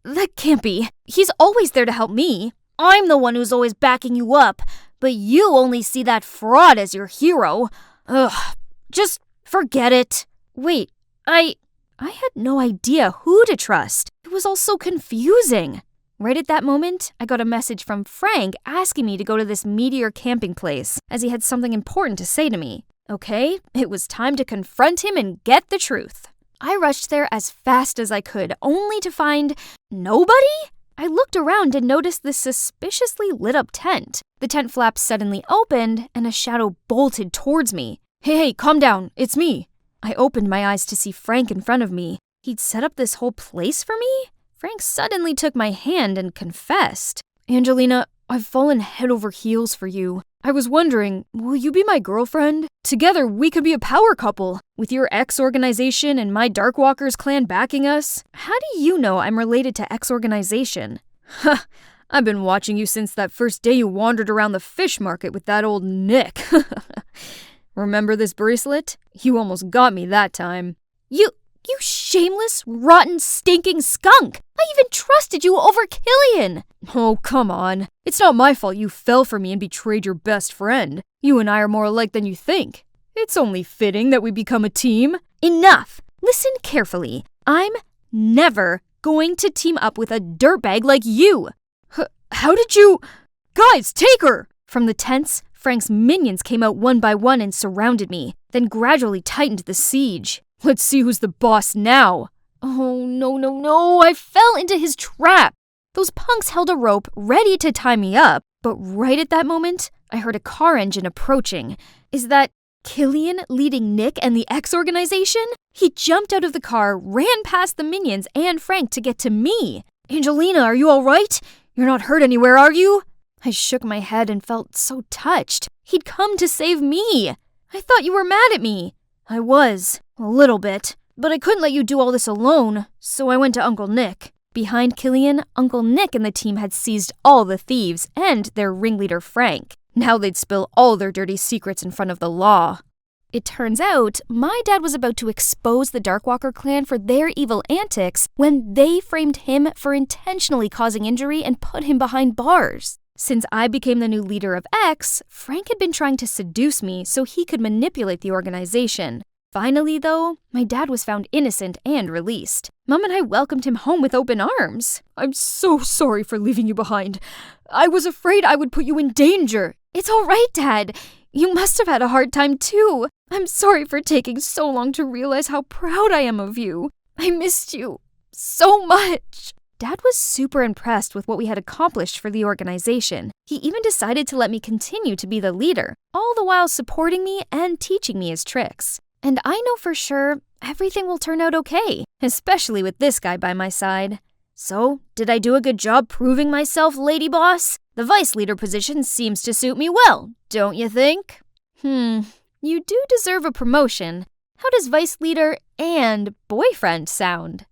That can't be. He's always there to help me. I'm the one who's always backing you up, but you only see that fraud as your hero. Ugh, just forget it. Wait, I had no idea who to trust. It was all so confusing. Right at that moment, I got a message from Frank asking me to go to this Meteor camping place, as he had something important to say to me. Okay, it was time to confront him and get the truth. I rushed there as fast as I could, only to find nobody? I looked around and noticed this suspiciously lit up tent. The tent flap suddenly opened, and a shadow bolted towards me. Hey, calm down, it's me. I opened my eyes to see Frank in front of me. He'd set up this whole place for me? Frank suddenly took my hand and confessed. Angelina, I've fallen head over heels for you. I was wondering, will you be my girlfriend? Together, we could be a power couple. With your X organization and my Darkwalkers clan backing us. How do you know I'm related to X organization? Ha! I've been watching you since that first day you wandered around the fish market with that old Nick. Remember this bracelet? You almost got me that time. You shameless, rotten, stinking skunk! I even trusted you over Killian! Oh, come on. It's not my fault you fell for me and betrayed your best friend. You and I are more alike than you think.
It's only fitting that we become a team.
Enough! Listen carefully. I'm never going to team up with a dirtbag like you.
How did you... Guys, take her!
From the tents, Frank's minions came out one by one and surrounded me, then gradually tightened the siege.
Let's see who's the boss now.
Oh, no, I fell into his trap. Those punks held a rope ready to tie me up, but right at that moment, I heard a car engine approaching. Is that Killian leading Nick and the X organization? He jumped out of the car, ran past the minions and Frank to get to me.
Angelina, are you all right? You're not hurt anywhere, are you?
I shook my head and felt so touched. He'd come to save me. I thought you were mad at me.
I was, a little bit, but I couldn't let you do all this alone, so I went to Uncle Nick.
Behind Killian, Uncle Nick and the team had seized all the thieves and their ringleader Frank. Now they'd spill all their dirty secrets in front of the law. It turns out, my dad was about to expose the Darkwalker clan for their evil antics when they framed him for intentionally causing injury and put him behind bars. Since I became the new leader of X, Frank had been trying to seduce me so he could manipulate the organization. Finally, though, my dad was found innocent and released. Mom and I welcomed him home with open arms.
I'm so sorry for leaving you behind. I was afraid I would put you in danger.
It's all right, Dad. You must have had a hard time, too. I'm sorry for taking so long to realize how proud I am of you. I missed you so much. Dad was super impressed with what we had accomplished for the organization. He even decided to let me continue to be the leader, all the while supporting me and teaching me his tricks. And I know for sure everything will turn out okay, especially with this guy by my side.
So, did I do a good job proving myself, lady boss? The vice leader position seems to suit me well, don't you think?
You do deserve a promotion. How does vice leader and boyfriend sound?